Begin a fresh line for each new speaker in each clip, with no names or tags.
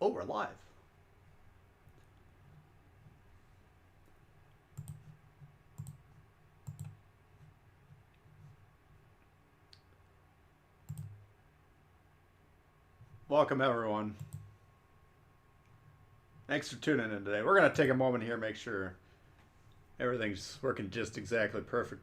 Oh, we're live. Welcome, everyone. Thanks for tuning in today. We're going to take a moment here, make sure everything's working just exactly perfect.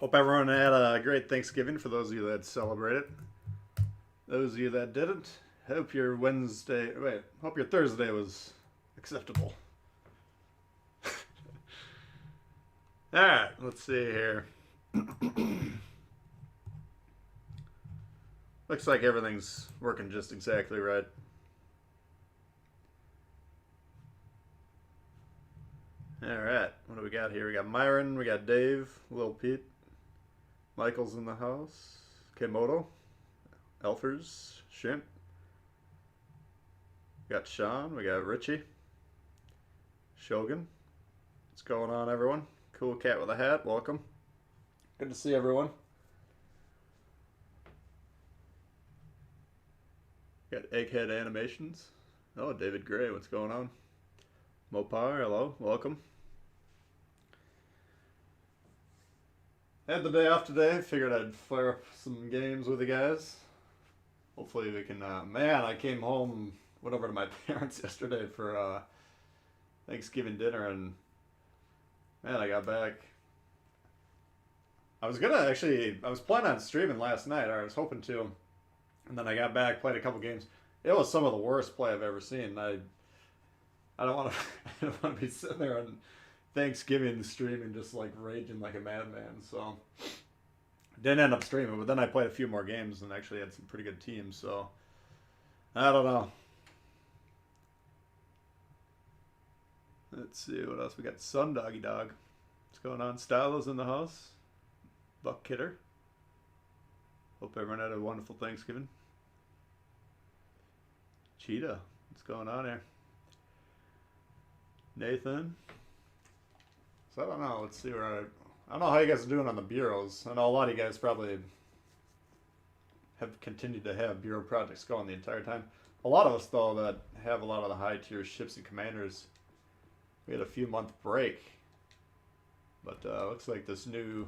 Hope everyone had a great Thanksgiving for those of you that celebrated. Those of you that didn't, hope your hope your Thursday was acceptable. Alright, let's see here. Looks like everything's working just exactly right. Alright, what do we got here? We got Myron, we got Dave, Lil Pete, Michael's in the house, Kemoto, Elfers, Shrimp. We got Sean, we got Richie, Shogun. What's going on, everyone? Cool cat with a hat, welcome. Good to see everyone. Got Egghead Animations. Oh, David Gray, what's going on? Mopar, hello, welcome. Had the day off today, figured I'd fire up some games with you guys. Hopefully we can, man, I came home, went over to my parents yesterday for Thanksgiving dinner, and man, I got back. I was planning on streaming last night, or I was hoping to, and then I got back, played a couple games. It was some of the worst play I've ever seen. I don't want to, I don't want to be sitting there on Thanksgiving streaming just like raging like a madman. So didn't end up streaming, but then I played a few more games and actually had some pretty good teams. So I don't know. Let's see what else we got. Sun Doggy Dog. What's going on? Stylo's in the house. Buck Kidder. Hope everyone had a wonderful Thanksgiving. Cheetah. What's going on here? Nathan. So I don't know. Let's see where I don't know how you guys are doing on the bureaus. I know a lot of you guys probably have continued to have bureau projects going the entire time. A lot of us, though, that have a lot of the high tier ships and commanders, we had a few month break. But looks like this new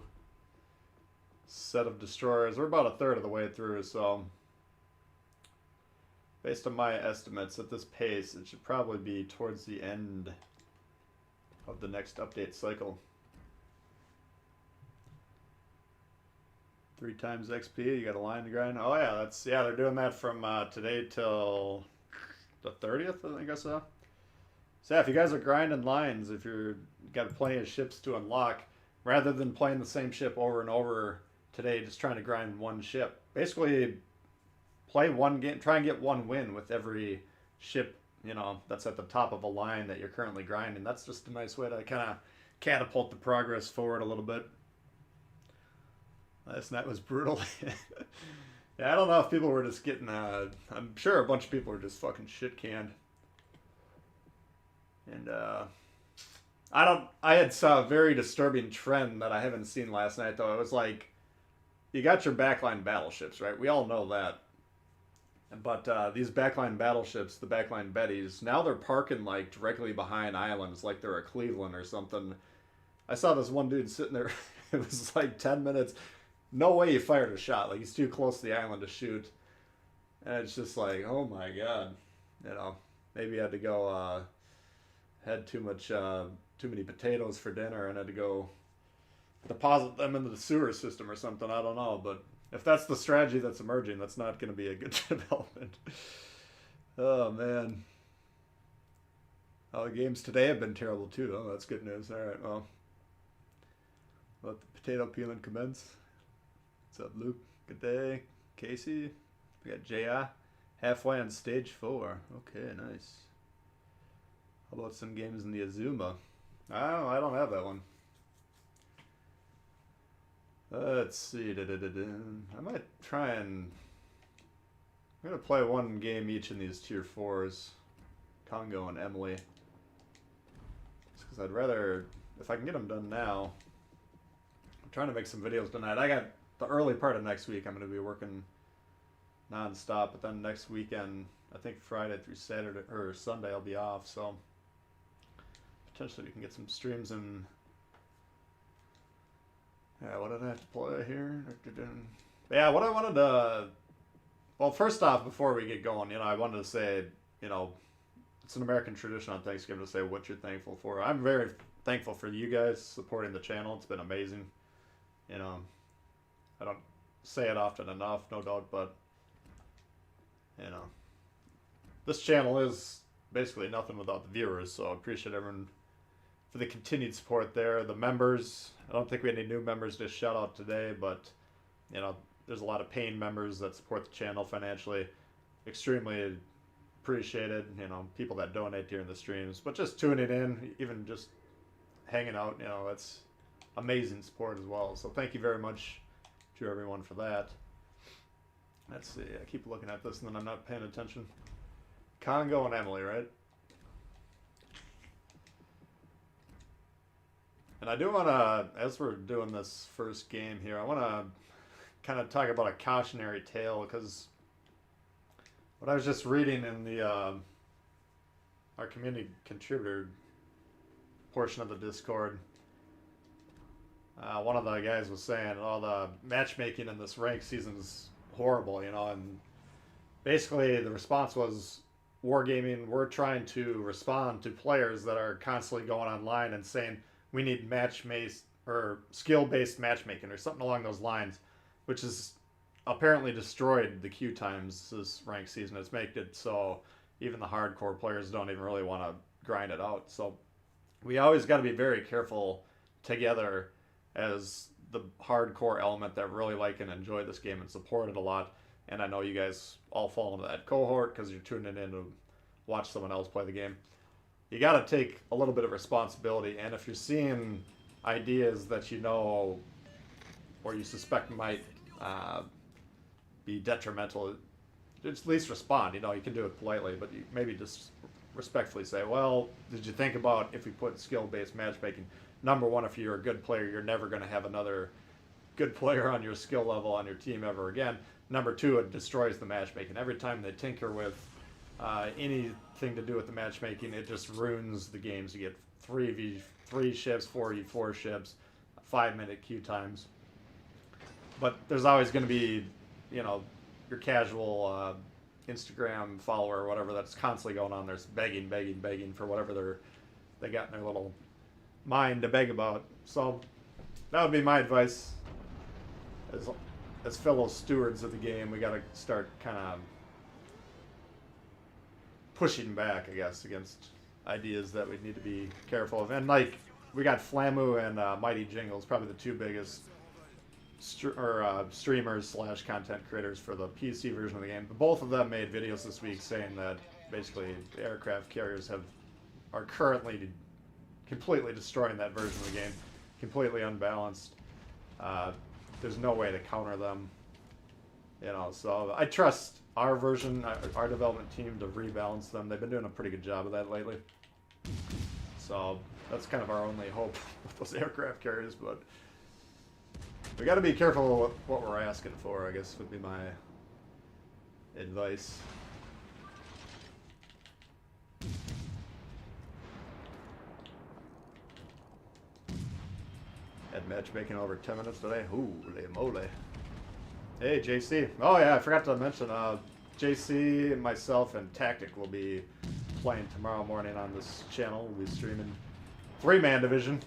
set of destroyers, we're about a third of the way through, so based on my estimates at this pace, it should probably be towards the end of the next update cycle. 3 times XP, you got a line to grind. Oh yeah, they're doing that from today till the 30th, I think I saw. So yeah, if you guys are grinding lines, if you're got plenty of ships to unlock, rather than playing the same ship over and over today, just trying to grind one ship. Basically, play one game, try and get one win with every ship, you know, that's at the top of a line that you're currently grinding. That's just a nice way to kind of catapult the progress forward a little bit. Last night was brutal. Yeah, I don't know if people were just getting, I'm sure a bunch of people were just fucking shit canned. And, I had saw a very disturbing trend that I haven't seen last night, though. It was like, you got your backline battleships, right? We all know that. But these backline battleships, the backline Bettys, now they're parking like directly behind islands, like they're a Cleveland or something. I saw this one dude sitting there. It was like 10 minutes. No way he fired a shot. Like, he's too close to the island to shoot. And it's just like, oh my god. You know, maybe he had to go, had too many potatoes for dinner and had to go deposit them into the sewer system or something. I don't know, but if that's the strategy that's emerging, that's not going to be a good development. Oh man. Oh, the games today have been terrible too. Oh, that's good news. All right, well, let the potato peeling commence. What's up, Luke? Good day. Casey. We got J.I. Halfway on stage 4. Okay, nice. How about some games in the Azuma? I don't have that one. Let's see. I might try and... I'm going to play one game each in these tier 4s. Congo and Emily. Just because I'd rather... If I can get them done now... I'm trying to make some videos tonight. I got the early part of next week. I'm going to be working non-stop. But then next weekend, I think Friday through Saturday or Sunday, I'll be off. So potentially we can get some streams in. Yeah, what did I have to play here? Yeah, what I wanted to... Well, first off, before we get going, I wanted to say, it's an American tradition on Thanksgiving to say what you're thankful for. I'm very thankful for you guys supporting the channel. It's been amazing. I don't say it often enough, no doubt, but, this channel is basically nothing without the viewers, so I appreciate everyone for the continued support there. The members, I don't think we had any new members to shout out today, but, there's a lot of paying members that support the channel financially. Extremely appreciated, people that donate during the streams, but just tuning in, even just hanging out, it's amazing support as well. So thank you very much to everyone for that. Let's see, I keep looking at this and then I'm not paying attention. Congo and Emily, right? And I do want to, as we're doing this first game here, I want to kind of talk about a cautionary tale, because what I was just reading in the our community contributor portion of the Discord, one of the guys was saying, "Oh, the matchmaking in this ranked season's horrible," and basically the response was, Wargaming, we're trying to respond to players that are constantly going online and saying we need match-based or skill-based matchmaking or something along those lines, which has apparently destroyed the queue times this ranked season. It's made it so even the hardcore players don't even really want to grind it out. So we always got to be very careful together as the hardcore element that really like and enjoy this game and support it a lot. And I know you guys all fall into that cohort because you're tuning in to watch someone else play the game. You got to take a little bit of responsibility, and if you're seeing ideas that or you suspect might be detrimental, just at least respond. You can do it politely, but you maybe just respectfully say, well, did you think about if we put skill-based matchmaking? Number one, if you're a good player, you're never going to have another good player on your skill level on your team ever again. Number two, it destroys the matchmaking. Every time they tinker with anything to do with the matchmaking, it just ruins the games. You get 3v3 ships, 4v4 ships, 5-minute queue times. But there's always going to be, your casual Instagram follower or whatever that's constantly going on there begging for whatever they got in their little mind to beg about. So that would be my advice. As fellow stewards of the game, we got to start kind of pushing back, I guess, against ideas that we need to be careful of. And we got Flamu and Mighty Jingles, probably the two biggest streamers / content creators for the PC version of the game. But both of them made videos this week saying that basically the aircraft carriers are currently completely destroying that version of the game, completely unbalanced. There's no way to counter them, so I trust our version, our development team, to rebalance them. They've been doing a pretty good job of that lately. So that's kind of our only hope with those aircraft carriers, but we got to be careful what we're asking for, I guess would be my advice. Had matchmaking over 10 minutes today. Holy moly. Hey, JC. Oh, yeah, I forgot to mention, JC and myself and Tactic will be playing tomorrow morning on this channel. We'll be streaming 3-man division.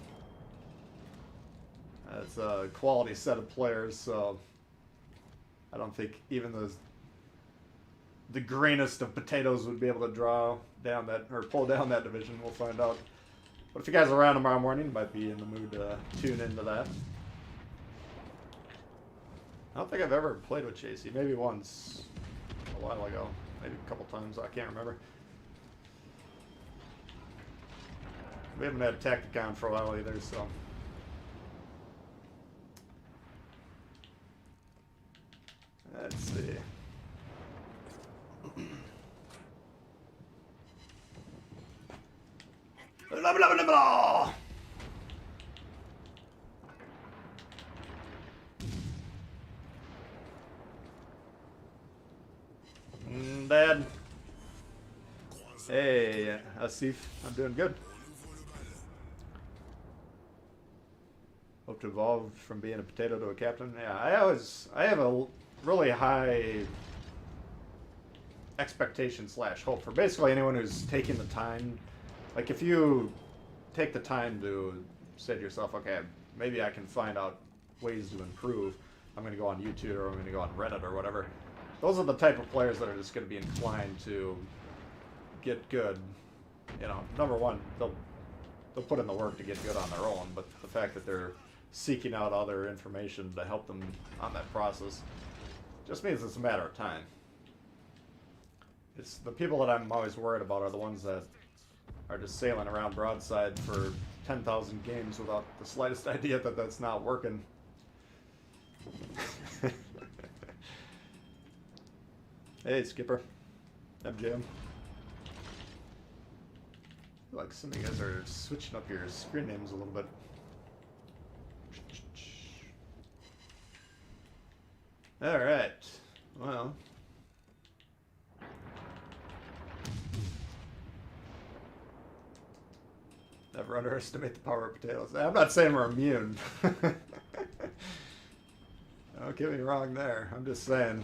It's a quality set of players, so I don't think even the greenest of potatoes would be able to draw down that, or pull down that division. We'll find out. But if you guys are around tomorrow morning, you might be in the mood to tune into that. I don't think I've ever played with JC. Maybe once a while ago. Maybe a couple times. I can't remember. We haven't had Tactic on for a while either, so. Let's see. Blah, blah, blah, blah. Dad. Hey, Asif. I'm doing good. Hope to evolve from being a potato to a captain. Yeah, I have a really high expectation / hope for basically anyone who's taking the time. Like if you take the time to say to yourself, okay, maybe I can find out ways to improve. I'm going to go on YouTube or I'm going to go on Reddit or whatever. Those are the type of players that are just going to be inclined to get good. You know, number one, they'll put in the work to get good on their own, but the fact that they're seeking out other information to help them on that process just means it's a matter of time. It's the people that I'm always worried about are the ones that are just sailing around broadside for 10,000 games without the slightest idea that that's not working. Hey, Skipper. MJM. Like some of you guys are switching up your screen names a little bit. Alright. Well. Never underestimate the power of potatoes. I'm not saying we're immune. Don't get me wrong there. I'm just saying.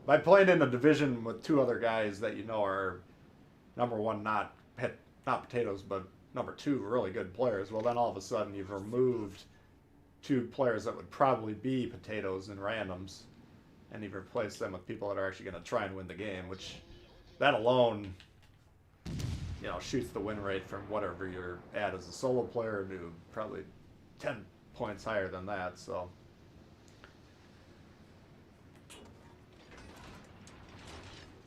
By playing in a division with two other guys that you know are number one, not potatoes, but number two, really good players, well then all of a sudden you've removed two players that would probably be potatoes in randoms, and you've replaced them with people that are actually going to try and win the game, which that alone, you know, shoots the win rate from whatever you're at as a solo player to probably 10 points higher than that, so.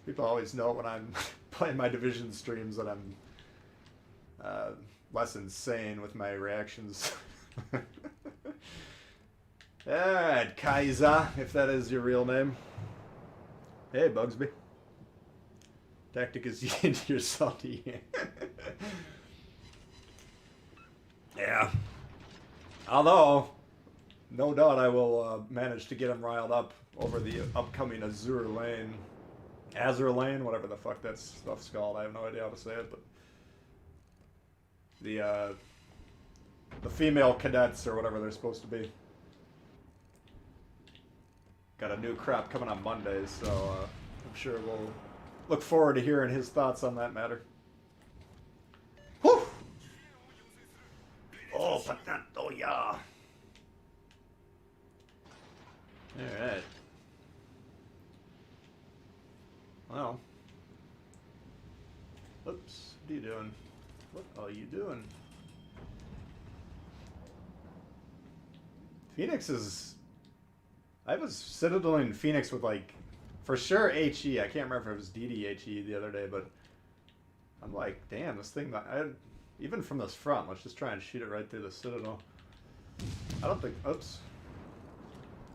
People always know when I'm playing my division streams that I'm less insane with my reactions. Alright, Kaiser, if that is your real name. Hey, Bugsby. Tactic is you're salty. Yeah. Although, no doubt I will manage to get him riled up over the upcoming Azure Lane. Whatever the fuck that stuff's called. I have no idea how to say it, but the female cadets or whatever they're supposed to be. Got a new crop coming on Monday, so I'm sure we'll look forward to hearing his thoughts on that matter. Whew! Oh, potato, yeah. Alright. Well. Oops. What are you doing? What are you doing? Phoenix is... I was Citadeling Phoenix with, like, for sure HE. I can't remember if it was DDHE the other day, but I'm like, damn, this thing... even from this front, let's just try and shoot it right through the Citadel. I don't think... Oops.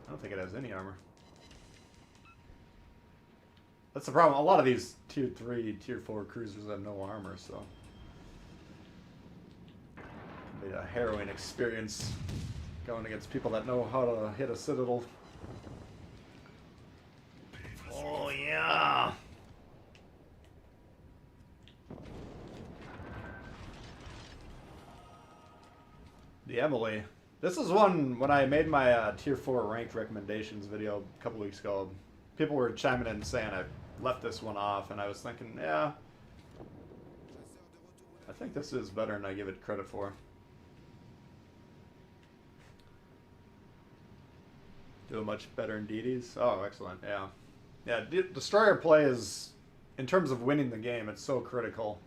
I don't think it has any armor. That's the problem. A lot of these tier 3, tier 4 cruisers have no armor, so... It'll be a harrowing experience going against people that know how to hit a Citadel. Oh, yeah! The Emily. This is one, when I made my tier 4 ranked recommendations video a couple weeks ago, people were chiming in saying I left this one off, and I was thinking, yeah, I think this is better than I give it credit for. Doing much better in DDs? Oh, excellent, yeah. Yeah, Destroyer play is, in terms of winning the game, it's so critical,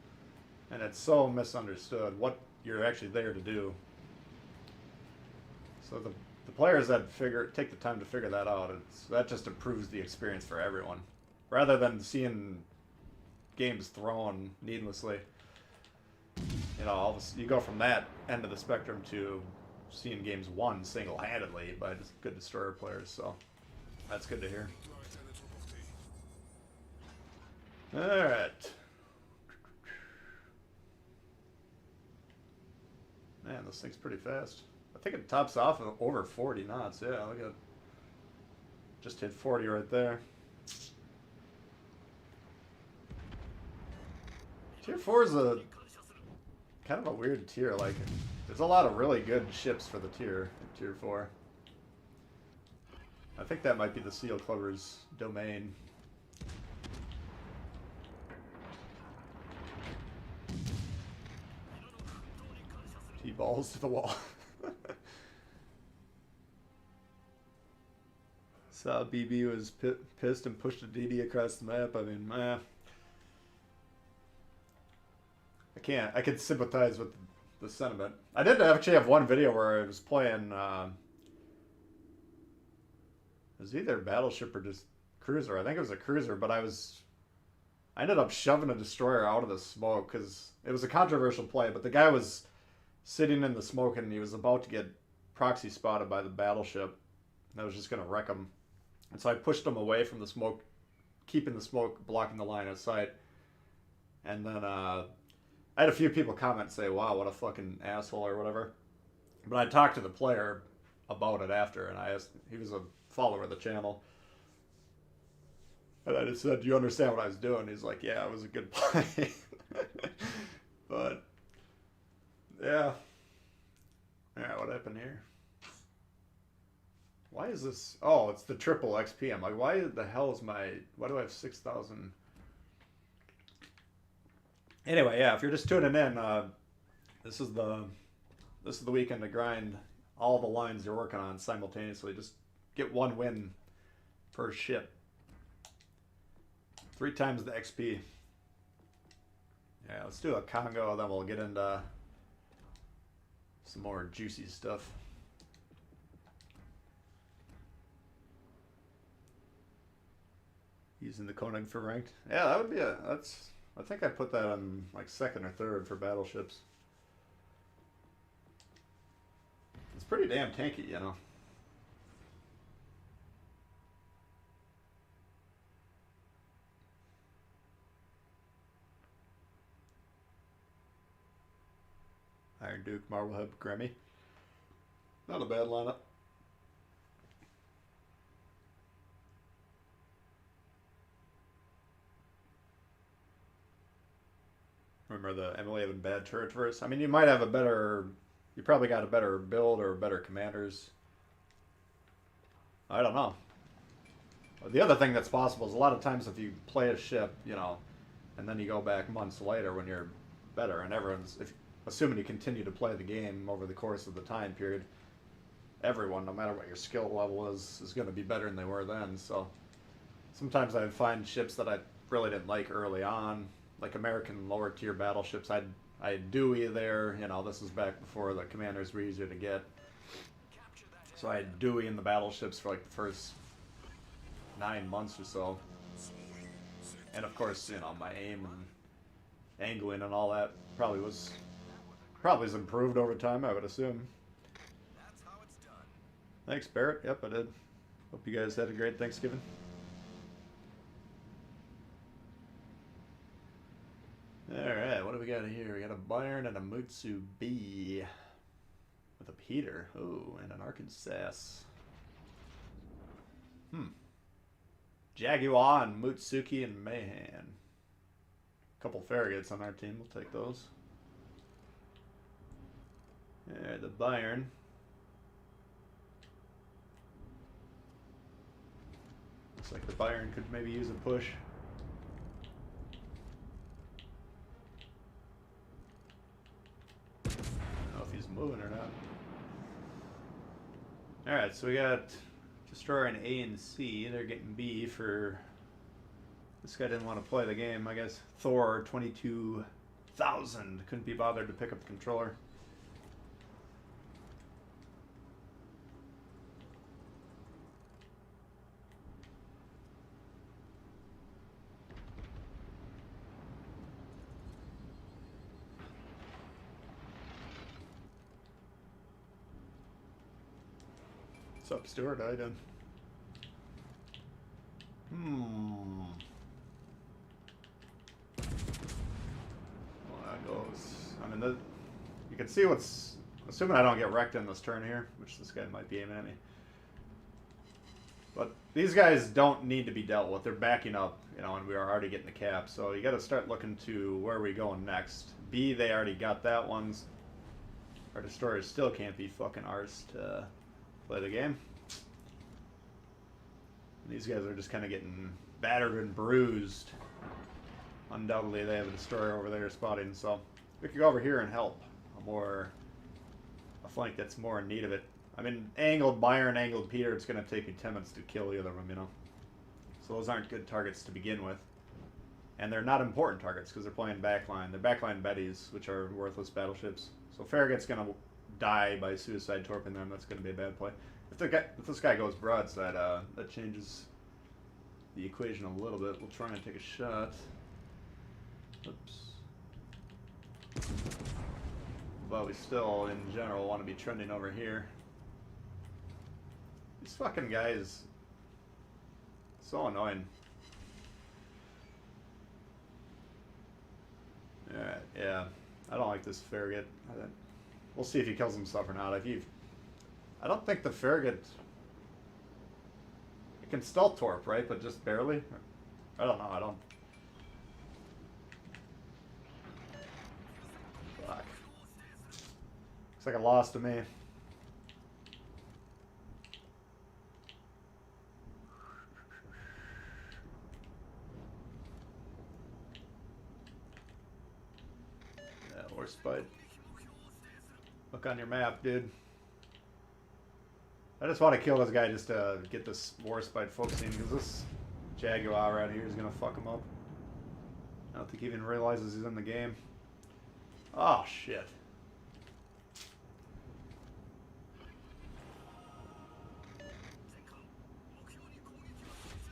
and it's so misunderstood what you're actually there to do. So the players that take the time to figure that out, that just improves the experience for everyone. Rather than seeing games thrown needlessly, you know, you go from that end of the spectrum to seeing games won single-handedly by just good destroyer players. So That's good to hear. Alright. Man, this thing's pretty fast. I think it tops off at over 40 knots. Yeah, look at it. Just hit 40 right there. Tier 4 is a kind of a weird tier. Like, there's a lot of really good ships for the tier in Tier 4. I think that might be the Seal Clover's domain. T-balls to the wall. Saw BB was pissed and pushed a DD across the map. I mean, I could sympathize with the sentiment. I did actually have one video where I was playing, it was either Battleship or just Cruiser. I think it was a Cruiser, but I ended up shoving a destroyer out of the smoke because it was a controversial play, but the guy was sitting in the smoke and he was about to get proxy spotted by the Battleship. And I was just going to wreck him. And so I pushed him away from the smoke, keeping the smoke blocking the line of sight. And then I had a few people comment and say, wow, what a fucking asshole or whatever. But I talked to the player about it after, and I asked, he was a follower of the channel. And I just said, do you understand what I was doing? He's like, yeah, it was a good play. But, yeah. Alright, what happened here? Why is this? Oh, it's the triple XP. I'm like, why the hell is why do I have 6,000? Anyway, yeah, if you're just tuning in, this is the weekend to grind all the lines you're working on simultaneously. Just get one win per ship. 3 times the XP. Yeah, let's do a Congo, then we'll get into some more juicy stuff. Using the Koenig for ranked. Yeah, that would be I think I put that on like 2nd or 3rd for battleships. It's pretty damn tanky, you know. Iron Duke, Marblehead, Grammy. Not a bad lineup. Remember the Emily having bad turret first? I mean, you might have a better... You probably got a better build or better commanders. I don't know. The other thing that's possible is a lot of times if you play a ship, you know, and then you go back months later when you're better, and everyone's... assuming you continue to play the game over the course of the time period, everyone, no matter what your skill level is going to be better than they were then. So sometimes I would find ships that I really didn't like early on, like American lower tier battleships. I had Dewey there, you know, this is back before the commanders were easier to get. So I had Dewey in the battleships for like the first 9 months or so. And of course, you know, my aim and angling and all that probably has improved over time, I would assume. That's how it's done. Thanks, Barrett. Yep, I did. Hope you guys had a great Thanksgiving. Alright, what do we got here? We got a Bayern and a Mutsu B. With a Peter. Oh, and an Arkansas. Jaguar and Mutsuki and Mahan. Couple Farragut's on our team. We'll take those. Yeah, the Bayern. Looks like the Bayern could maybe use a push. I don't know if he's moving or not. Alright, so we got Destroyer in A and C. They're getting B for... This guy didn't want to play the game, I guess. Thor 22,000 couldn't be bothered to pick up the controller. What's up, Stuart? How you doing? Well, that goes. I mean, you can see what's. Assuming I don't get wrecked in this turn here, which this guy might be aiming at me. But these guys don't need to be dealt with. They're backing up, you know, and we are already getting the cap. So you got to start looking to where are we going next. B, they already got that one. Our destroyers still can't be fucking ours to play the game. These guys are just kind of getting battered and bruised. Undoubtedly, they have a destroyer over there spotting, so we could go over here and help a flank that's more in need of it. I mean, angled Byron, angled Peter, it's going to take me 10 minutes to kill either of them, you know. So those aren't good targets to begin with. And they're not important targets because they're playing backline. They're backline Bettys, which are worthless battleships. So Farragut's going to die by suicide torping them. That's going to be a bad play. If this guy goes broadside, that changes the equation a little bit. We'll try and take a shot. Oops. But we still, in general, want to be trending over here. These fucking guys, so annoying. Alright, yeah. I don't like this Farragut. We'll see if he kills himself or not. I don't think the Farragut... It can stealth torp, right? But just barely? I don't know. I don't... Fuck. Looks like a loss to me. Yeah, horse bite. Look on your map, dude. I just want to kill this guy just to get this Warspite focusing, because this Jaguar right here is going to fuck him up. I don't think he even realizes he's in the game. Oh, shit.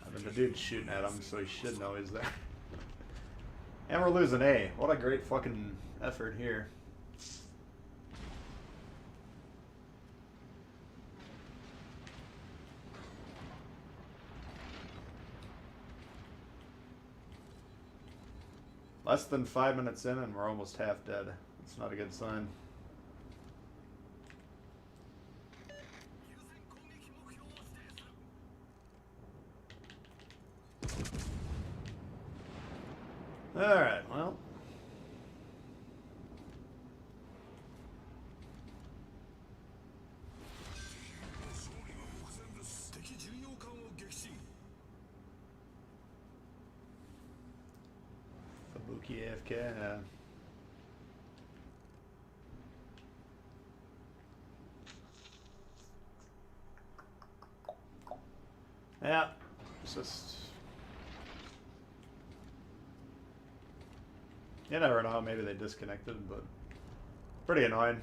I mean, the dude's shooting at him, so he should know he's there. And we're losing A. What a great fucking effort here. Less than 5 minutes in and we're almost half dead. It's not a good sign. Alright, well. Kabuki AFK, yeah. Yeah, it's just... You never know, maybe they disconnected, but pretty annoying.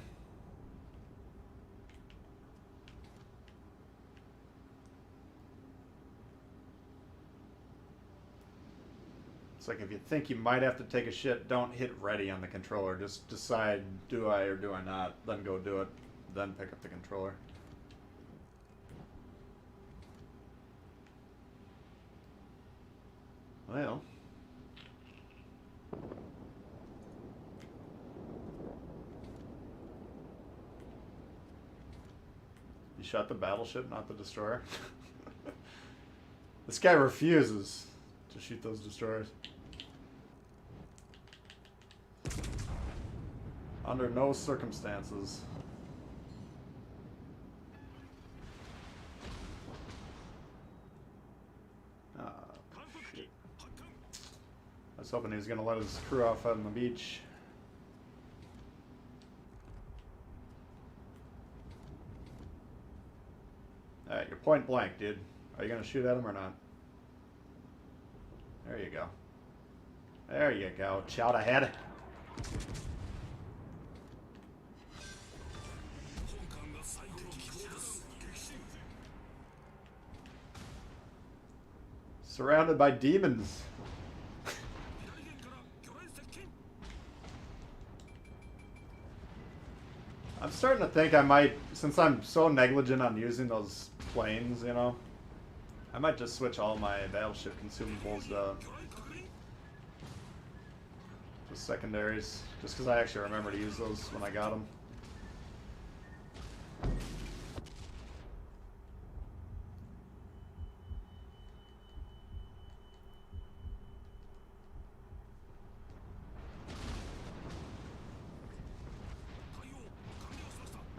It's like if you think you might have to take a shit, don't hit ready on the controller. Just decide, do I or do I not? Then go do it. Then pick up the controller. Well. You shot the battleship, not the destroyer. This guy refuses to shoot those destroyers. Under no circumstances. Shit. I was hoping he was going to let his crew off out on the beach. Alright, you're point blank, dude. Are you going to shoot at him or not? There you go. There you go. Shout ahead. Surrounded by demons. I'm starting to think I might, since I'm so negligent on using those planes, you know, I might just switch all my battleship consumables to secondaries, just because I actually remember to use those when I got them.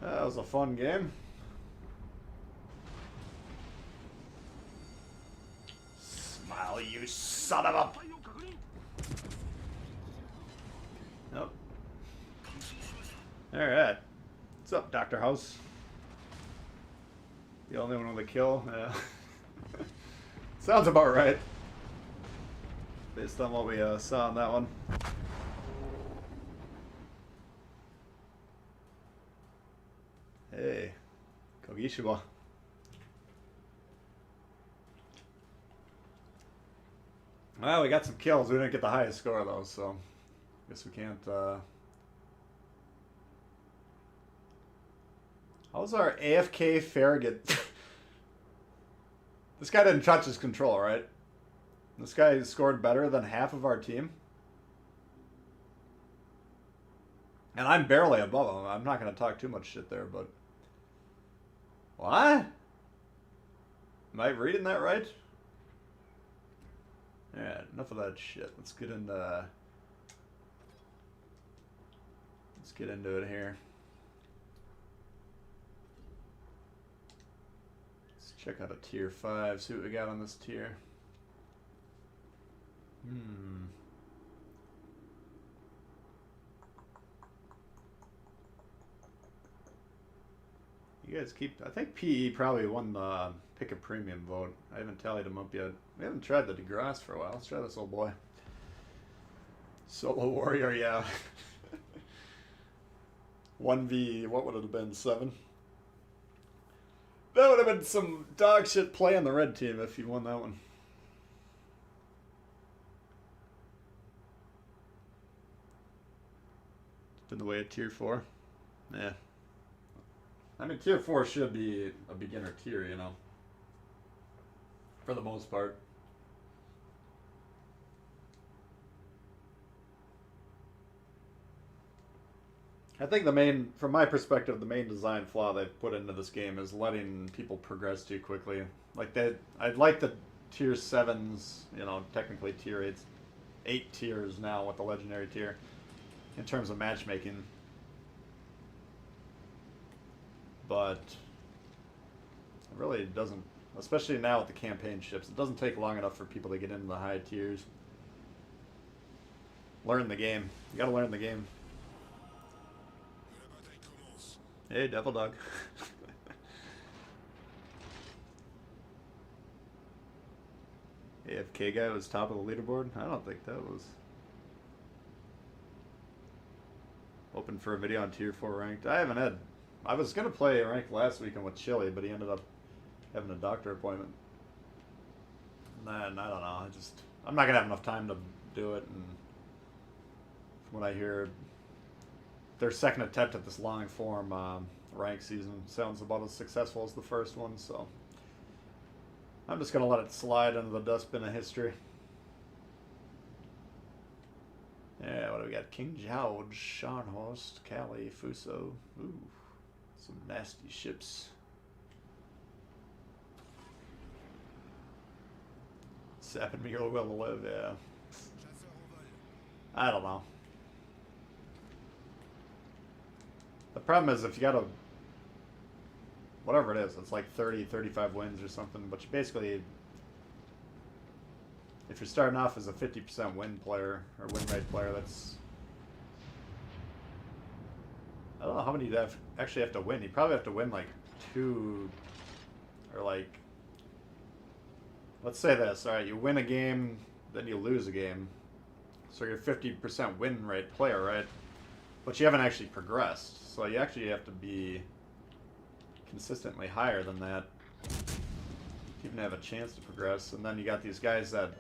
That was a fun game. Smile, you son of a... Nope. Alright. What's up, Dr. House? The only one with a kill? Yeah. Sounds about right. Based on what we saw on that one. Hey. Kogishiwa. Well, we got some kills. We didn't get the highest score, though, so... Guess we can't, How's our AFK Farragut? This guy didn't touch his control, right? This guy scored better than half of our team. And I'm barely above him. I'm not going to talk too much shit there, but... What? Am I reading that right? Yeah, enough of that shit. Let's get into... Let's get into it here. Let's check out a tier 5, see what we got on this tier. You guys keep... I think PE probably won the pick a premium vote. I haven't tallied them up yet. We haven't tried the DeGrasse for a while. Let's try this old boy. Solo Warrior, yeah. 1v, what would it have been, 7? That would have been some dog shit play on the red team if you won that one. Been the way of tier 4. Yeah. I mean, tier 4 should be a beginner tier, you know. For the most part. I think the main, from my perspective, the main design flaw they've put into this game is letting people progress too quickly. Like that, I'd like the tier 7s, you know, technically tier 8s, 8 tiers now with the legendary tier, in terms of matchmaking. But it really doesn't, especially now with the campaign ships, it doesn't take long enough for people to get into the high tiers. Learn the game. You gotta learn the game. Hey, Devil Dog. AFK guy was top of the leaderboard? I don't think that was. Open for a video on tier 4 ranked. I haven't had. I was going to play ranked last weekend with Chili, but he ended up having a doctor appointment. And I don't know. I'm not going to have enough time to do it. And when I hear their second attempt at this long form rank season sounds about as successful as the first one, so I'm just gonna let it slide into the dustbin of history. Yeah, what do we got? King George, Scharnhorst, Cali, Fuso. Ooh, some nasty ships. Sapping me or will to live, yeah. I don't know. The problem is if you got a, whatever it is, it's like 30, 35 wins or something, but you basically, if you're starting off as a 50% win player, or win rate player, that's, I don't know how many you'd actually have to win. You probably have to win like 2, or like, let's say this, alright, you win a game, then you lose a game, so you're 50% win rate player, right? But you haven't actually progressed, so you actually have to be consistently higher than that to even have a chance to progress. And then you got these guys that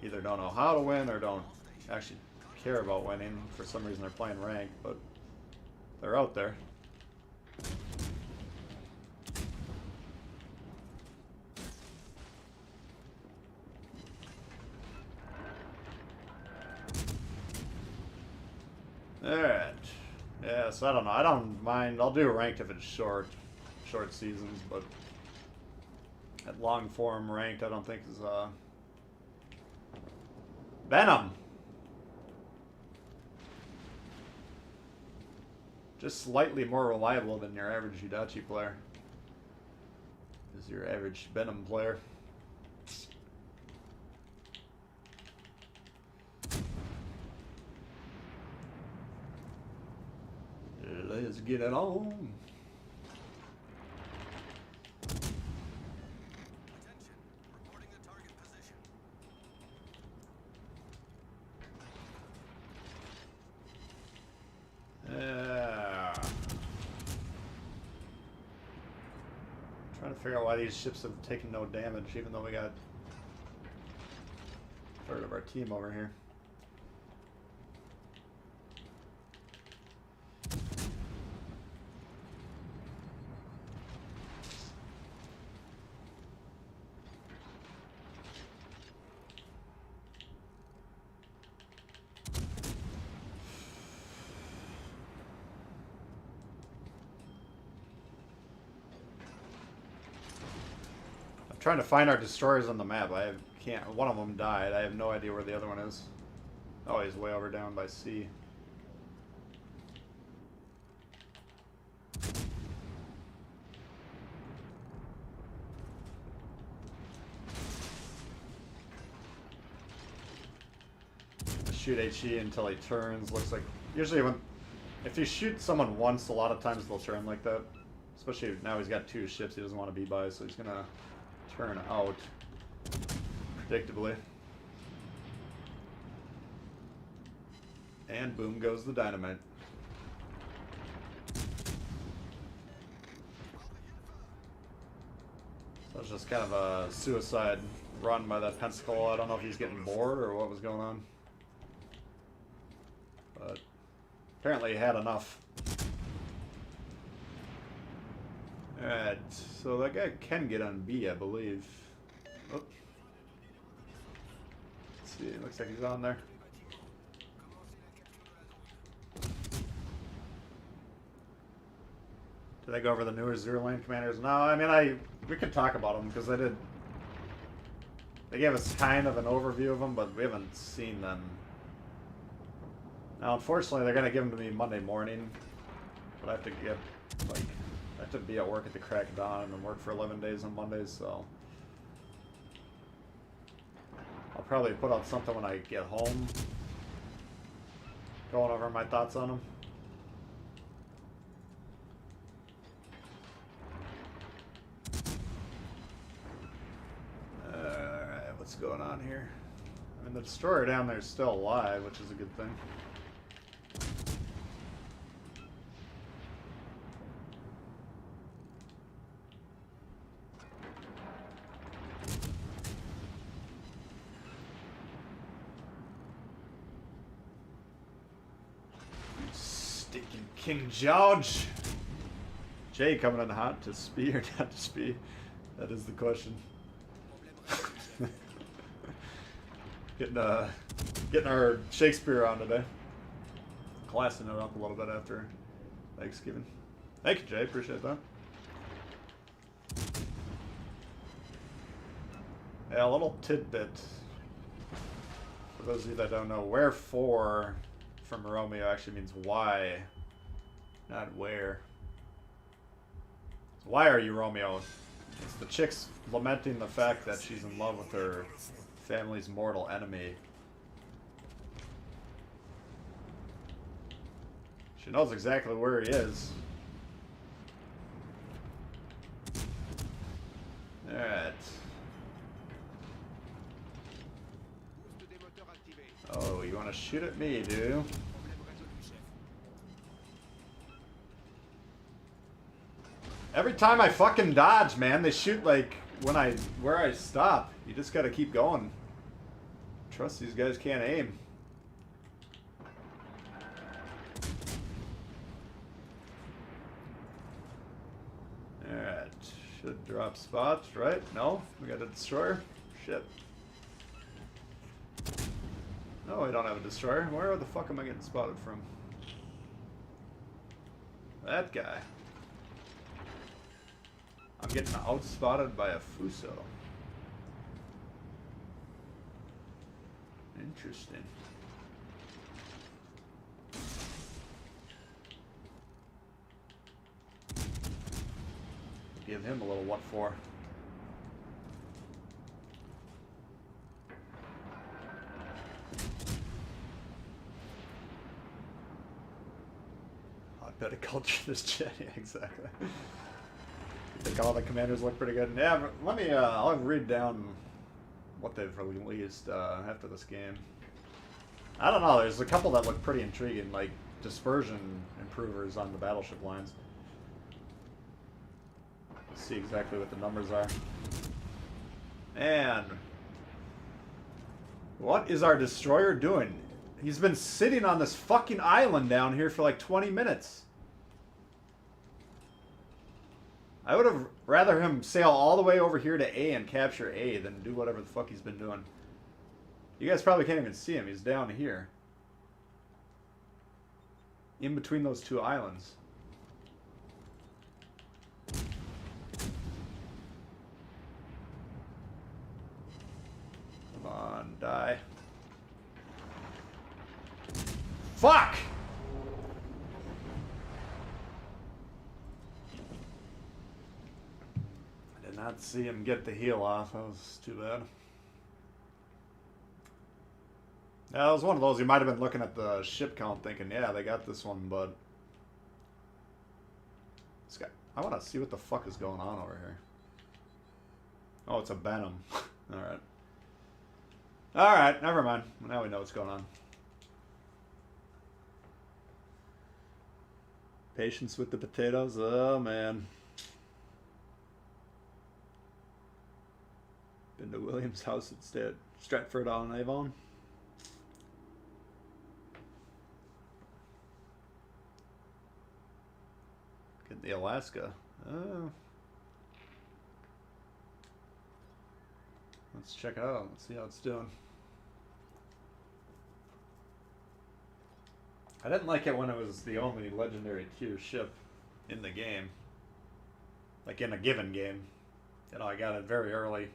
either don't know how to win or don't actually care about winning. For some reason they're playing ranked, but they're out there. Yeah, so I don't know. I don't mind. I'll do ranked if it's short seasons, but at long form ranked, I don't think is Venom. Just slightly more reliable than your average Yudachi player. Is your average Venom player. Let's get it on. Trying to figure out why these ships have taken no damage, even though we got a third of our team over here. Trying to find our destroyers on the map. I can't. One of them died. I have no idea where the other one is. Oh, he's way over down by sea. Shoot HE until he turns. Looks like usually if you shoot someone once, a lot of times they'll turn like that. Especially now he's got 2 ships he doesn't want to be by, so he's gonna turn out predictably. And boom goes the dynamite. So it's just kind of a suicide run by that Pensacola. I don't know if he's getting bored or what was going on. But apparently he had enough. Alright, so that guy can get on B, I believe. Oops. Let's see, it looks like he's on there. Did I go over the newer Zero Lane commanders? No, I mean, we could talk about them, because they gave us kind of an overview of them, but we haven't seen them. Now, unfortunately, they're going to give them to me Monday morning, but I have to get, like, I have to be at work at the crack of dawn and work for 11 days on Mondays, so I'll probably put out something when I get home, going over my thoughts on them. Alright, what's going on here? I mean, the destroyer down there is still alive, which is a good thing. King George! Jay coming in hot to spee or not to spee? That is the question. Getting our Shakespeare on today. Classing it up a little bit after Thanksgiving. Thank you, Jay. Appreciate that. Yeah, a little tidbit. For those of you that don't know, wherefore from Romeo actually means why. Not where. So why are you Romeo? It's the chick's lamenting the fact that she's in love with her family's mortal enemy. She knows exactly where he is. Alright. Oh, you want to shoot at me, do you? Every time I fucking dodge, man, they shoot like where I stop. You just gotta keep going. Trust these guys can't aim. Alright. Should drop spots, right? No? We got a destroyer? Shit. No, we don't have a destroyer. Where the fuck am I getting spotted from? That guy. I'm getting outspotted by a Fuso. Interesting. Give him a little what for. Better culture this jet, yeah, exactly. I think all the commanders look pretty good. Yeah, let me, I'll read down what they've released after this game. I don't know, there's a couple that look pretty intriguing, like dispersion improvers on the battleship lines. Let's see exactly what the numbers are. And what is our destroyer doing? He's been sitting on this fucking island down here for like 20 minutes. I would have rather him sail all the way over here to A and capture A than do whatever the fuck he's been doing. You guys probably can't even see him. He's down here. In between those two islands. Come on, die. Fuck! I did not see him get the heel off. That was too bad. Yeah, it was one of those. You might have been looking at the ship count thinking, yeah, they got this one, but... This guy... I want to see what the fuck is going on over here. Oh, it's a Venom. Alright. Alright, never mind. Now we know what's going on. Patience with the potatoes? Oh, man. Been to William's house at Stratford-on-Avon. Get the Alaska. Oh. Let's check it out. Let's see how it's doing. I didn't like it when it was the only legendary tier ship in the game. Like in a given game. You know, I got it very early.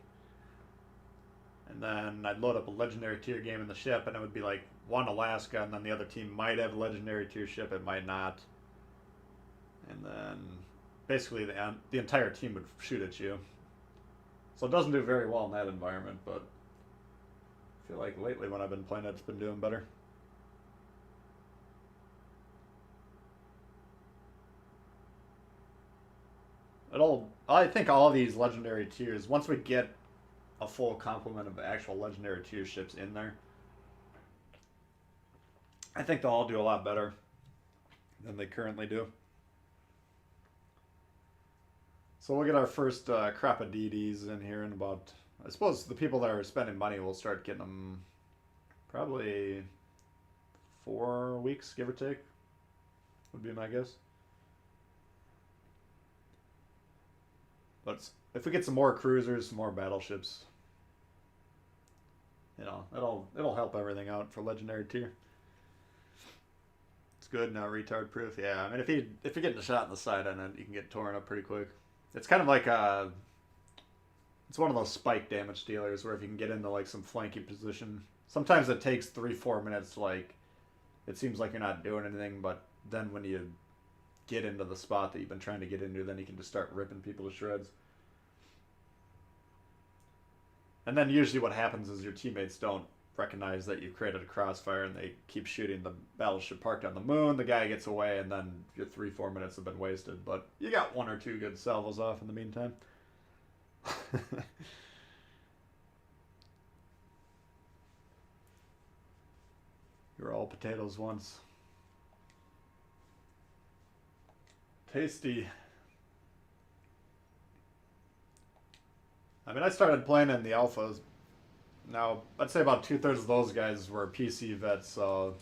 And then I'd load up a legendary tier game in the ship and it would be like one Alaska and then the other team might have a legendary tier ship, it might not. And then basically the entire team would shoot at you. So it doesn't do very well in that environment, but I feel like lately when I've been playing it, it's been doing better. I think all these legendary tiers, once we get a full complement of actual legendary tier ships in there, I think they'll all do a lot better than they currently do. So we'll get our first crop of DDs in here in about, I suppose the people that are spending money will start getting them probably 4 weeks, give or take, would be my guess. But if we get some more cruisers, some more battleships, you know, it'll help everything out for legendary tier. It's good now, retard proof. Yeah, I mean if you're getting a shot in the side on it, you can get torn up pretty quick. It's kind of like it's one of those spike damage dealers where if you can get into like some flanky position, sometimes it takes 3-4 minutes to like, it seems like you're not doing anything, but then when you get into the spot that you've been trying to get into, then you can just start ripping people to shreds. And then usually what happens is your teammates don't recognize that you've created a crossfire and they keep shooting the battleship parked on the moon, the guy gets away, and then your 3-4 minutes have been wasted. But you got 1 or 2 good salvos off in the meantime. You were all potatoes once. Tasty. I mean, I started playing in the alphas. Now, I'd say about 2/3 of those guys were PC vets, so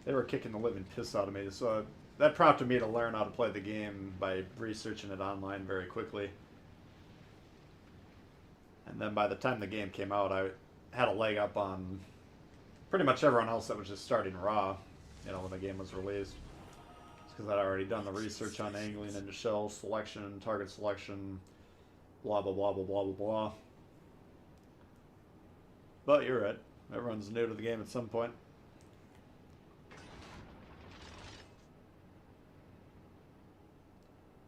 they were kicking the living piss out of me. So that prompted me to learn how to play the game by researching it online very quickly. And then by the time the game came out, I had a leg up on pretty much everyone else that was just starting raw, you know, when the game was released. because I'd already done the research on angling into shell selection, target selection, blah blah blah blah blah blah blah. But you're right. Everyone's new to the game at some point.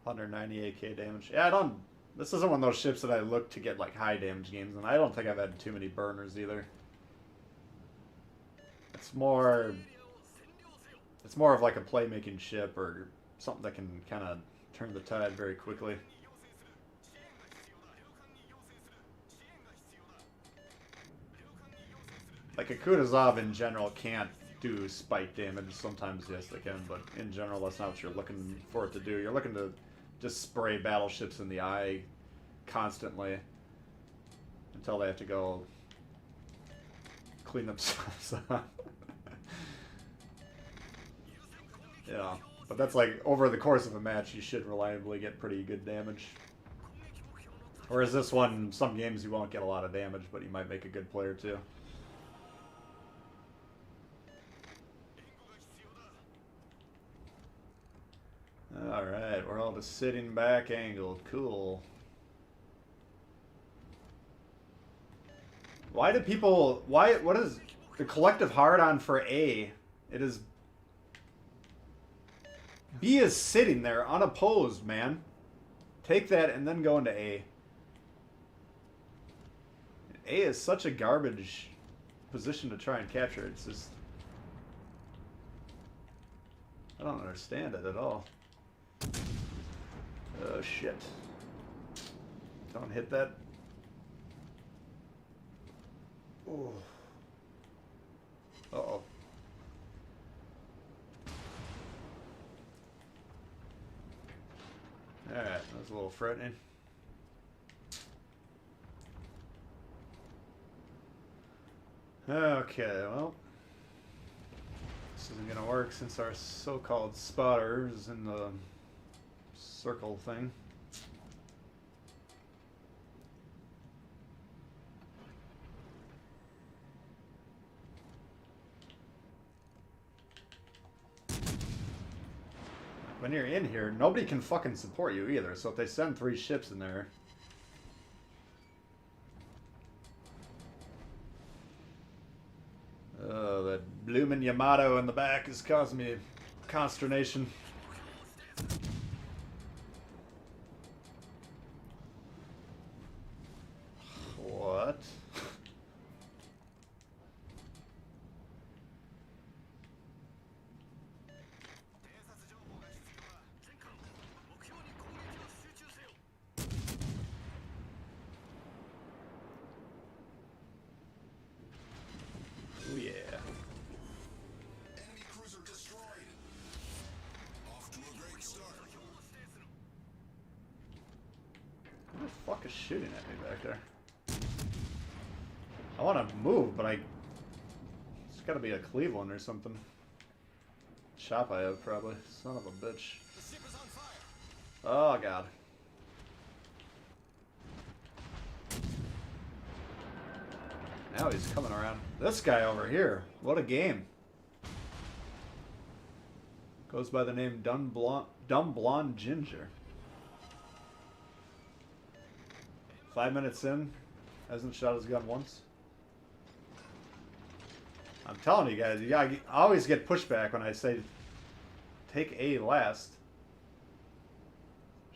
$198k damage. Yeah, I don't. This isn't one of those ships that I look to get like high damage games, and I don't think I've had too many burners either. It's more of like a playmaking ship or something that can kind of turn the tide very quickly. Like a Kutuzov in general can't do spike damage. Sometimes yes they can, but in general that's not what you're looking for it to do. You're looking to just spray battleships in the eye constantly until they have to go clean themselves up. Yeah, but that's like over the course of a match you should reliably get pretty good damage. Whereas this one, some games you won't get a lot of damage, but you might make a good player too. Alright, we're all just sitting back angled. Cool. Why do people... What is the collective hard-on for A? It is... B is sitting there unopposed, man. Take that and then go into A. A is such a garbage position to try and capture. It's just... I don't understand it at all. Oh shit. Don't hit that. Oh. Uh-oh. Alright, that was a little frightening. Okay, well. This isn't gonna work since our so-called spotter is in the circle thing. When you're in here, nobody can fucking support you either, so if they send 3 ships in there... Oh, that bloomin' Yamato in the back is causing me consternation. What? Oh yeah.
Enemy cruiser destroyed. Off to a great start.
Who the fuck is shooting at me back there? I want to move, but it's gotta be a Cleveland or something. Shop I have, probably. Son of a bitch.
The ship is on fire.
Oh, God. Now he's coming around. This guy over here. What a game. Goes by the name Dumb Blonde Ginger. 5 minutes in. Hasn't shot his gun once. I'm telling you guys, I always get pushback when I say take A last.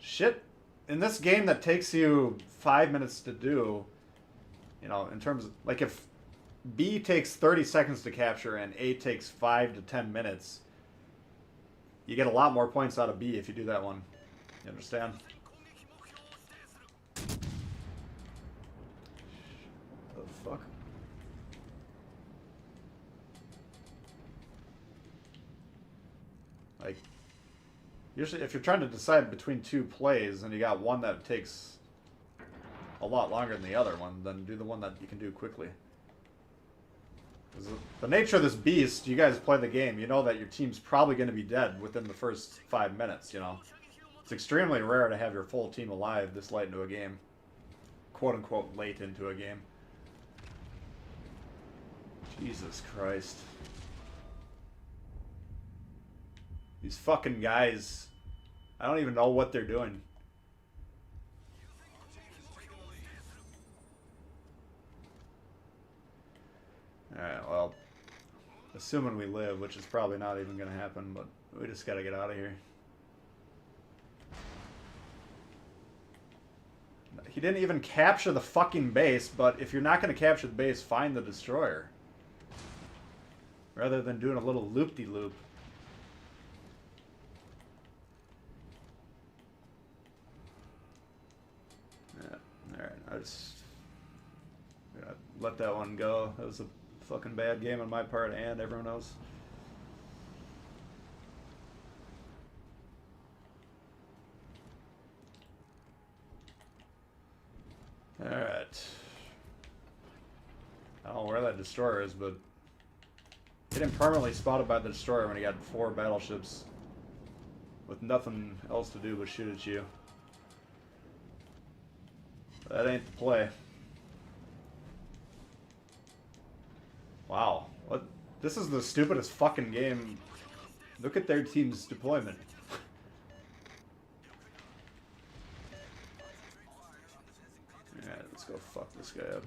Shit. In this game that takes you 5 minutes to do, you know, in terms of, like, if B takes 30 seconds to capture and A takes 5 to 10 minutes, you get a lot more points out of B if you do that one. You understand? What the fuck? Like, usually if you're trying to decide between 2 plays and you got one that takes a lot longer than the other one, then do the one that you can do quickly. The nature of this beast, you guys play the game, you know that your team's probably going to be dead within the first 5 minutes, you know. It's extremely rare to have your full team alive this late into a game. Quote unquote late into a game. Jesus Christ. These fucking guys, I don't even know what they're doing. Alright, well, assuming we live, which is probably not even going to happen, but we just got to get out of here. He didn't even capture the fucking base, but if you're not going to capture the base, find the destroyer. Rather than doing a little loop-de-loop. Yeah, alright, I just let that one go. That was a fucking bad game on my part and everyone else. Alright. I don't know where that destroyer is, but getting permanently spotted by the destroyer when he got 4 battleships with nothing else to do but shoot at you. That ain't the play. Wow. What? This is the stupidest fucking game. Look at their team's deployment. Alright, let's go fuck this guy up.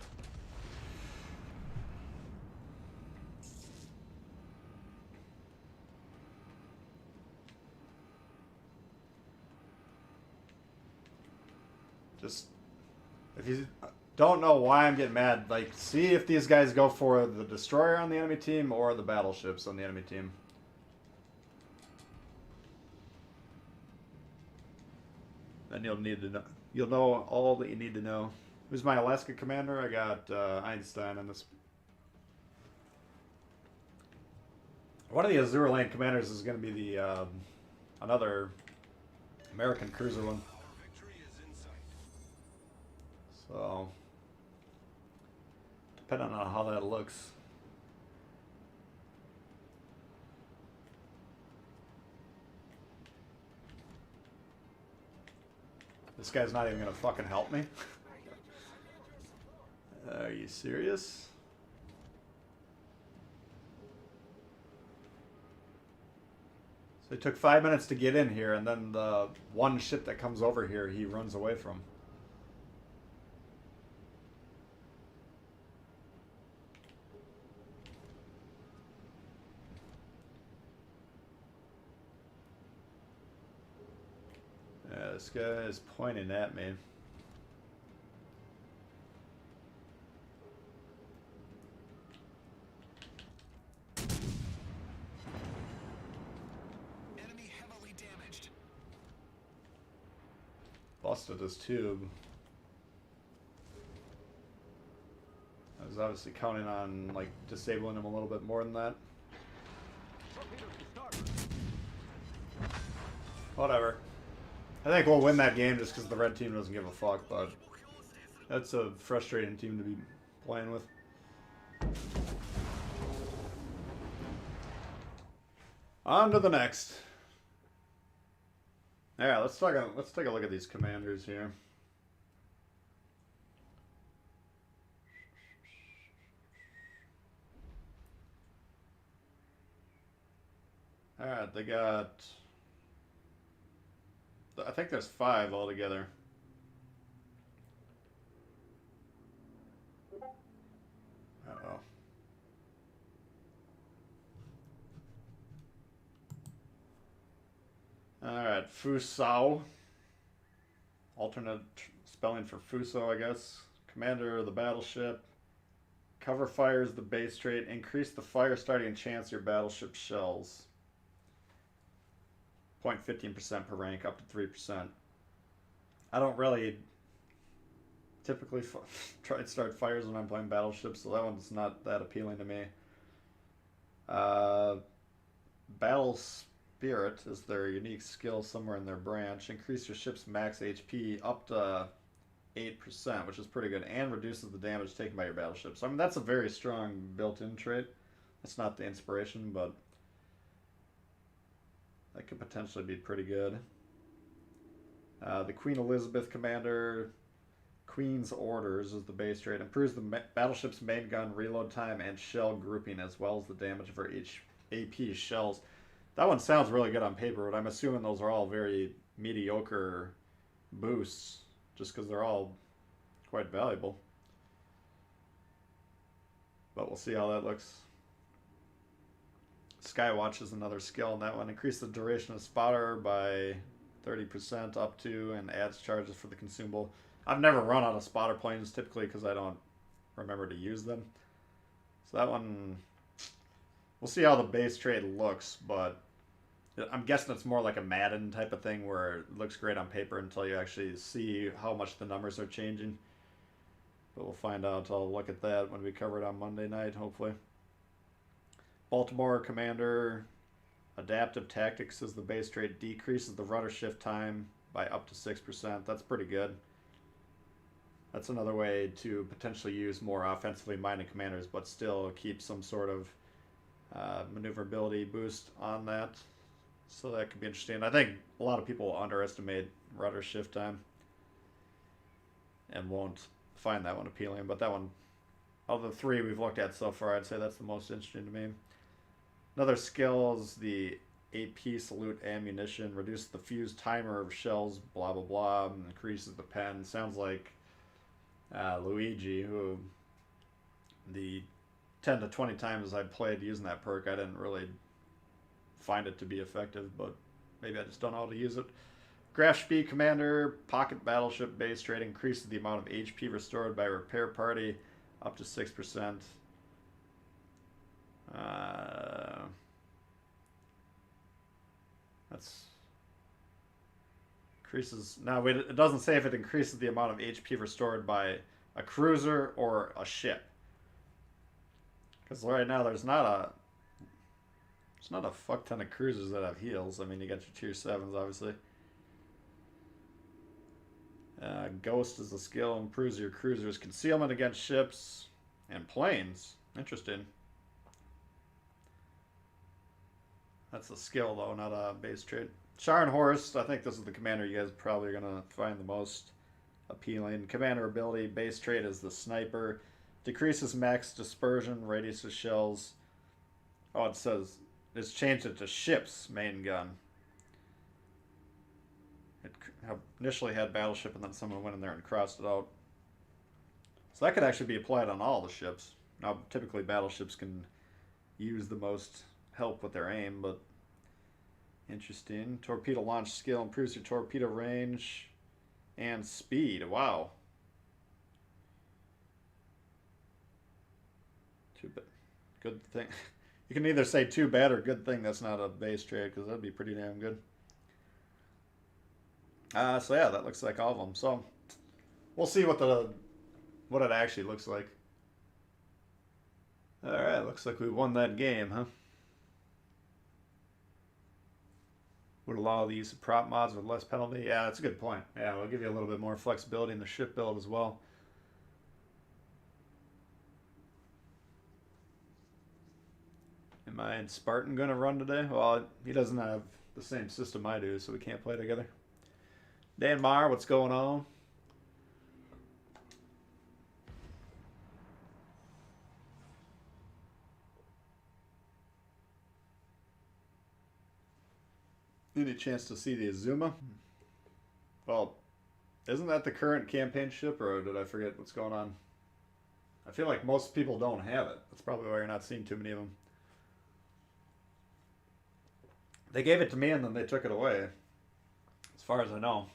Just, if you don't know why I'm getting mad, like, see if these guys go for the destroyer on the enemy team or the battleships on the enemy team. Then you'll need to know. You'll know all that you need to know. Who's my Alaska commander? I got Einstein on this. One of the Azure Lane commanders is going to be the another American cruiser one. So, depending on how that looks. This guy's not even gonna fucking help me. Are you serious? So it took 5 minutes to get in here, and then the one ship that comes over here, he runs away from. Yeah, this guy is pointing at me.
Enemy heavily damaged.
Busted his tube. I was obviously counting on, like, disabling him a little bit more than that. Whatever. I think we'll win that game just because the red team doesn't give a fuck, but that's a frustrating team to be playing with. On to the next. Alright, let's take a look at these commanders here. Alright, they got, I think there's 5 altogether. Uh-oh. Alright, Fusao. Alternate spelling for Fuso, I guess. Commander of the battleship. Cover fires the base trait. Increase the fire starting chance of your battleship shells. 0.15% per rank, up to 3%. I don't really typically try to start fires when I'm playing battleships, so that one's not that appealing to me. Battle Spirit is their unique skill somewhere in their branch. Increase your ship's max HP up to 8%, which is pretty good, and reduces the damage taken by your battleship. So, I mean, that's a very strong built-in trait. It's not the inspiration, but that could potentially be pretty good. The Queen Elizabeth Commander, Queen's Orders is the base trait. Improves the battleship's main gun reload time and shell grouping, as well as the damage for each AP shells. That one sounds really good on paper, but I'm assuming those are all very mediocre boosts, just because they're all quite valuable. But we'll see how that looks. Skywatch is another skill in that one. Increase the duration of spotter by 30% up to, and adds charges for the consumable. I've never run out of spotter planes typically because I don't remember to use them. So that one, we'll see how the base trade looks, but I'm guessing it's more like a Madden type of thing where it looks great on paper until you actually see how much the numbers are changing. But we'll find out. I'll look at that when we cover it on Monday night, hopefully. Baltimore Commander, Adaptive Tactics is the base trait, decreases the rudder shift time by up to 6%. That's pretty good. That's another way to potentially use more offensively minded commanders, but still keep some sort of maneuverability boost on that. So that could be interesting. I think a lot of people underestimate rudder shift time and won't find that one appealing, but that one, of the three we've looked at so far, I'd say that's the most interesting to me. Another skill is the AP Salute Ammunition, reduces the fuse timer of shells, blah blah blah, increases the pen. Sounds like Luigi, who the 10 to 20 times I played using that perk, I didn't really find it to be effective, but maybe I just don't know how to use it. Graph Speed Commander, Pocket Battleship base trade, increases the amount of HP restored by repair party up to 6%. That's increases. Now it doesn't say if it increases the amount of HP restored by a cruiser or a ship. Because right now there's not a fuck ton of cruisers that have heals. I mean, you got your tier 7s, obviously. Ghost is a skill, improves your cruiser's concealment against ships and planes. Interesting. That's a skill, though, not a base trait. Scharnhorst, I think this is the commander you guys probably are going to find the most appealing. Commander ability, base trait is the sniper. Decreases max dispersion, radius of shells. Oh, it says it's changed it to ship's main gun. It initially had battleship, and then someone went in there and crossed it out. So that could actually be applied on all the ships. Now, typically battleships can use the most help with their aim, but interesting. Torpedo launch skill, improves your torpedo range and speed. Wow. Too bad. Good thing. You can either say too bad or good thing that's not a base trade, because that'd be pretty damn good. So yeah, that looks like all of them. So we'll see what it actually looks like. All right, looks like we won that game, huh? Would allow the use of prop mods with less penalty. Yeah, that's a good point. Yeah, we'll give you a little bit more flexibility in the ship build as well. Am I and Spartan going to run today? Well, he doesn't have the same system I do, so we can't play together. Dan Meyer, what's going on? Any chance to see the Azuma? Well, isn't that the current campaign ship, or did I forget what's going on? I feel like most people don't have it. That's probably why you're not seeing too many of them. They gave it to me and then they took it away, as far as I know.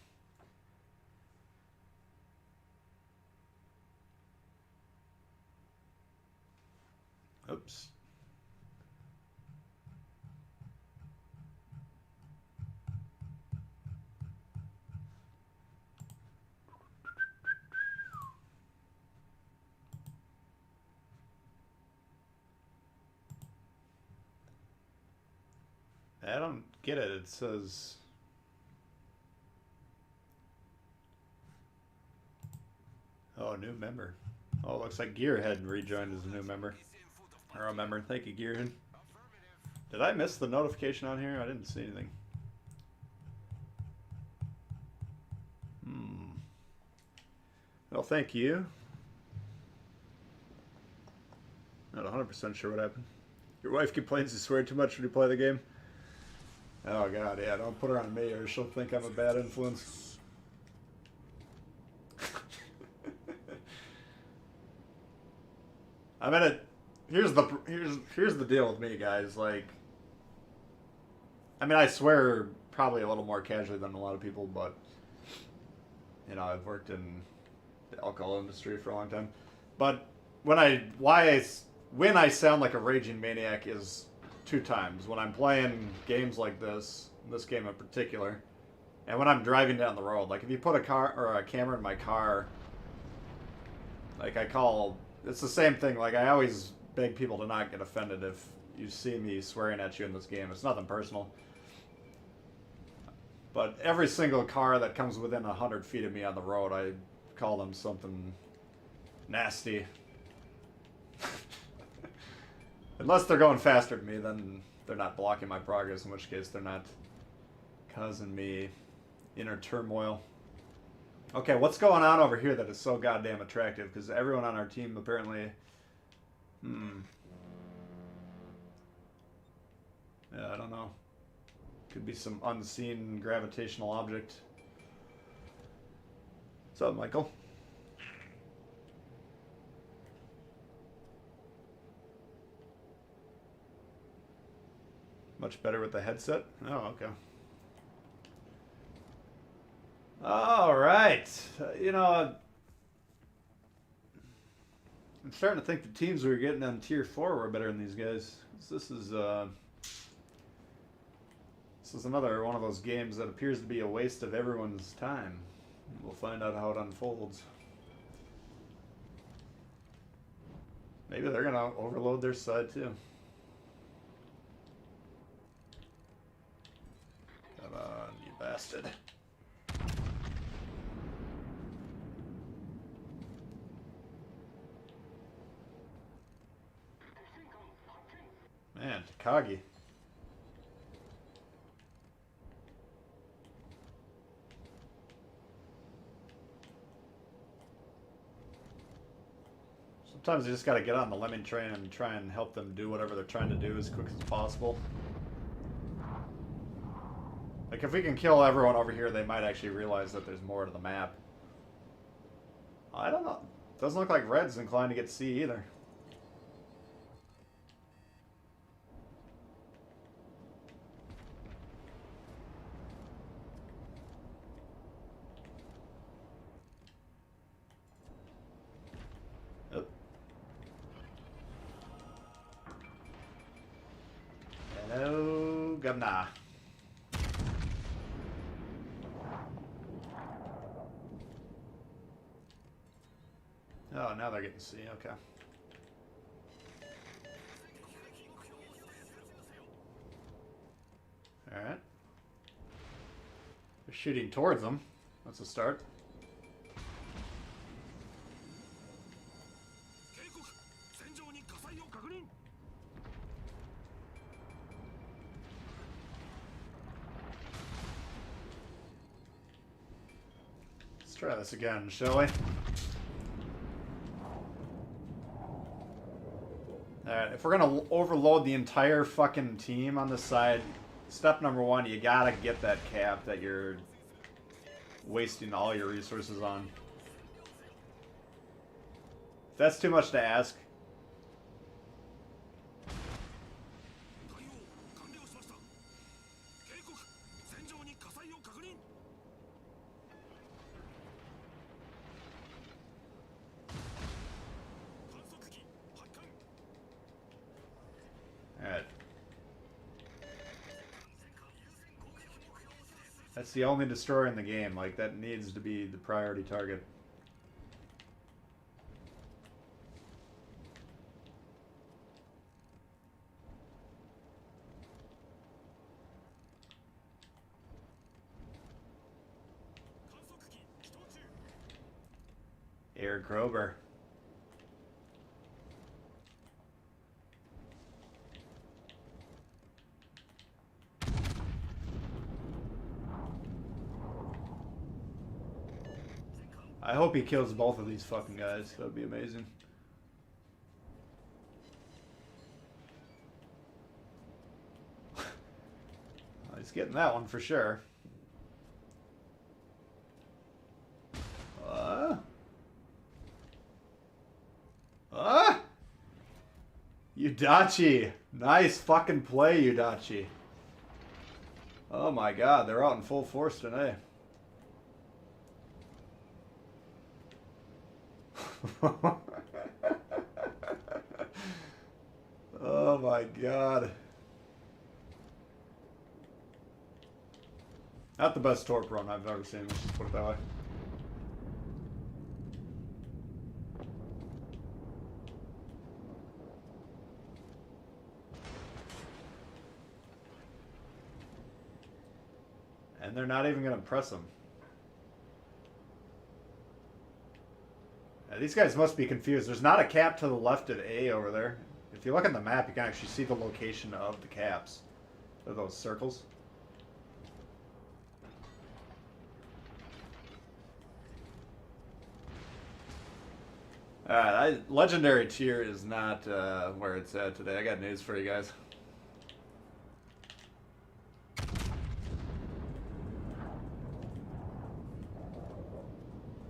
Oops. I don't get it. It says... Oh, new member. Oh, it looks like Gearhead rejoined as a new member. I remember. Thank you, Gearhead. Did I miss the notification on here? I didn't see anything. Well, thank you. Not 100% sure what happened. Your wife complains you swear too much when you play the game. Oh god, yeah, don't put her on me or she'll think I'm a bad influence. I mean, here's the deal with me, guys. Like, I mean, I swear probably a little more casually than a lot of people, but you know, I've worked in the alcohol industry for a long time. But when I sound like a raging maniac is two times: when I'm playing games like this game in particular, and when I'm driving down the road. Like, if you put a car or a camera in my car, like, it's the same thing. Like, I always beg people to not get offended if you see me swearing at you in this game. It's nothing personal. But every single car that comes within 100 feet of me on the road, I call them something nasty. Unless they're going faster than me, then they're not blocking my progress, in which case they're not causing me inner turmoil. Okay, what's going on over here that is so goddamn attractive? Because everyone on our team apparently... Yeah, I don't know. Could be some unseen gravitational object. What's up, Michael? Much better with the headset? Oh, okay. All right. You know, I'm starting to think the teams we were getting on Tier 4 were better than these guys. This is another one of those games that appears to be a waste of everyone's time. We'll find out how it unfolds. Maybe they're going to overload their side too. Come on, you bastard. Man, Takagi. Sometimes you just gotta get on the lemon train and try and help them do whatever they're trying to do as quick as possible. Like, if we can kill everyone over here, they might actually realize that there's more to the map. I don't know. Doesn't look like Red's inclined to get C either. Hello, Governor. Oh, now they're getting C, okay. Alright. They're shooting towards them. That's a start. Let's try this again, shall we? Alright, if we're gonna overload the entire fucking team on this side, step number one, you gotta get that cap that you're wasting all your resources on. If that's too much to ask. Alright. That's the only destroyer in the game. Like, that needs to be the priority target. Air Grober. I hope he kills both of these fucking guys. That would be amazing. He's getting that one for sure. Yudachi! Nice fucking play, Yudachi. Oh my god, they're out in full force today. Oh my god. Not the best torp run I've ever seen, let's just put it that way. And they're not even going to press them. These guys must be confused. There's not a cap to the left of A over there. If you look at the map, you can actually see the location of the caps. They're those circles. Legendary tier is not where it's at today. I got news for you guys.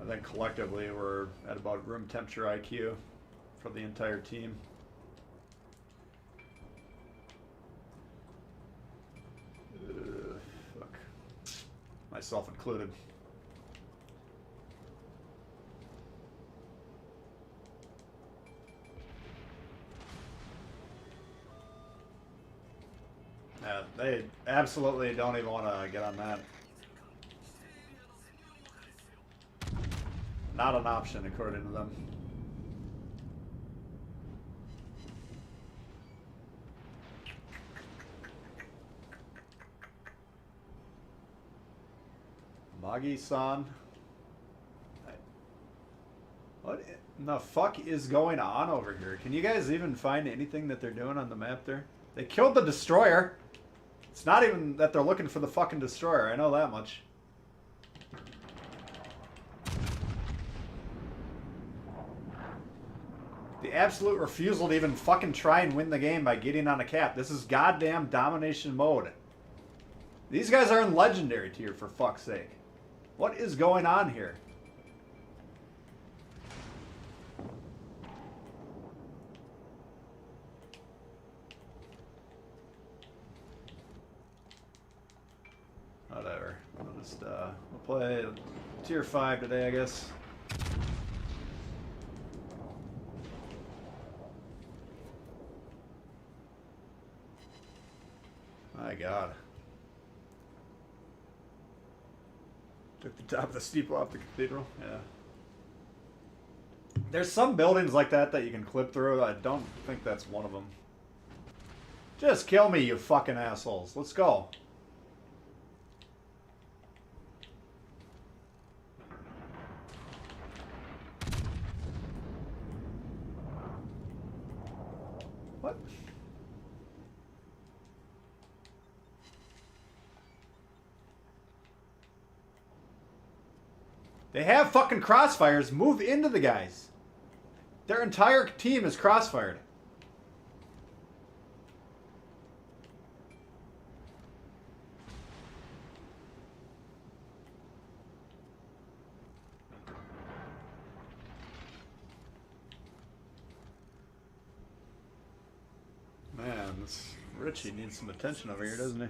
I think collectively we're at about room temperature IQ for the entire team. Fuck. Myself included. They absolutely don't even want to get on that. Not an option, according to them. Magi-san. What in the fuck is going on over here? Can you guys even find anything that they're doing on the map there? They killed the destroyer. It's not even that they're looking for the fucking destroyer. I know that much. The absolute refusal to even fucking try and win the game by getting on a cap. This is goddamn domination mode. These guys are in legendary tier, for fuck's sake. What is going on here? Whatever. We'll just we'll play tier 5 today, I guess. My god. Took the top of the steeple off the cathedral. Yeah. There's some buildings like that that you can clip through. I don't think that's one of them. Just kill me, you fucking assholes. Let's go. What? They have fucking crossfires. Move into the guys. Their entire team is crossfired. Man, this Richie needs some attention over here, doesn't he?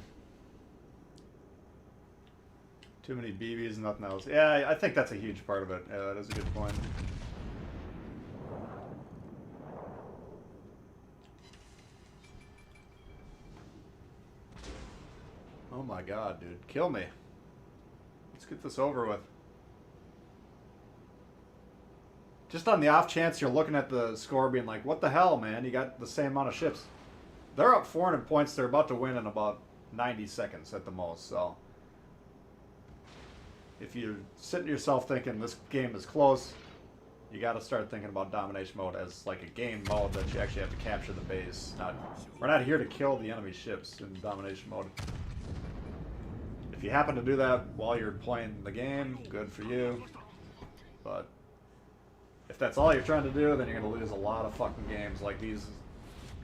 Too many BBs, nothing else. Yeah, I think that's a huge part of it. Yeah, that is a good point. Oh my god, dude. Kill me. Let's get this over with. Just on the off chance you're looking at the score being like, what the hell, man? You got the same amount of ships. They're up 400 points. They're about to win in about 90 seconds at the most, so... If you're sitting yourself thinking this game is close, you got to start thinking about domination mode as like a game mode that you actually have to capture the base. We're not here to kill the enemy ships in domination mode. If you happen to do that while you're playing the game, good for you. But if that's all you're trying to do, then you're going to lose a lot of fucking games like these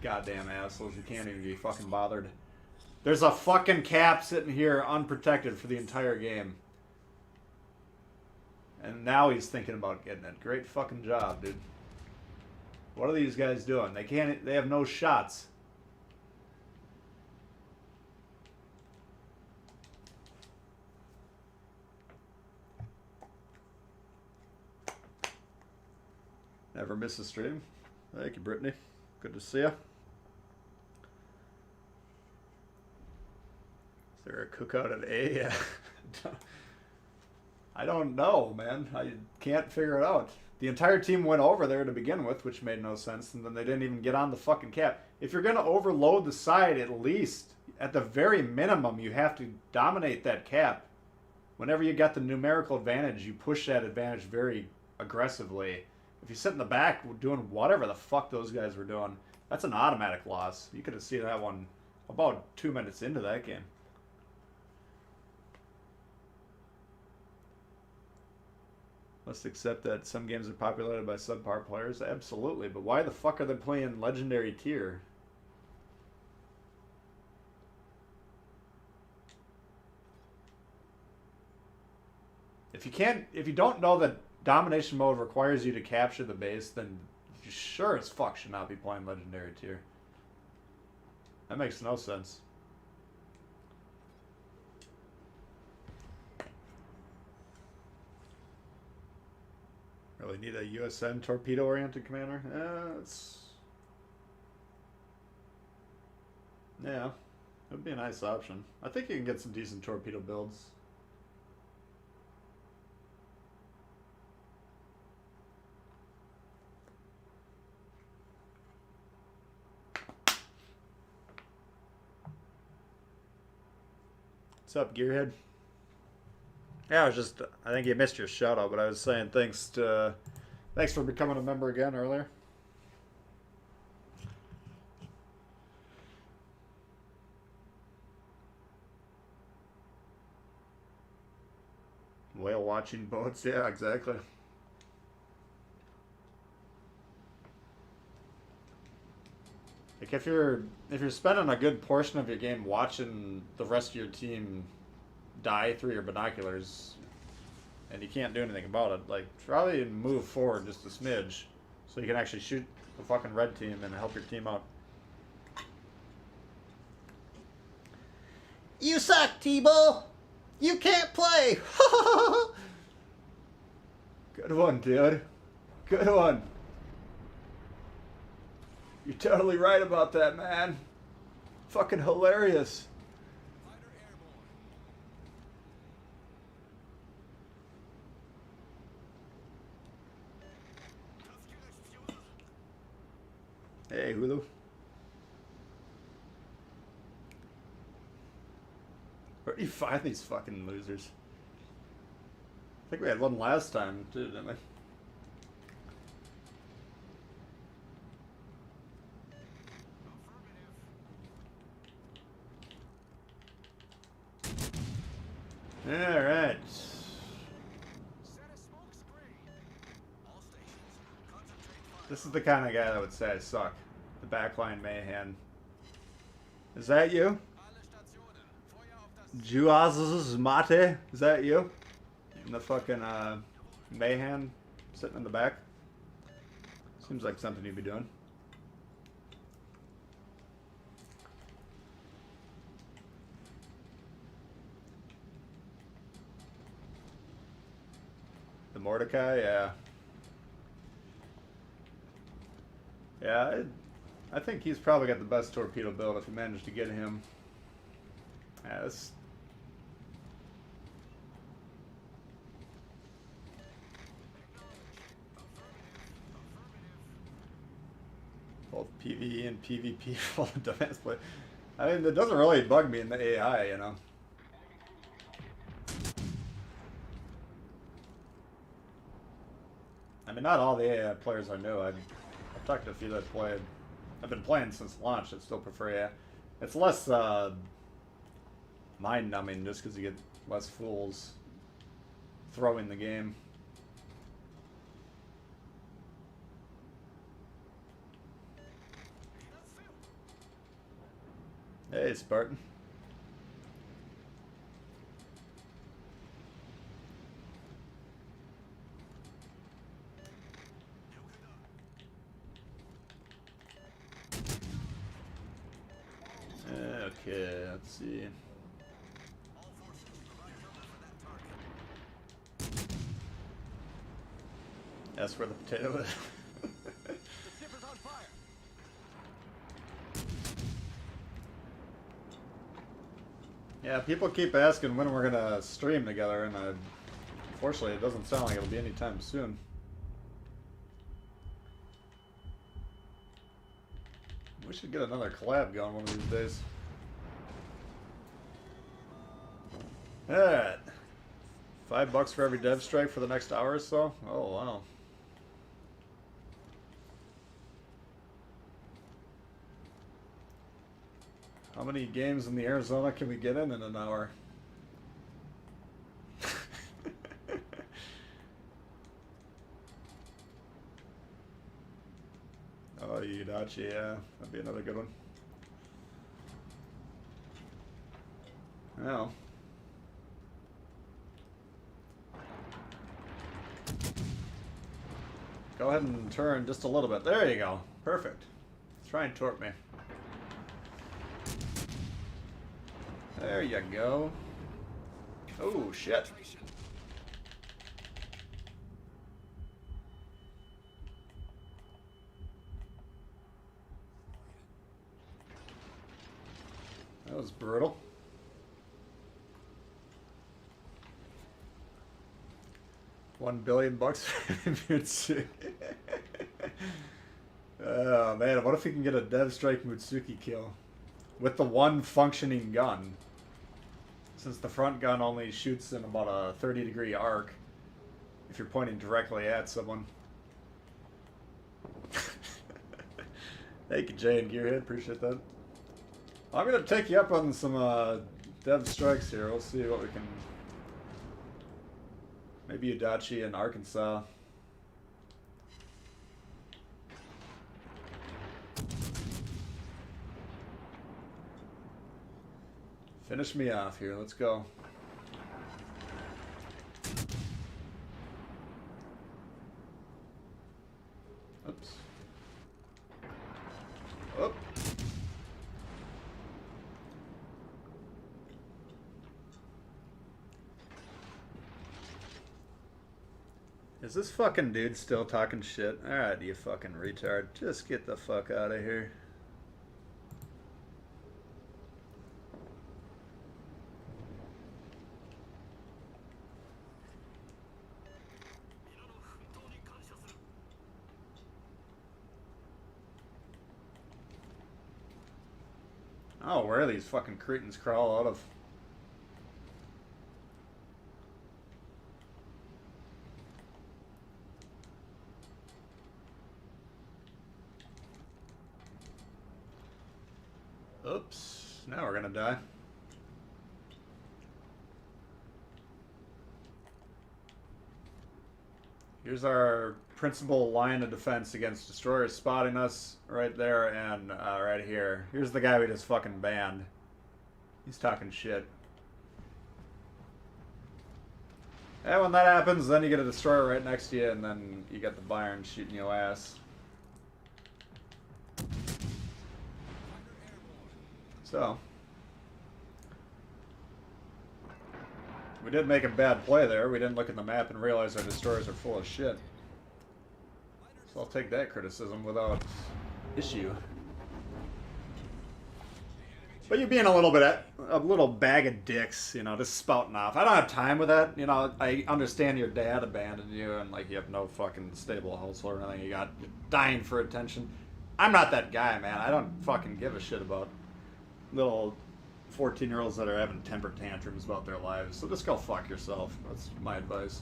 goddamn assholes who can't even be fucking bothered. There's a fucking cap sitting here unprotected for the entire game. And now he's thinking about getting it. Great fucking job, dude. What are these guys doing? They have no shots. Never miss a stream. Thank you, Brittany. Good to see you. Is there a cookout at A? Yeah. I don't know, man. I can't figure it out. The entire team went over there to begin with, which made no sense, and then they didn't even get on the fucking cap. If you're going to overload the side, at least, at the very minimum, you have to dominate that cap. Whenever you got the numerical advantage, you push that advantage very aggressively. If you sit in the back doing whatever the fuck those guys were doing, that's an automatic loss. You could have seen that one about 2 minutes into that game. Must accept that some games are populated by subpar players. Absolutely, but why the fuck are they playing legendary tier? If you don't know that domination mode requires you to capture the base, then you sure as fuck should not be playing legendary tier. That makes no sense. Really need a USN torpedo-oriented commander? Yeah, it would be a nice option. I think you can get some decent torpedo builds. What's up, Gearhead? Yeah, I think you missed your shout out, but I was saying thanks for becoming a member again earlier. Whale watching boats, yeah, exactly. Like if you're spending a good portion of your game watching the rest of your team die through your binoculars and you can't do anything about it, like probably move forward just a smidge so you can actually shoot the fucking red team and help your team out. You suck, T-Bull! You can't play! Good one, dude. Good one. You're totally right about that, man. Fucking hilarious. Hey, Hulu. Where do you find these fucking losers? I think we had one last time, too, didn't we? Alright. This is the kind of guy that would say I suck. The backline Mayhem. Is that you? Juaz's Mate? Is that you? And the fucking Mayhem sitting in the back? Seems like something you'd be doing. The Mordecai, yeah. Yeah, I think he's probably got the best torpedo build if you manage to get him. Yeah, this... Both PvE and PvP full of defense play. I mean, it doesn't really bug me in the AI, you know. I mean, not all the AI players I know. I've talked to a few that played. I've been playing since launch. I still prefer AI. It's less mind-numbing just because you get less fools throwing the game. Hey, Spartan. Okay, let's see.
All forces provide cover for that target.
That's where the potato is.
The ship is on fire.
Yeah, people keep asking when we're gonna stream together, and unfortunately it doesn't sound like it'll be anytime soon. We should get another collab going one of these days. Alright. $5 for every dev strike for the next hour or so? Oh, wow. How many games in the Arizona can we get in an hour? Oh, Yudachi, yeah. That'd be another good one. Well. Go ahead and turn just a little bit. There you go. Perfect. Try and torp me. There you go. Oh, shit. That was brutal. $1 billion bucks. Oh man, what if we can get a Dev Strike Mutsuki kill with the one functioning gun? Since the front gun only shoots in about a 30-degree arc if you're pointing directly at someone. Thank you, Jay and Gearhead. Appreciate that. I'm gonna take you up on some Dev Strikes here. We'll see what we can. Maybe Udachi in Arkansas. Finish me off here. Let's go. Oops. Oh. Is this fucking dude still talking shit? Alright, you fucking retard. Just get the fuck out of here. Oh, where are these fucking cretins crawl out of? Oops, now we're gonna die. Here's our principal line of defense against destroyers spotting us right there and right here. Here's the guy we just fucking banned. He's talking shit. And when that happens, then you get a destroyer right next to you, and then you get the Byron shooting your ass. So, we did make a bad play there. We didn't look at the map and realize our destroyers are full of shit. So I'll take that criticism without issue. But you're being a little bag of dicks, you know, just spouting off. I don't have time with that. You know, I understand your dad abandoned you and like you have no fucking stable household or anything. You're dying for attention. I'm not that guy, man. I don't fucking give a shit about little 14-year-olds that are having temper tantrums about their lives. So just go fuck yourself. That's my advice.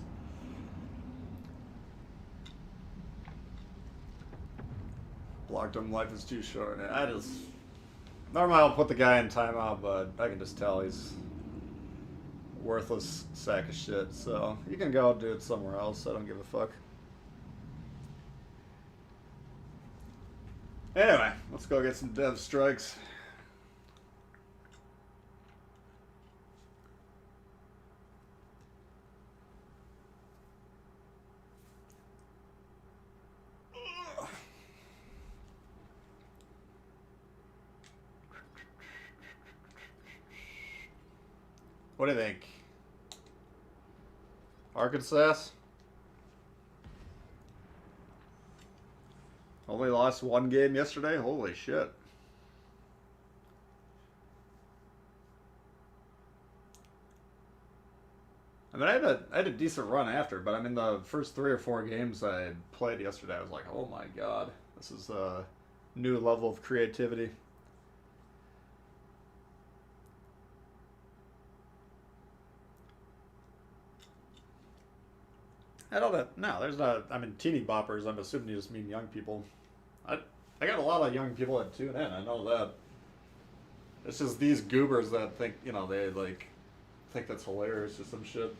Blocked him. Life is too short. Normally I'll put the guy in timeout, but I can just tell he's a worthless sack of shit. So you can go do it somewhere else. I don't give a fuck. Anyway, let's go get some dev strikes. What do you think? Arkansas? Only lost one game yesterday? Holy shit. I mean, I had a decent run after, but I mean, the first 3 or 4 games I played yesterday, I was like, oh my god, this is a new level of creativity. I don't know. No, there's not. I mean, teeny boppers. I'm assuming you just mean young people. I got a lot of young people that tune in. I know that. It's just these goobers that think, you know, they like think that's hilarious or some shit.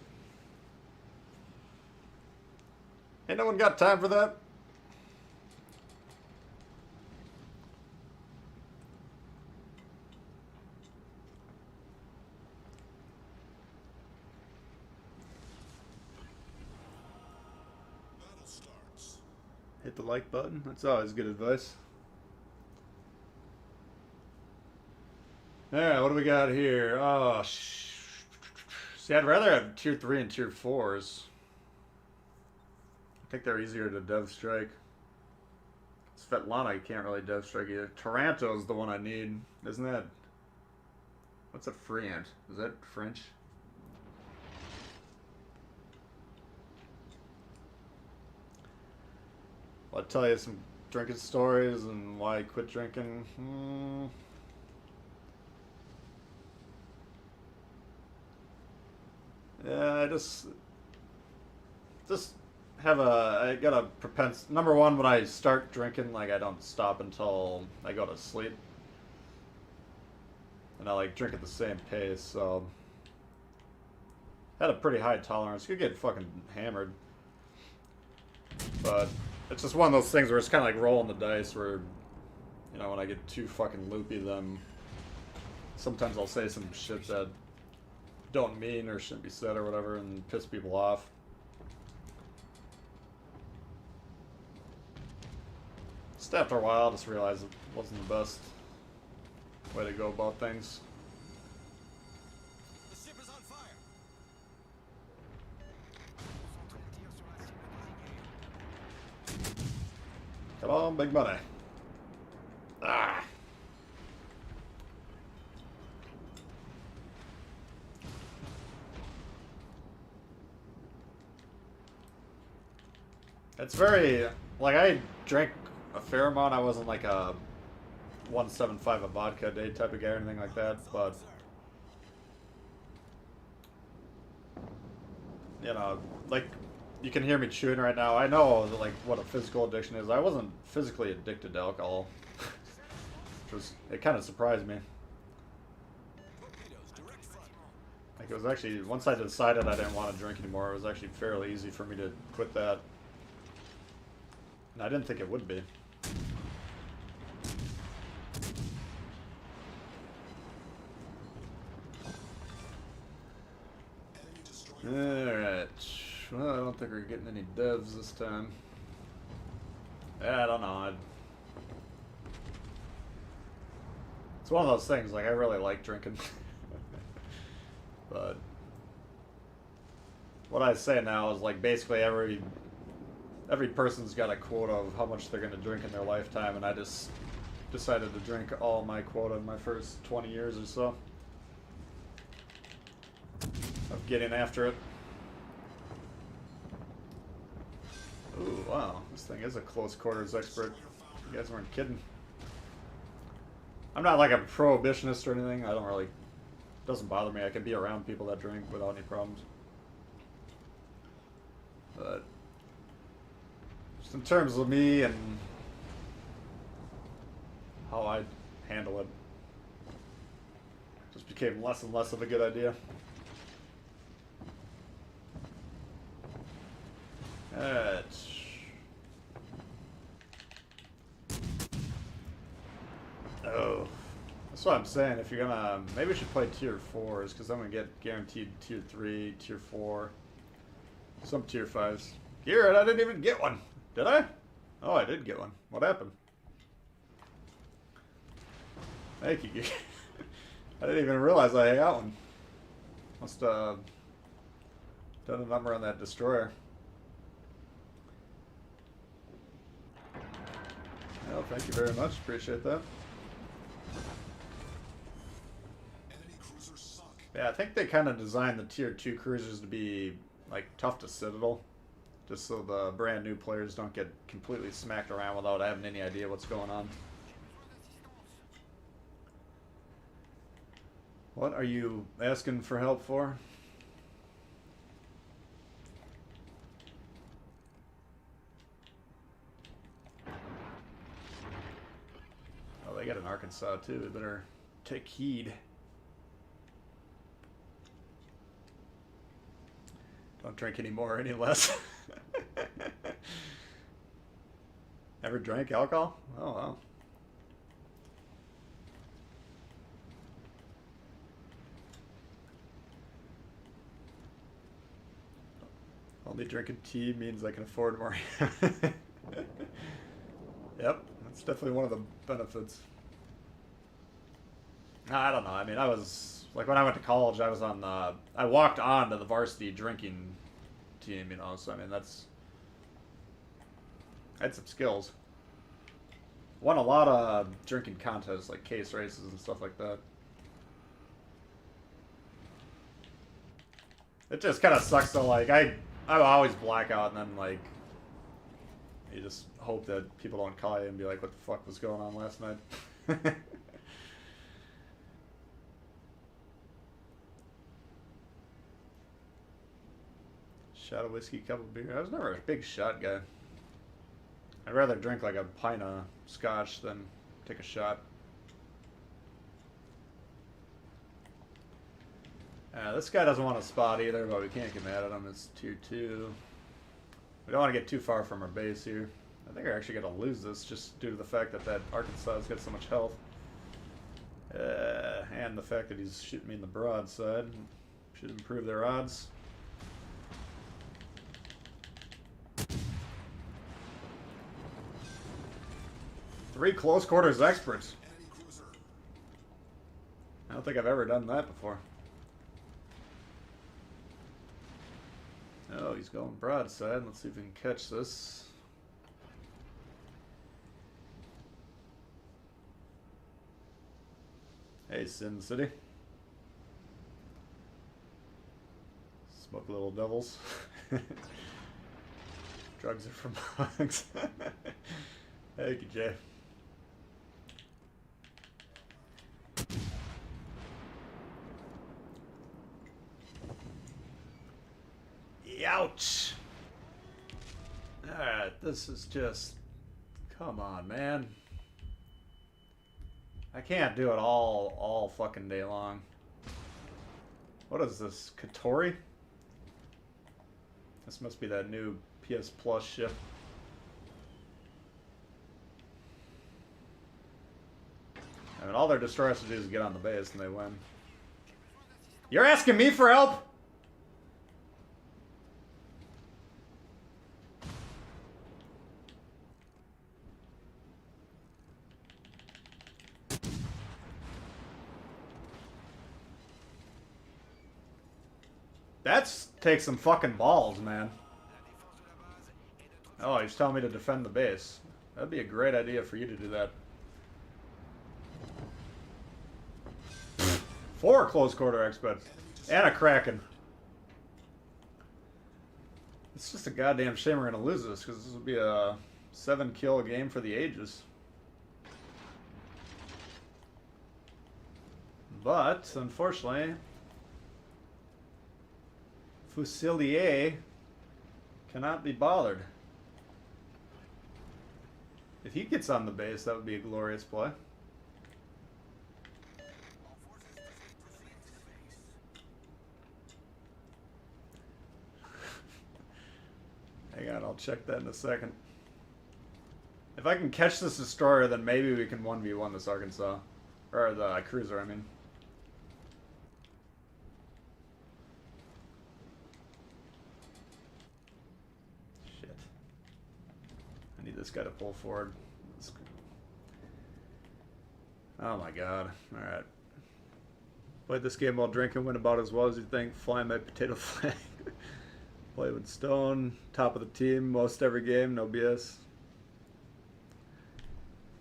Ain't no one got time for that.
Battle starts.
Hit the like button. That's always good advice. Alright, what do we got here? Oh, see, I'd rather have tier 3 and tier 4s. I think they're easier to dev strike. Svetlana, you can't really dev strike either. Taranto's the one I need. Isn't that... What's a Friant? Is that French? I'll tell you some drinking stories and why I quit drinking. Yeah, I just have I got a propensity. Number one, when I start drinking, like, I don't stop until I go to sleep. And I like drink at the same pace, so had a pretty high tolerance. Could get fucking hammered. But it's just one of those things where it's kind of like rolling the dice where, you know, when I get too fucking loopy, then sometimes I'll say some shit that don't mean or shouldn't be said or whatever and piss people off. Just after a while, I just realized it wasn't the best way to go about things.
The ship is on fire.
Come on, big money. Ah. It's very, like, I drank a fair amount. I wasn't like a 1.75 a vodka a day type of guy or anything like that, but you know, like, you can hear me chewing right now. I know, like, what a physical addiction is. I wasn't physically addicted to alcohol. It kind of surprised me. Like, it was actually, once I decided I didn't want to drink anymore, it was actually fairly easy for me to quit that. And I didn't think it would be. Alright. Well, I don't think we're getting any devs this time. Yeah, I don't know. It's one of those things, like, I really like drinking. But what I say now is, like, basically every person's got a quota of how much they're going to drink in their lifetime, and I just decided to drink all my quota in my first 20 years or so of getting after it. Ooh, wow, this thing is a close quarters expert. You guys weren't kidding. I'm not like a prohibitionist or anything. I don't really, it doesn't bother me. I can be around people that drink without any problems. But just in terms of me and how I handle it, just became less and less of a good idea. Alright. Oh. That's what I'm saying. If you're gonna, maybe we should play tier 4s, because I'm gonna get guaranteed tier 3, tier 4, some tier 5s. Garrett, I didn't even get one. Did I? Oh, I did get one. What happened? Thank you. I didn't even realize I got one. Must have done a number on that destroyer. Well, thank you very much. Appreciate that.
Enemy cruisers sunk.
Yeah, I think they kind of designed the tier 2 cruisers to be like tough to Citadel, just so the brand new players don't get completely smacked around without having any idea what's going on. What are you asking for help for? Oh, they got an Arkansas too. We better take heed. Don't drink any more or any less. Ever drank alcohol? Oh, wow. Only drinking tea means I can afford more. Yep, that's definitely one of the benefits. I don't know. I mean, I was like when I went to college, I was on the. I walked on to the varsity drinking team, you know. So I mean, I had some skills. Won a lot of drinking contests, like case races and stuff like that. It just kind of sucks though. Like I always black out, and then like you just hope that people don't call you and be like, "What the fuck was going on last night?" Shot of whiskey, cup of beer. I was never a big shot guy. I'd rather drink like a pint of scotch than take a shot. This guy doesn't want to spot either, but we can't get mad at him. It's tier 2. We don't want to get too far from our base here. I think we're actually going to lose this just due to the fact that that Arkansas's got so much health. And the fact that he's shooting me in the broadside. Should improve their odds. Three close quarters experts.
Enemy cruiser.
I don't think I've ever done that before. Oh, he's going broadside. Let's see if we can catch this. Hey, Sin City. Smoke little devils. Drugs are from bugs. Thank you, Jay. Ouch! Alright, this is just... Come on, man. I can't do it all fucking day long. What is this? Katori? This must be that new PS Plus ship. I mean, all their destroyers have to do is get on the base and they win. You're asking me for help? That's takes some fucking balls, man. Oh, he's telling me to defend the base. That'd be a great idea for you to do that. 4 close quarter experts. And a Kraken. It's just a goddamn shame we're gonna lose this, because this would be a 7-kill game for the ages. But, unfortunately, Fusilier cannot be bothered. If he gets on the base, that would be a glorious play. Hang on, I'll check that in a second. If I can catch this destroyer, then maybe we can 1v1 this Arkansas. Or the cruiser, I mean. Shit. I need this guy to pull forward. Oh my god. Alright. Played this game while drinking, went about as well as you think. Flying my potato flag. Play with Stone, top of the team, most every game, no BS.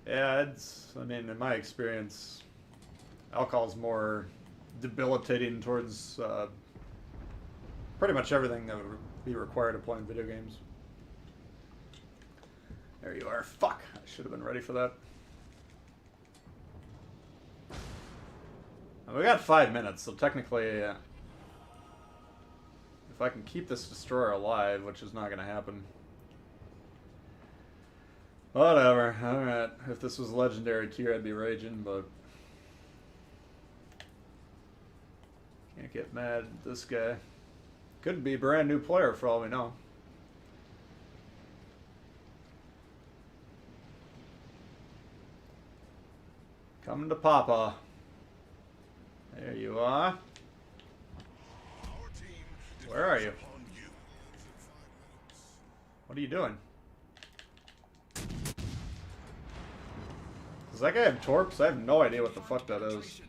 Yeah, I mean, in my experience, alcohol is more debilitating towards pretty much everything that would be required to play in video games. There you are. Fuck! I should have been ready for that. We got 5 minutes, so technically, if I can keep this destroyer alive, which is not going to happen. Whatever. Alright. If this was legendary tier, I'd be raging, but can't get mad at this guy. Could be a brand new player for all we know. Coming to Papa. There you are. Where are you? What are you doing? Does that guy have torps? I have no idea what the fuck that is.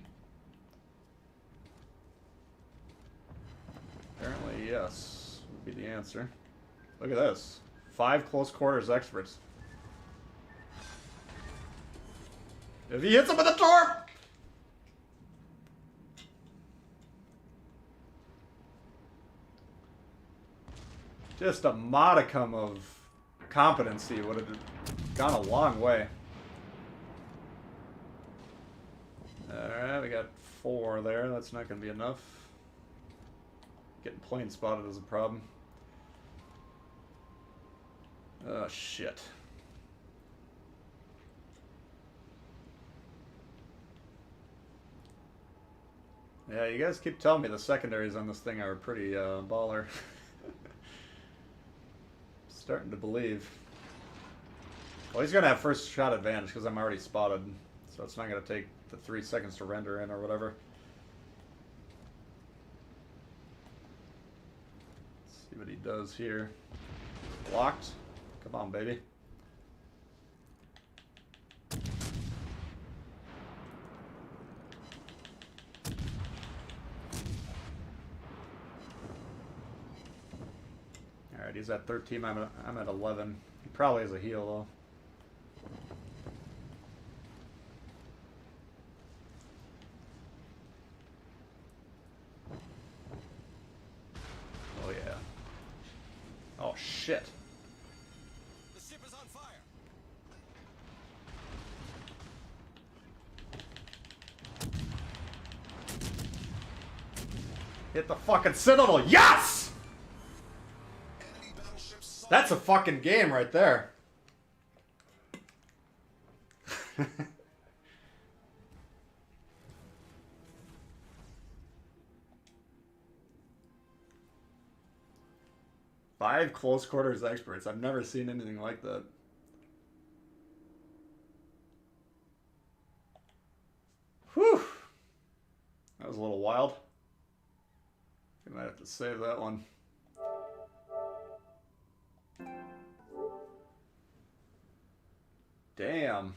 Apparently, yes, would be the answer. Look at this. 5 close quarters experts. If he hits him with a torp! Just a modicum of competency would have gone a long way. Alright, we got 4 there. That's not going to be enough. Getting plane spotted is a problem. Oh, shit. Yeah, you guys keep telling me the secondaries on this thing are pretty baller. Starting to believe. Well, he's going to have first shot advantage because I'm already spotted. So it's not going to take the 3 seconds to render in or whatever. Let's see what he does here. Blocked. Come on, baby. Alright, he's at 13. I'm at 11. He probably has a heal, though. Oh, yeah. Oh, shit.
The ship is on fire.
Hit the fucking Citadel. Yes!
Enemy battleships.
That's a fucking game right there. Five close quarters experts. I've never seen anything like that. Whew. That was a little wild. I might have to save that one. Damn.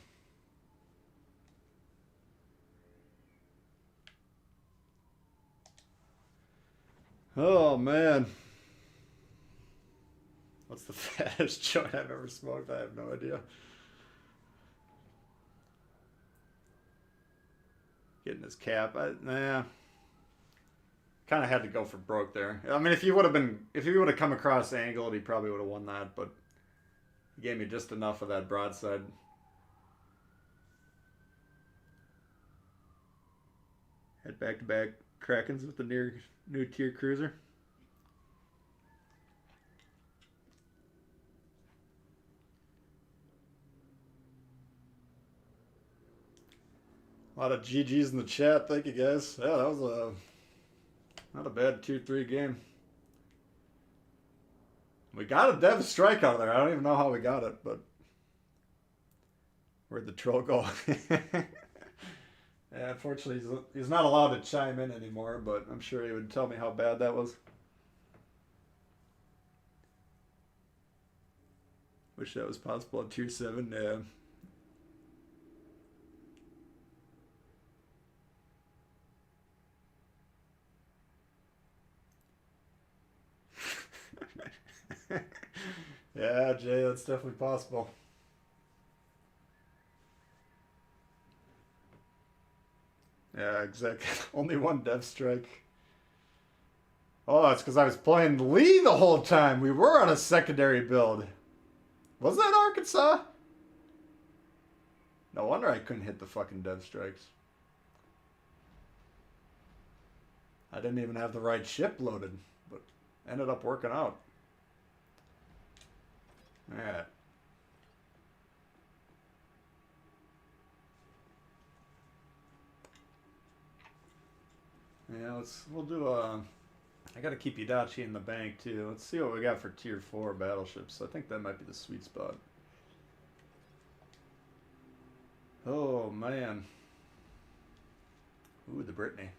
Oh, man. What's the fattest joint I've ever smoked? I have no idea. Getting his cap. Nah. Kind of had to go for broke there. I mean, if he would have come across angled, he probably would have won that, but he gave me just enough of that broadside. Head back-to-back Krakens with the new tier cruiser. A lot of GGs in the chat. Thank you, guys. Yeah, that was not a bad 2-3 game. We got a dev strike out of there. I don't even know how we got it, but where'd the troll go? Yeah, unfortunately, he's not allowed to chime in anymore, but I'm sure he would tell me how bad that was. Wish that was possible at Tier 7. Yeah. Yeah, Jay, that's definitely possible. Yeah, exactly. Only one dev strike. Oh, that's because I was playing Lee the whole time. We were on a secondary build. Was that Arkansas? No wonder I couldn't hit the fucking dev strikes. I didn't even have the right ship loaded, but ended up working out. Alright. Yeah, we'll do I gotta keep Itachi in the bank too. Let's see what we got for tier 4 battleships. I think that might be the sweet spot. Oh man. Ooh, the Brittany.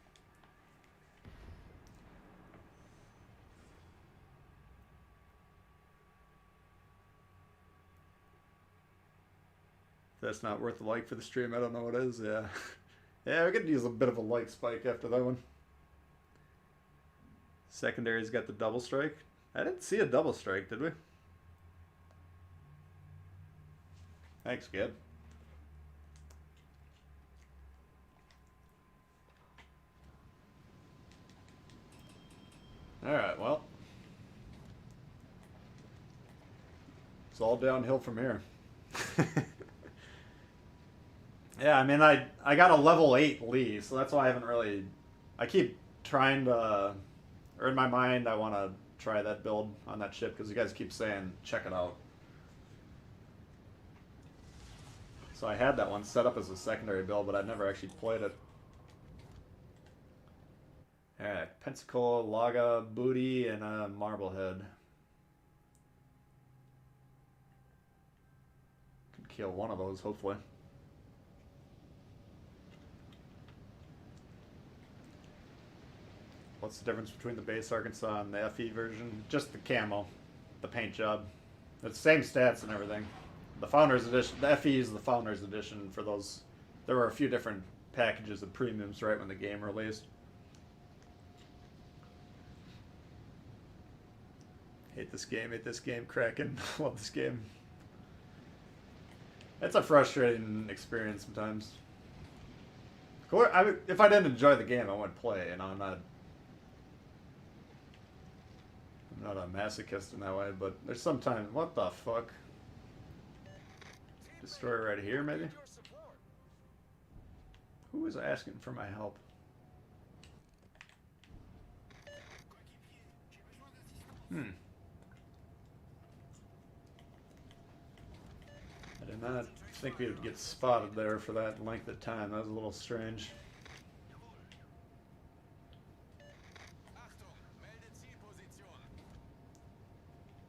If that's not worth a like for the stream, I don't know what is, yeah. Yeah, we could use a bit of a like spike after that one. Secondaries got the double strike. I didn't see a double strike, did we? Thanks, Gab. Alright, well. It's all downhill from here. Yeah, I mean, I got a level 8 Lee, so that's why I haven't really... I keep trying to... Or in my mind, I want to try that build on that ship, because you guys keep saying, check it out. So I had that one set up as a secondary build, but I'd never actually played it. Alright, Pensacola, Laga, Booty, and a Marblehead. Could kill one of those, hopefully. What's the difference between the base Arkansas and the FE version? Just the camo, the paint job. It's the same stats and everything. The Founders Edition, the FE is the Founders Edition for those. There were a few different packages of premiums right when the game released. Hate this game, Kraken. Love this game. It's a frustrating experience sometimes. If I didn't enjoy the game, I wouldn't play. You know, I'm not a masochist in that way, but there's sometimes... What the fuck? Destroyer right here, maybe? Who is asking for my help? I did not think we would get spotted there for that length of time. That was a little strange.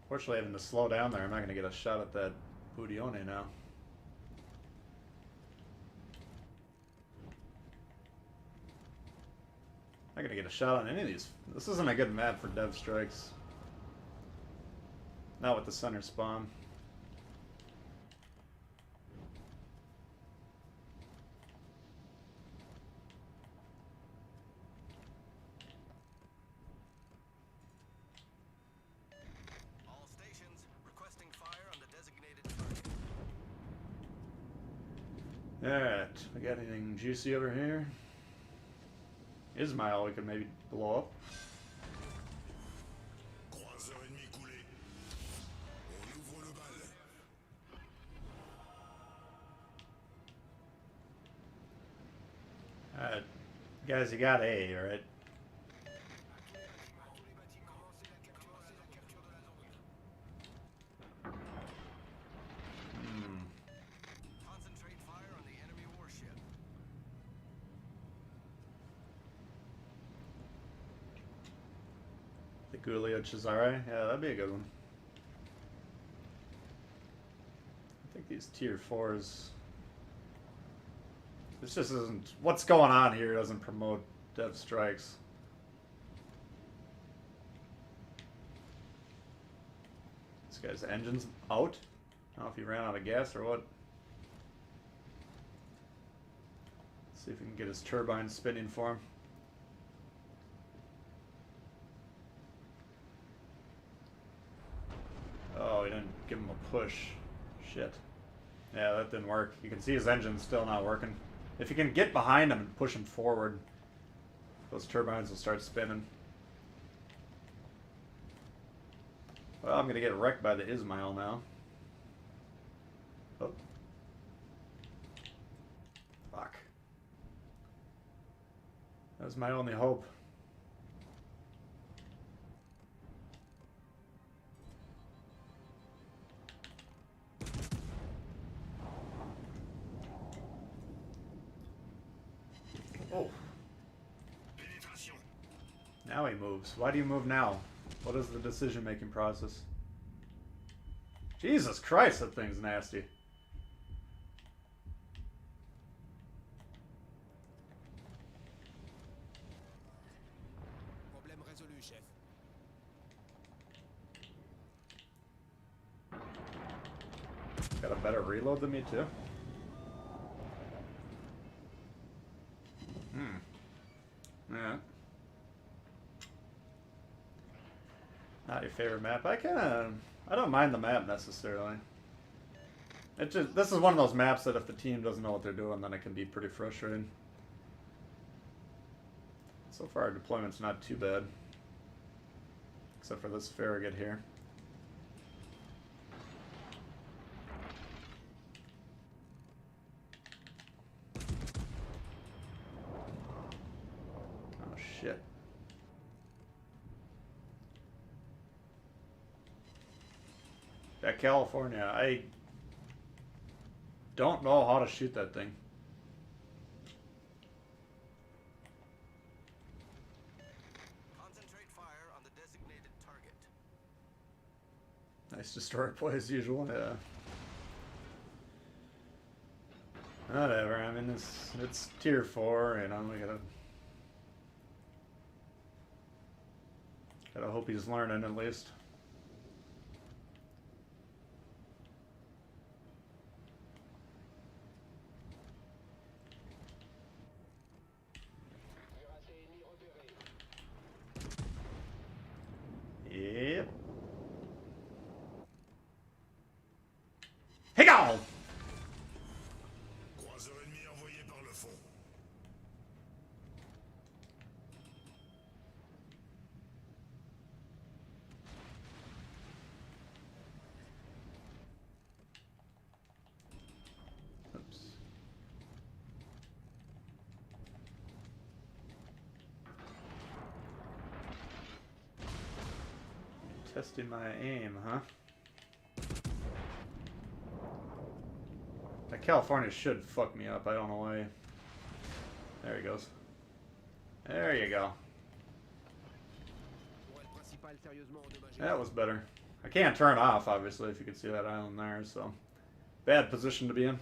Fortunately, having to slow down there, I'm not going to get a shot at that Budione now. I'm not going to get a shot on any of these. This isn't a good map for dev strikes. Not with the center spawn. Alright, we got anything juicy over here? Ismail we could maybe blow up. Alright, guys, you got A, right? Gulio Cesare? Yeah, that'd be a good one. I think these tier 4s... This just isn't... What's going on here doesn't promote dev strikes. This guy's engine's out? I don't know if he ran out of gas or what. Let's see if we can get his turbine spinning for him. Oh, he didn't give him a push. Shit. Yeah, that didn't work. You can see his engine's still not working. If you can get behind him and push him forward, those turbines will start spinning. Well, I'm going to get wrecked by the Ismail now. Oh. Fuck. That was my only hope. Oh. Now he moves. Why do you move now? What is the decision-making process? Jesus Christ, that thing's nasty.
Problème résolu, chef.
Got a better reload than me, too? Yeah. Not your favorite map. I don't mind the map necessarily. This is one of those maps that if the team doesn't know what they're doing, then it can be pretty frustrating. So far, our deployment's not too bad. Except for this Farragut here. Oh, shit. That California, I don't know how to shoot that thing.
Concentrate fire on the designated target.
Nice destroyer play as usual, yeah. Whatever, I mean, it's tier 4, you know, we gotta hope he's learning at least. Yep. Hey, go!
Croiseur ennemi envoyé par le fond.
Oops. Testing my aim, huh? That California should fuck me up. I don't know why. There he goes. There you go. That was better. I can't turn off, obviously, if you can see that island there, so. Bad position to be in.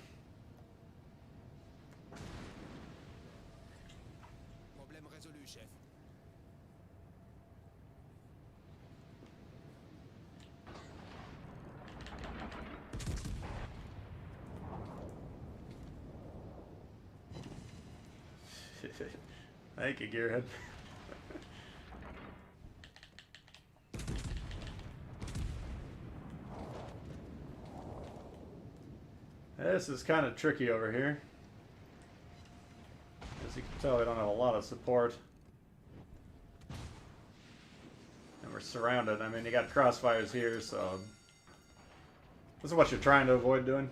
Problème résolu, chef.
Thank you, Gearhead. This is kind of tricky over here. As you can tell, we don't have a lot of support. And we're surrounded. I mean, you got crossfires here, so... This is what you're trying to avoid doing.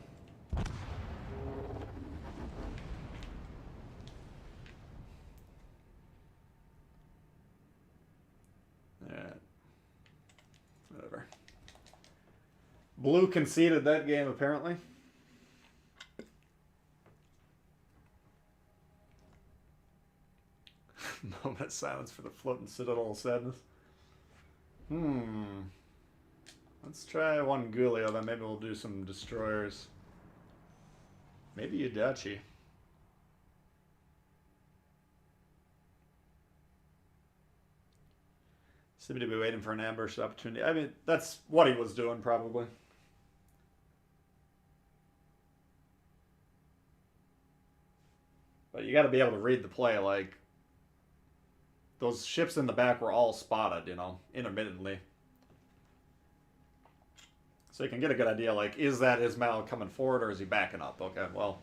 Whatever. Blue conceded that game, apparently. Moment of silence for the floating Citadel of sadness. Let's try one Gulio, then maybe we'll do some destroyers. Maybe Udachi. Seemed to be waiting for an ambush opportunity. I mean, that's what he was doing, probably. But you got to be able to read the play. Like, those ships in the back were all spotted, you know, intermittently. So you can get a good idea, like, is that Ismail coming forward or is he backing up? Okay, well,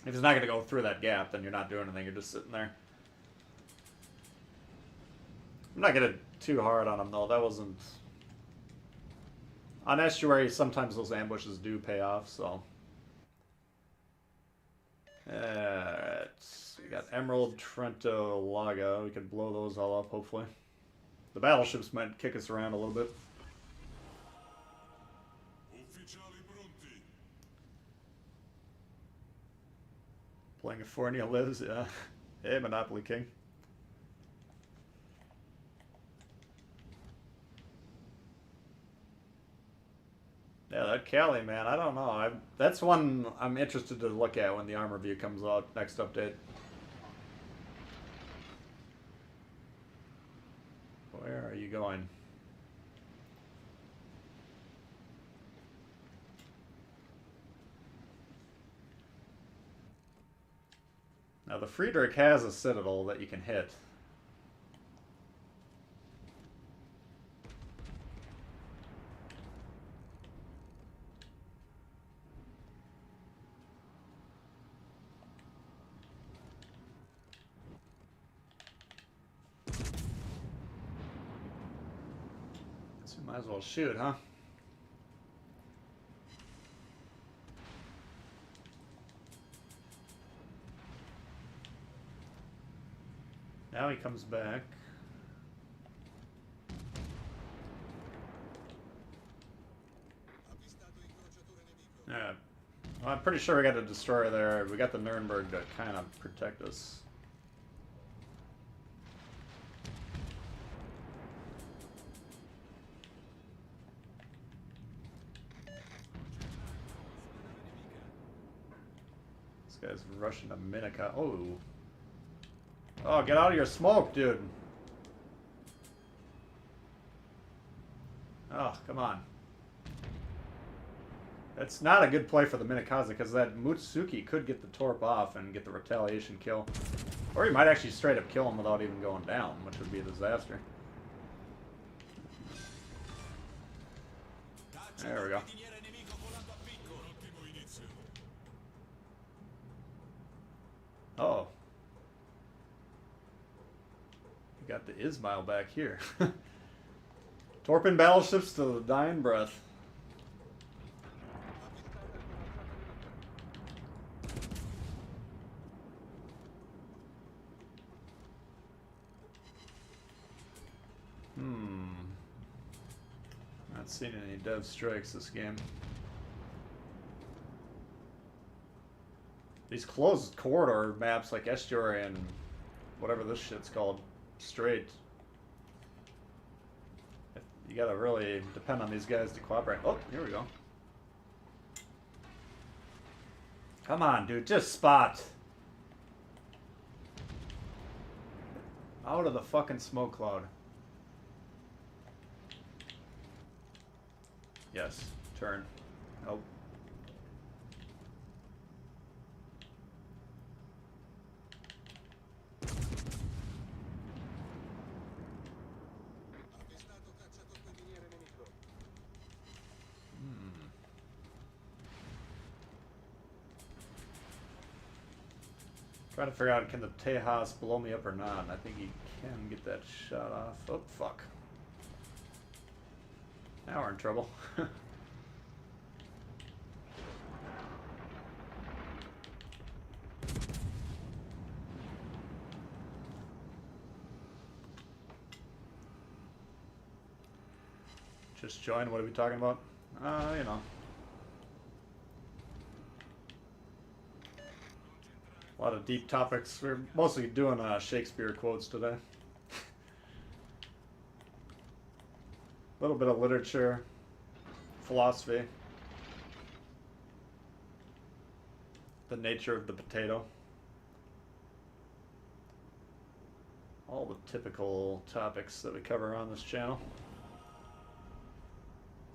if he's not going to go through that gap, then you're not doing anything. You're just sitting there. I'm not getting too hard on him, though. That wasn't... On estuary, sometimes those ambushes do pay off, so... Alright. We got Emerald, Trento, Laga. We can blow those all up, hopefully. The battleships might kick us around a little bit. Playing if Fornia lives, yeah. Hey, Monopoly King. Yeah, that Cali, man, I don't know. That's one I'm interested to look at when the armor view comes out next update. Where are you going? Now the Friedrich has a Citadel that you can hit. So might as well shoot, huh? Now he comes back. Yeah. Well, I'm pretty sure we got a destroyer there. We got the Nuremberg to kind of protect us. This guy's rushing to Minika. Oh. Oh, get out of your smoke, dude. Oh, come on. That's not a good play for the Minakaze, because that Mutsuki could get the Torp off and get the retaliation kill. Or he might actually straight up kill him without even going down, which would be a disaster. There we go. Uh-oh. We got the Ismail back here. Torping battleships to the dying breath. Not seen any dev strikes this game. These closed corridor maps like Estuary and whatever this shit's called, Strait. You gotta really depend on these guys to cooperate. Oh, here we go. Come on, dude, just spot. Out of the fucking smoke cloud. Yes, turn. Nope. Trying to figure out, can the Tejas blow me up or not? I think he can get that shot off. Oh, fuck. Now we're in trouble. Just join, what are we talking about? You know. A lot of deep topics. We're mostly doing Shakespeare quotes today. A little bit of literature, philosophy, the nature of the potato. All the typical topics that we cover on this channel.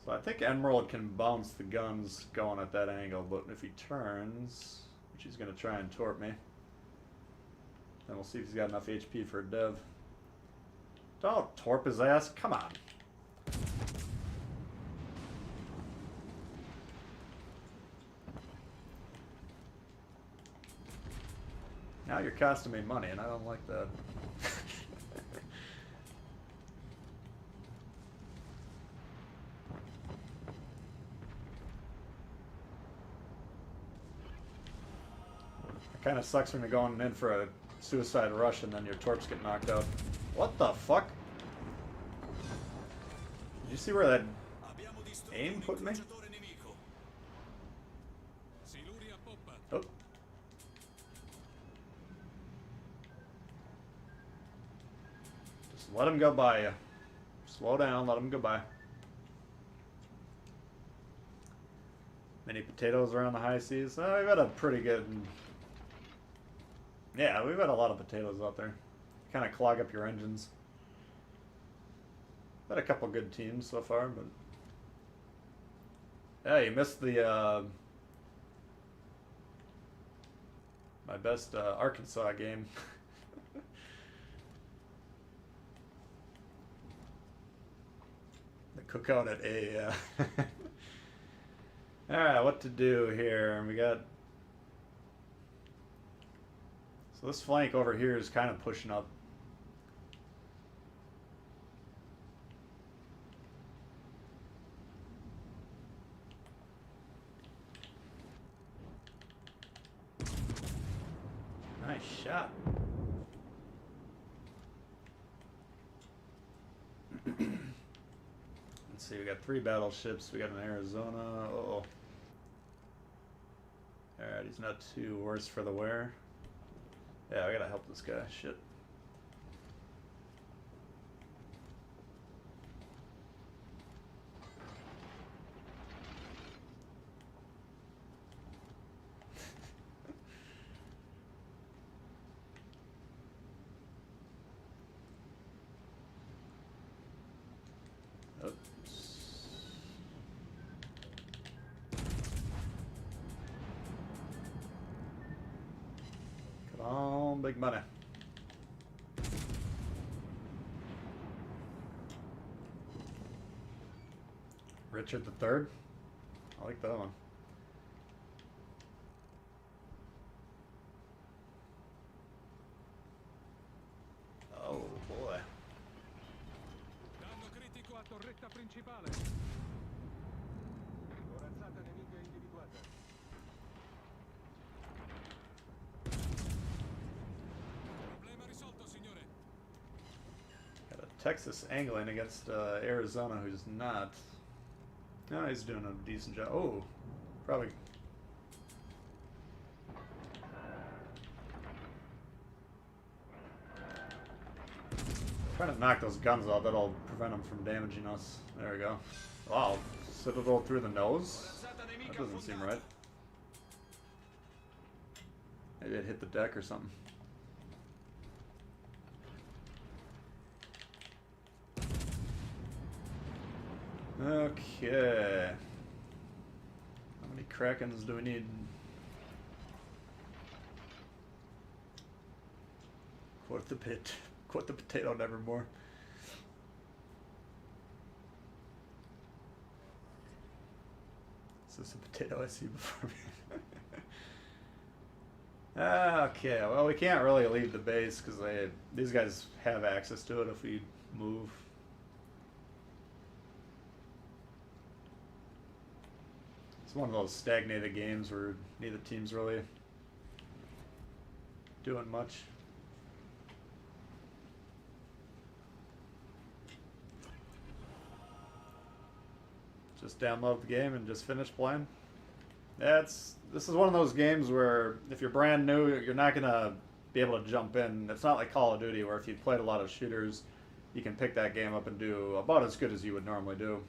So I think Emerald can bounce the guns going at that angle, but if he turns, which he's going to try and torp me, then we'll see if he's got enough HP for a dev. Don't torp his ass, come on. you're costing me money, and I don't like that. It kind of sucks when you're going in for a suicide rush and then your torps get knocked out. What the fuck? Did you see where that aim put me? Oh. Just let him go by you. Slow down, let him go by. Many potatoes around the high seas. Oh, we've had a pretty good... Yeah, we've had a lot of potatoes out there. Kind of clog up your engines. Had a couple good teams so far, but... Yeah, you missed the, my best, Arkansas game. The cookout at A, Alright, what to do here? We got... So this flank over here is kind of pushing up. Nice shot. Let's see, we got 3 battleships. We got an Arizona. Uh-oh. Alright, he's not too worse for the wear. Yeah, I gotta help this guy. Shit. Oops. Come on, big money. Richard the Third. I like that one. Oh boy.
Danno critico a torretta principale. Corazzata nemica individuata. Problema risolto, signore.
Got a Texas angling against Arizona, who's not. No, he's doing a decent job. Oh, probably. Trying to knock those guns out. That'll prevent them from damaging us. There we go. Wow, Citadel through the nose? That doesn't seem right. Maybe it hit the deck or something. Okay. How many Krakens do we need? Quote the pit. Quote the potato nevermore. Is this a potato I see before me? Okay, well we can't really leave the base because these guys have access to it if we move. It's one of those stagnated games where neither team's really doing much. Just download the game and just finish playing. This is one of those games where if you're brand new, you're not gonna be able to jump in. It's not like Call of Duty where if you've played a lot of shooters, you can pick that game up and do about as good as you would normally do.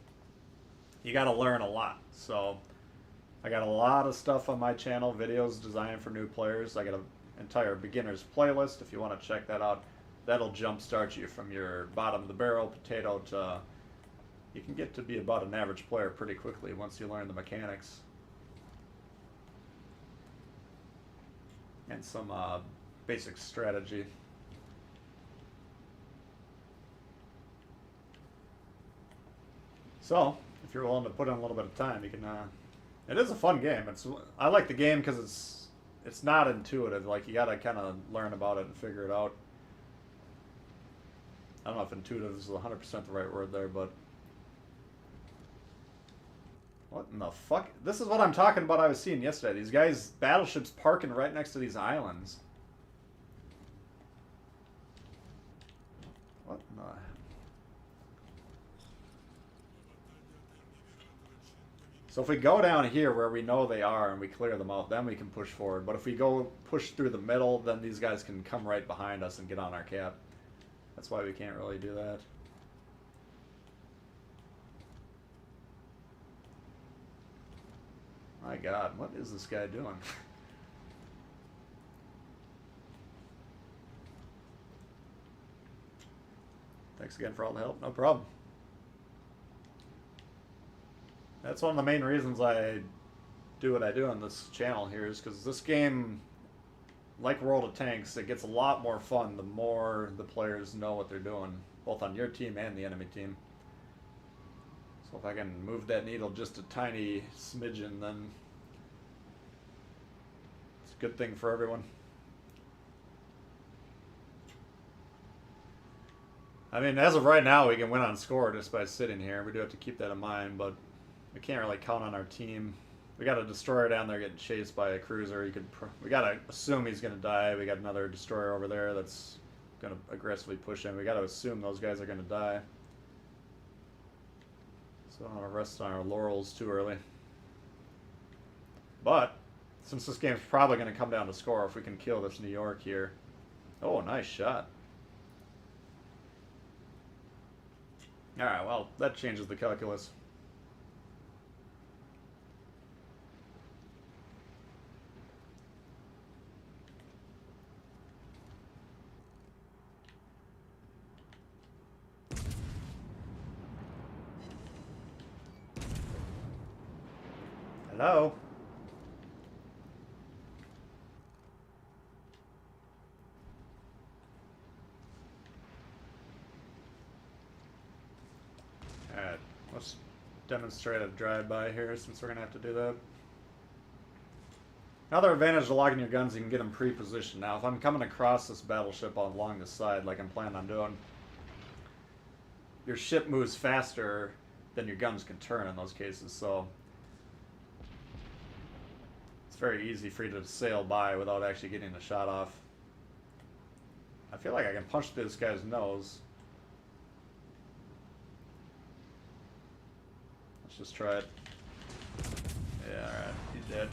You gotta learn a lot. So I got a lot of stuff on my channel, videos designed for new players. I got an entire beginner's playlist if you want to check that out. That'll jumpstart you from your bottom of the barrel potato to... You can get to be about an average player pretty quickly once you learn the mechanics. And some basic strategy. So, if you're willing to put in a little bit of time, you can... it is a fun game. I like the game because it's not intuitive. Like, you gotta kind of learn about it and figure it out. I don't know if intuitive is 100% the right word there, but... What in the fuck? This is what I'm talking about I was seeing yesterday. These guys, battleships parking right next to these islands. What in the... So if we go down here where we know they are and we clear them out, then we can push forward. But if we go push through the middle, then these guys can come right behind us and get on our cap. That's why we can't really do that. My God, what is this guy doing? Thanks again for all the help. No problem. That's one of the main reasons I do what I do on this channel here, is because this game, like World of Tanks, it gets a lot more fun the more the players know what they're doing, both on your team and the enemy team. So if I can move that needle just a tiny smidgen, then it's a good thing for everyone. I mean, as of right now, we can win on score just by sitting here. We do have to keep that in mind, but we can't really count on our team. We got a destroyer down there getting chased by a cruiser. We gotta assume he's gonna die. We got another destroyer over there that's gonna aggressively push him. We gotta assume those guys are gonna die. So I don't want to rest on our laurels too early. But since this game's probably gonna come down to score, if we can kill this New York here. Oh, nice shot. All right, well, that changes the calculus. Hello? Alright, let's demonstrate a drive-by here since we're going to have to do that. Another advantage to logging your guns, you can get them pre-positioned. Now, if I'm coming across this battleship along the side like I'm planning on doing, your ship moves faster than your guns can turn in those cases, so it's very easy for you to sail by without actually getting the shot off. I feel like I can punch through this guy's nose. Let's just try it. Yeah, alright, he's dead.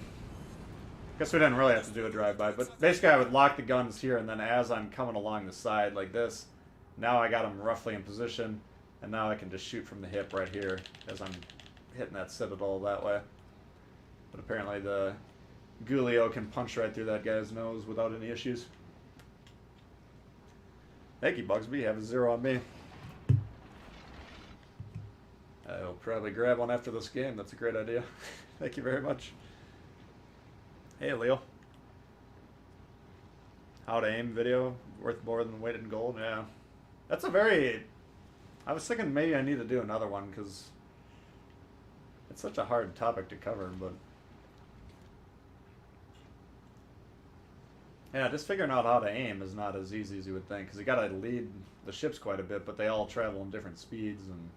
Guess we didn't really have to do a drive-by, but basically I would lock the guns here, and then as I'm coming along the side like this, now I got them roughly in position, and now I can just shoot from the hip right here as I'm hitting that Citadel that way. But apparently the Gulio can punch right through that guy's nose without any issues. Thank you, Bugsby. Have a 0 on me. I'll probably grab one after this game. That's a great idea. Thank you very much. Hey, Leo. How to aim video worth more than weight in gold? Yeah. That's a very... I was thinking maybe I need to do another one because it's such a hard topic to cover, but... Yeah, just figuring out how to aim is not as easy as you would think, because you gotta lead the ships quite a bit, but they all travel in different speeds, and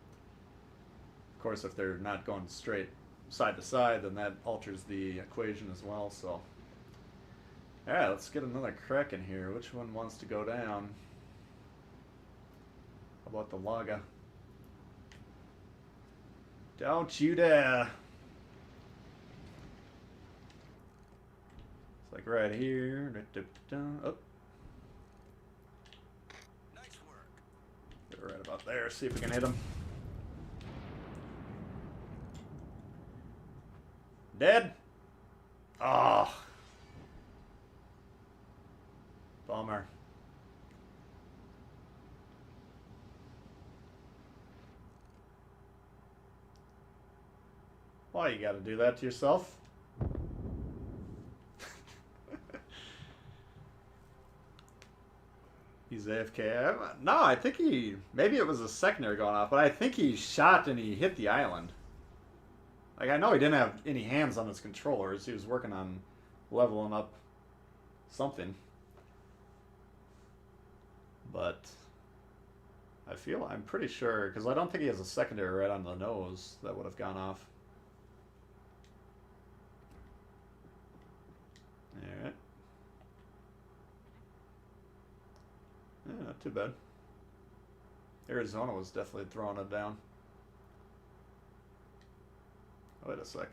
of course if they're not going straight side to side, then that alters the equation as well, so... Alright, let's get another crack in here. Which one wants to go down? How about the Laga? Don't you dare! Like right here. Oh.
Nice work.
Get it right about there. See if we can hit him. Dead? Oh. Bummer. Why you gotta do that to yourself? He's AFK. No, I think he... Maybe it was a secondary going off, but I think he shot and he hit the island. Like, I know he didn't have any hands on his controllers. He was working on leveling up something. But I'm pretty sure, because I don't think he has a secondary right on the nose that would have gone off. Alright. Yeah, not too bad. Arizona was definitely throwing it down. Wait a sec.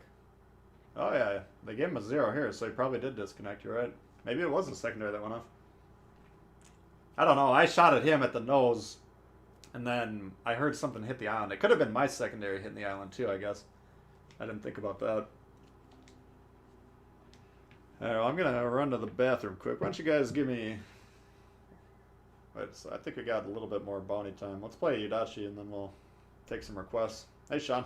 Oh yeah, they gave him a 0 here, so he probably did disconnect, you're right. Maybe it was a secondary that went off. I don't know, I shot at him at the nose, and then I heard something hit the island. It could have been my secondary hitting the island too, I guess. I didn't think about that. Alright, well, I'm gonna run to the bathroom quick. Why don't you guys give me... Wait, so I think we got a little bit more bounty time. Let's play Yudachi and then we'll take some requests. Hey, Sean.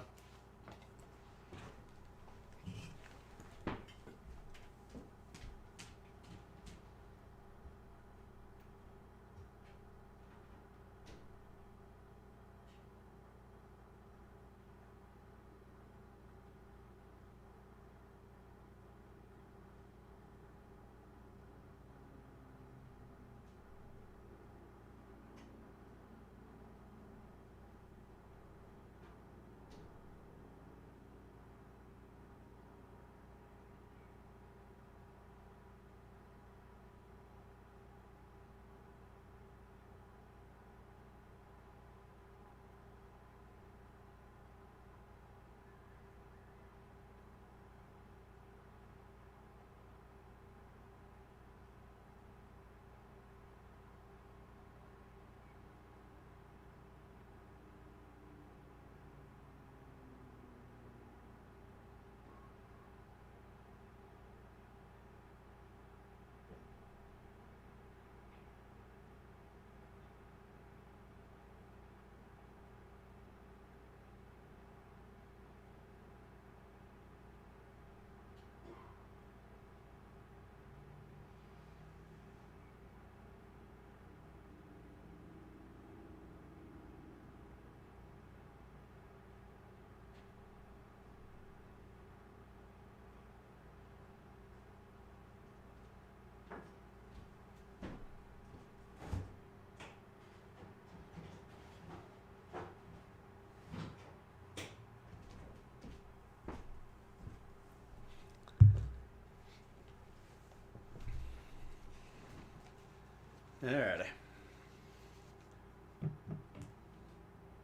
Alrighty.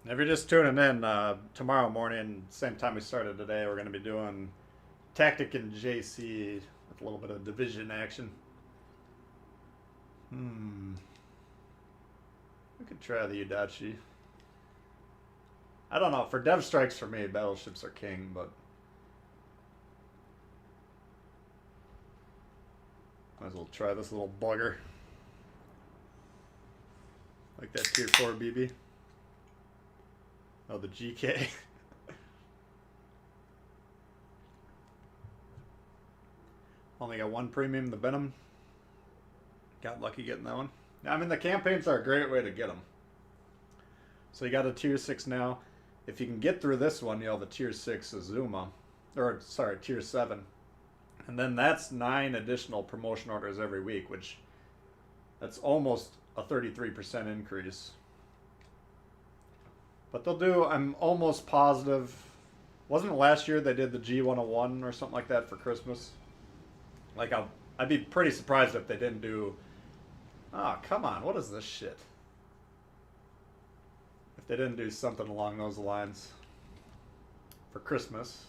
If you're just tuning in, tomorrow morning, same time we started today, we're going to be doing Tactic and JC with a little bit of division action. We could try the Yudachi. I don't know, for dev strikes for me, battleships are king, but might as well try this little bugger. Like that tier 4 BB. Oh, the GK. Only got one premium, the Venom. Got lucky getting that one. I mean, the campaigns are a great way to get them. So you got a tier 6 now. If you can get through this one, you'll have the tier 6 Azuma. Or, sorry, tier 7. And then that's 9 additional promotion orders every week, which that's almost a 33% increase. But they'll do, I'm almost positive, wasn't it last year they did the G101 or something like that for Christmas? Like, I'd be pretty surprised if they didn't do, oh, come on, what is this shit? If they didn't do something along those lines for Christmas.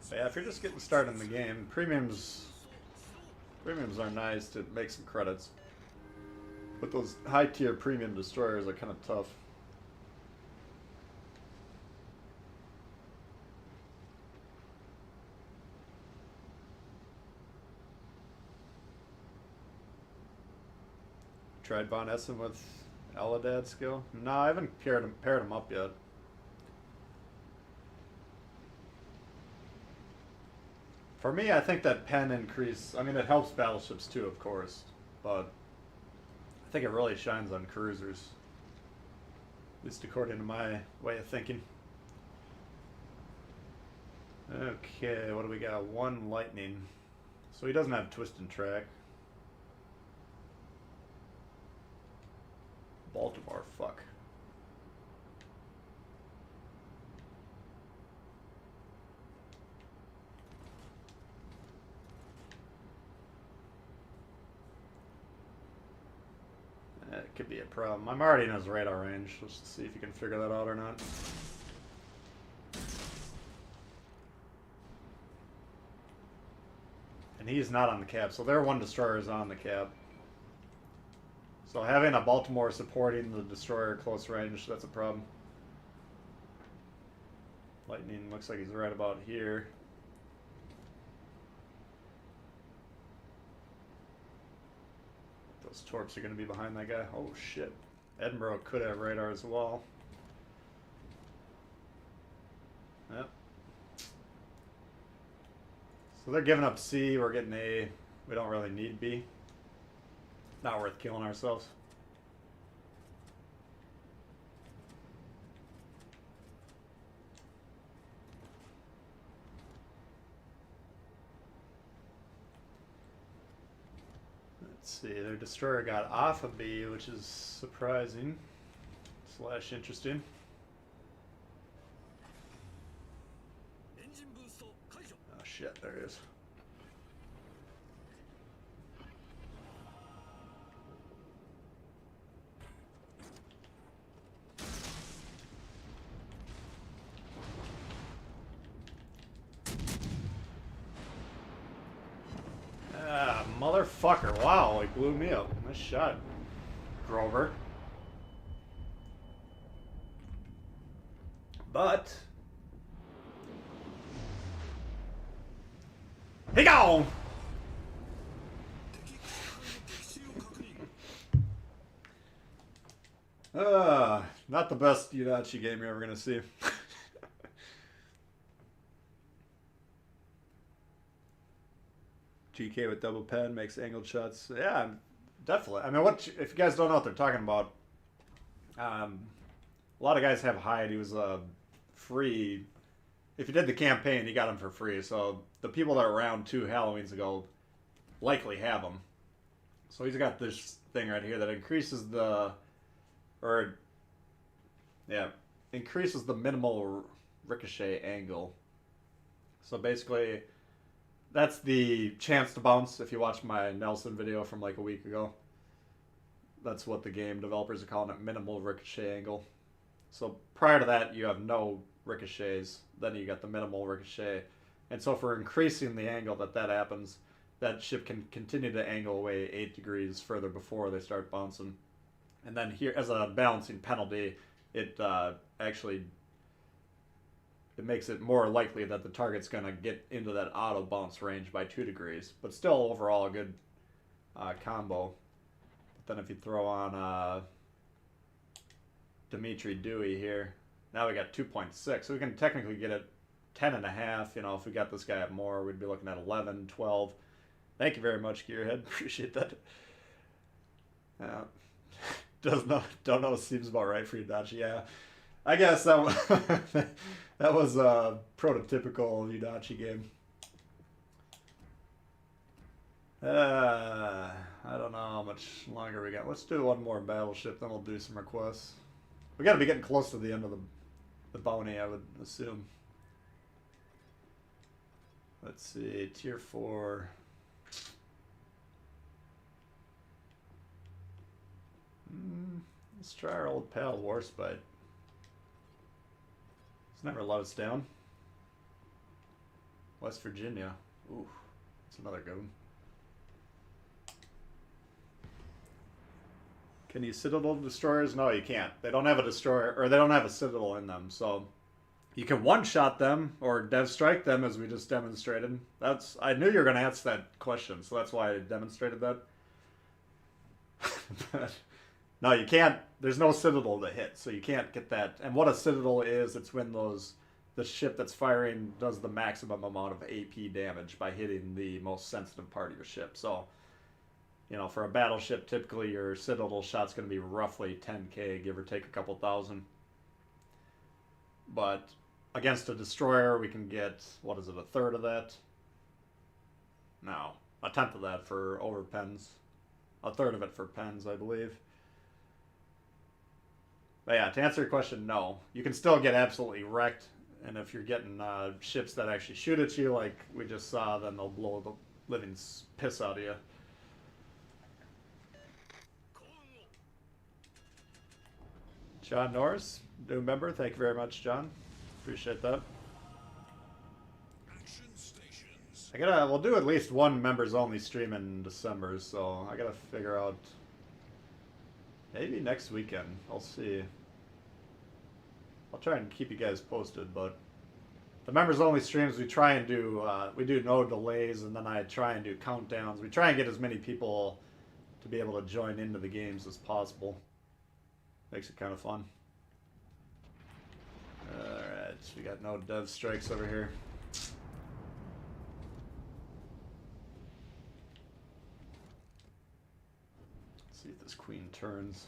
So yeah, if you're just getting started in the game, premiums are nice to make some credits. But those high tier premium destroyers are kind of tough. Tried Von Essen with Eladad skill? No, I haven't paired him up yet. For me, I think that pen increase, I mean, it helps battleships too, of course, but I think it really shines on cruisers. At least according to my way of thinking. Okay, what do we got? One lightning. So he doesn't have twist and track. Baltimore, fuck. That could be a problem. I'm already in his radar range. Let's see if you can figure that out or not. And he's not on the cap, so their one destroyer is on the cap. So having a Baltimore supporting the destroyer close range, that's a problem. Lightning looks like he's right about here. Those torps are going to be behind that guy. Oh shit. Edinburgh could have radar as well. Yep. So they're giving up C, we're getting A. We don't really need B. Not worth killing ourselves. Let's see, their destroyer got off of B, which is surprising / interesting. Oh shit, there he is. Ah, motherfucker. Wow, he blew me up. Nice shot, Grover. But he gone! Not the best Yudachi game you're ever gonna see. GK with double pen makes angled shots. Yeah, definitely. I mean, what if you guys don't know what they're talking about? A lot of guys have Hyde. He was free. If you did the campaign, you got him for free. So the people that were around 2 Halloweens ago likely have him. So he's got this thing right here that increases the, increases the minimal ricochet angle. So basically, that's the chance to bounce. If you watch my Nelson video from like a week ago, that's what the game developers are calling it, minimal ricochet angle. So prior to that, you have no ricochets. Then you got the minimal ricochet. And so for increasing the angle that happens, that ship can continue to angle away 8 degrees further before they start bouncing. And then here, as a balancing penalty, it actually it makes it more likely that the target's going to get into that auto bounce range by 2 degrees. But still, overall, a good combo. But then if you throw on Dimitri Dewey here, now we got 2.6. So we can technically get it 10.5. You know, if we got this guy at more, we'd be looking at 11, 12. Thank you very much, Gearhead. Appreciate that. Don't know. Seems about right for you, Dachi. Yeah. I guess that was a prototypical Yudachi game. I don't know how much longer we got. Let's do one more Battleship, then we'll do some requests. We got to be getting close to the end of the bounty, I would assume. Let's see, tier 4. Let's try our old pal Warspite. Never let us down. West Virginia. Ooh, that's another good one. Can you Citadel destroyers? No, you can't. They don't have a destroyer, or they don't have a Citadel in them. So you can one-shot them or dev strike them, as we just demonstrated. I knew you were going to ask that question, so that's why I demonstrated that. But no, you can't. There's no Citadel to hit, so you can't get that. And what a Citadel is, it's when the ship that's firing does the maximum amount of AP damage by hitting the most sensitive part of your ship. So, you know, for a battleship, typically your Citadel shot's going to be roughly 10k, give or take a couple thousand. But against a destroyer, we can get, what is it, a third of that? No, a tenth of that for over pens. A third of it for pens, I believe. But yeah, to answer your question, no. You can still get absolutely wrecked, and if you're getting ships that actually shoot at you, like we just saw, then they'll blow the living piss out of you. John Norris, new member. Thank you very much, John. Appreciate that.
Action stations.
We'll do at least one members only stream in December, so I gotta figure out maybe next weekend. I'll see. I'll try and keep you guys posted, but the members only streams we try and do we do no delays, and then I try and do countdowns. We try and get as many people to be able to join into the games as possible. Makes it kind of fun. Alright, we got no dev strikes over here. Let's see if this queen turns.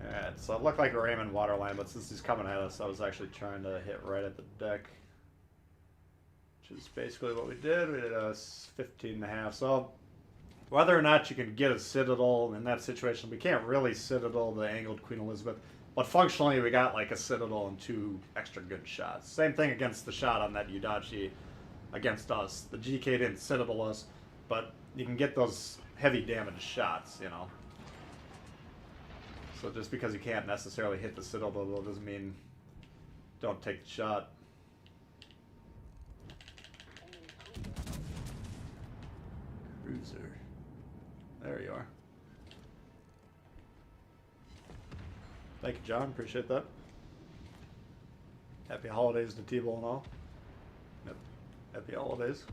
Alright, so it looked like we're aiming waterline, but since he's coming at us, I was actually trying to hit right at the deck. Which is basically what we did. We did a 15.5. So whether or not you can get a Citadel in that situation, we can't really Citadel the angled Queen Elizabeth. But functionally, we got like a Citadel and 2 extra good shots. Same thing against the shot on that Yudachi against us. The GK didn't Citadel us, but you can get those heavy damage shots, you know. So just because you can't necessarily hit the Citadel doesn't mean don't take the shot. Cruiser. There you are. Thank you, John. Appreciate that. Happy holidays to T-Ball and all. Yep. Happy holidays.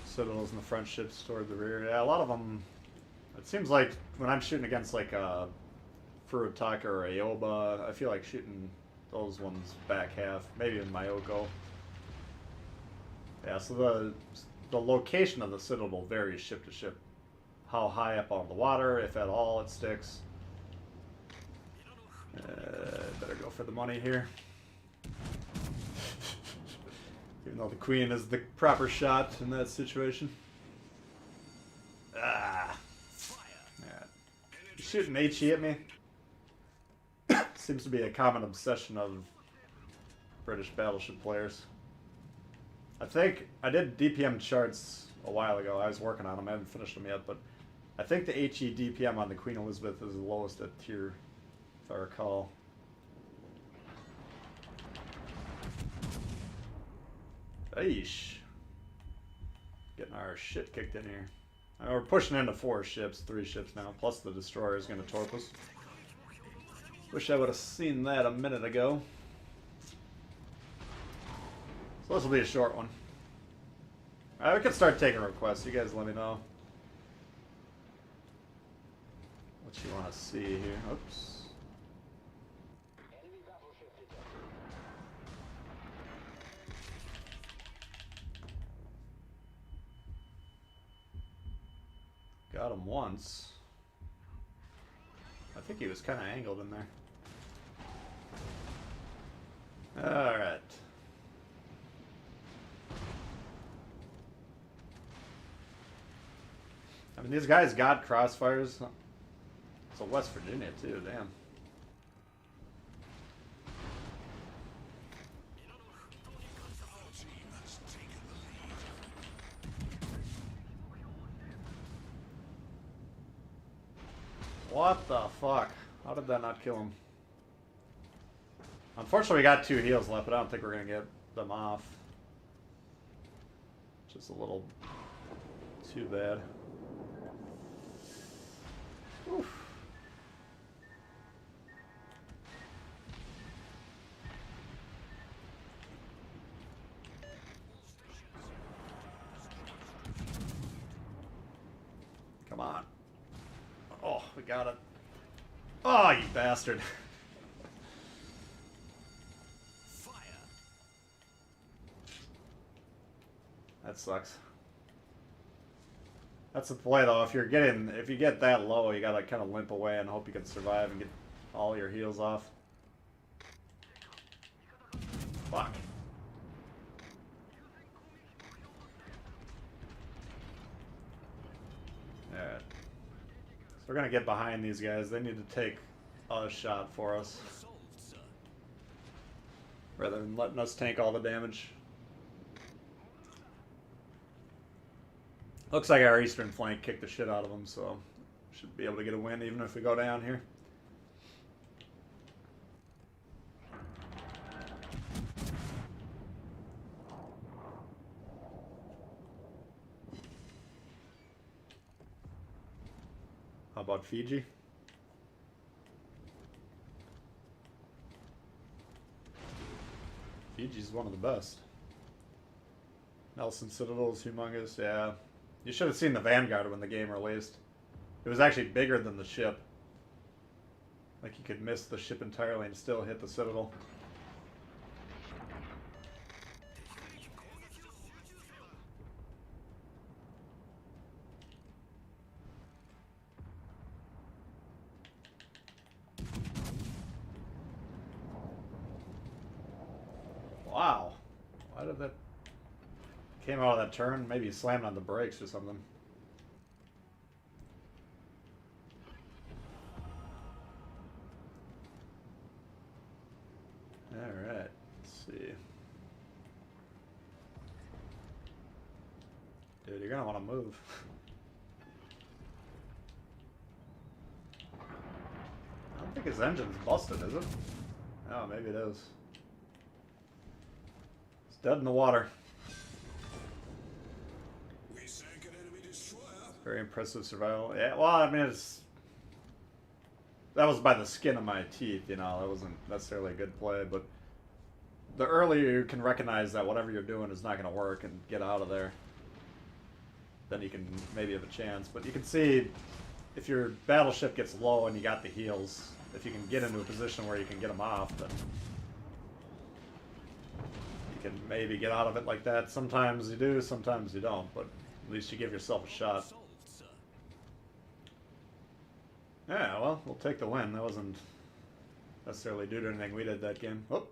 Citadels and the French ships toward the rear. Yeah, a lot of them. It seems like when I'm shooting against like a Furutaka or Aoba, I feel like shooting those ones back half, maybe in Myoko. Yeah, so the location of the Citadel varies ship to ship. How high up out of the water, if at all, it sticks. Better go for the money here. Even though the queen is the proper shot in that situation. Ah. Yeah. You shooting HE at me? Seems to be a common obsession of British Battleship players. I think I did DPM charts a while ago. I was working on them. I haven't finished them yet, but I think the HE DPM on the Queen Elizabeth is the lowest at tier, if I recall. Eesh. Getting our shit kicked in here. We're pushing into 4 ships, 3 ships now, plus the destroyer is going to torp us. Wish I would have seen that a minute ago. So this will be a short one. Alright, we can start taking requests. You guys let me know what you want to see here. Oops. Got him once. I think he was kind of angled in there. Alright. I mean, these guys got crossfires. So West Virginia, too, damn. What the fuck? How did that not kill him? Unfortunately, we got 2 heals left, but I don't think we're going to get them off. Just a little too bad. Oof. Come on. Oh, we got it. Oh, you bastard.
Fire.
That sucks. That's the play though. If you get that low, you gotta kind of limp away and hope you can survive and get all your heals off. Fuck. Alright. So we're gonna get behind these guys. They need to take a shot for us, rather than letting us tank all the damage. Looks like our eastern flank kicked the shit out of them, so should be able to get a win even if we go down here. How about Fiji? Fiji's one of the best. Nelson Citadel is humongous, yeah. You should have seen the Vanguard when the game released. It was actually bigger than the ship. Like you could miss the ship entirely and still hit the Citadel. Wow. Why did that... Came out of that turn, maybe slammed on the brakes or something. Alright, let's see. Dude, you're gonna want to move. I don't think his engine's busted, is it? Oh, maybe it is. It's dead in the water. Very impressive survival. Yeah, well, I mean, that was by the skin of my teeth, you know. That wasn't necessarily a good play, but the earlier you can recognize that whatever you're doing is not going to work and get out of there, then you can maybe have a chance. But you can see if your battleship gets low and you got the heals, if you can get into a position where you can get them off, then you can maybe get out of it like that. Sometimes you do, sometimes you don't, but at least you give yourself a shot. Yeah, well, we'll take the win. That wasn't necessarily due to anything we did that game. Oh.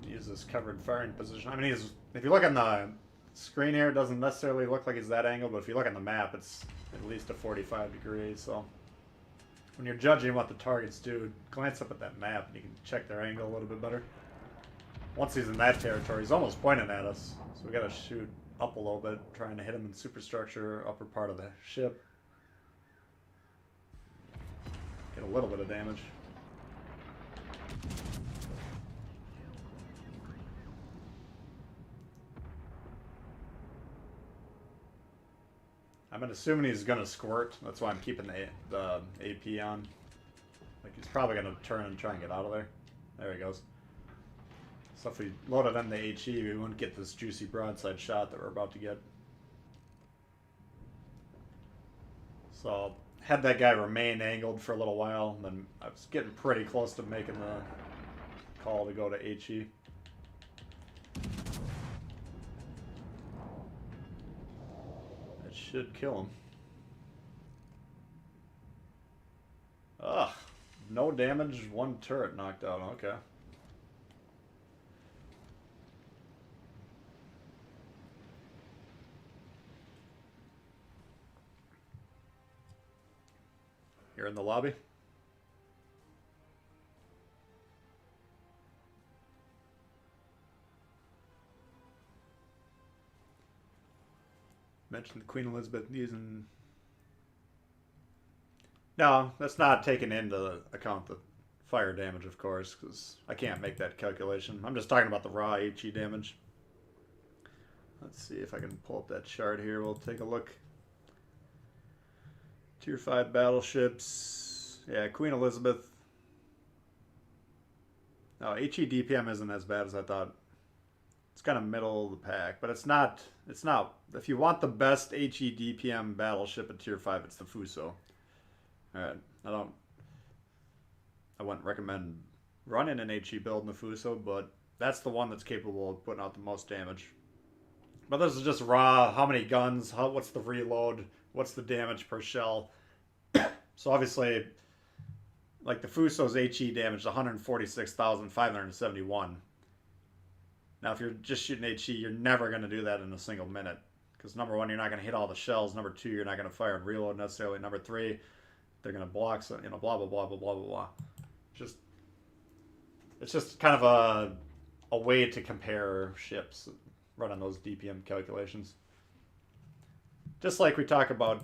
Use this covered firing position. I mean, if you look on the screen here, it doesn't necessarily look like it's that angle, but if you look on the map, it's at least a 45 degrees, so when you're judging what the targets do, glance up at that map and you can check their angle a little bit better. Once he's in that territory, he's almost pointing at us, so we gotta shoot up a little bit, trying to hit him in superstructure, upper part of the ship. Get a little bit of damage. I'm assuming he's gonna squirt. That's why I'm keeping the AP on. Like he's probably gonna turn and try and get out of there. There he goes. So if we loaded on the HE, we wouldn't get this juicy broadside shot that we're about to get. So had that guy remain angled for a little while, and then I was getting pretty close to making the call to go to HE. Should kill him. Ugh. No damage, one turret knocked out. Okay. You're in the lobby? Mentioned the Queen Elizabeth using... No, that's not taken into account the fire damage, of course, because I can't make that calculation. I'm just talking about the raw HE damage. Let's see if I can pull up that chart here. We'll take a look. Tier 5 battleships. Yeah, Queen Elizabeth. No, HE DPM isn't as bad as I thought. It's kind of middle of the pack, but it's not. It's not. If you want the best HE DPM battleship at tier 5, it's the Fuso. All right, I wouldn't recommend running an HE build in the Fuso, but that's the one that's capable of putting out the most damage. But this is just raw. How many guns? What's the reload? What's the damage per shell? So obviously, like the Fuso's HE damage, 146,571. Now, if you're just shooting HE, you're never going to do that in a single minute. Because number one, you're not going to hit all the shells. Number two, you're not going to fire and reload necessarily. Number three, they're going to block, so, you know, blah, blah, blah, blah, blah, blah, blah. It's just kind of a way to compare ships, running those DPM calculations. Just like we talk about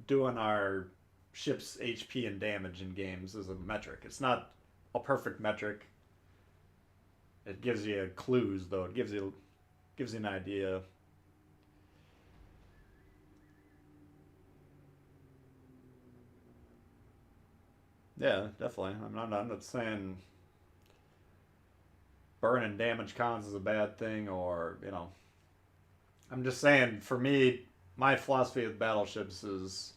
doing our ship's HP and damage in games as a metric. It's not a perfect metric. It gives you clues, though. It gives you an idea. Yeah, definitely. I'm not saying burning damage cons is a bad thing, or, you know. I'm just saying, for me, my philosophy with battleships is,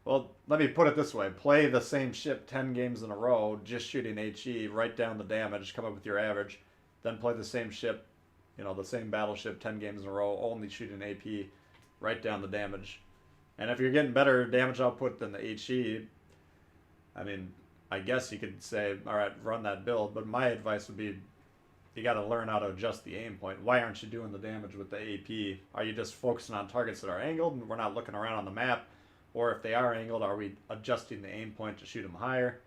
well, let me put it this way. Play the same ship 10 games in a row, just shooting HE, write down the damage, come up with your average, then play the same ship, you know, the same battleship 10 games in a row, only shooting AP, write down the damage. And if you're getting better damage output than the HE, I mean, I guess you could say, all right, run that build, but my advice would be, you got to learn how to adjust the aim point. Why aren't you doing the damage with the AP? Are you just focusing on targets that are angled and we're not looking around on the map? Or if they are angled, are we adjusting the aim point to shoot them higher?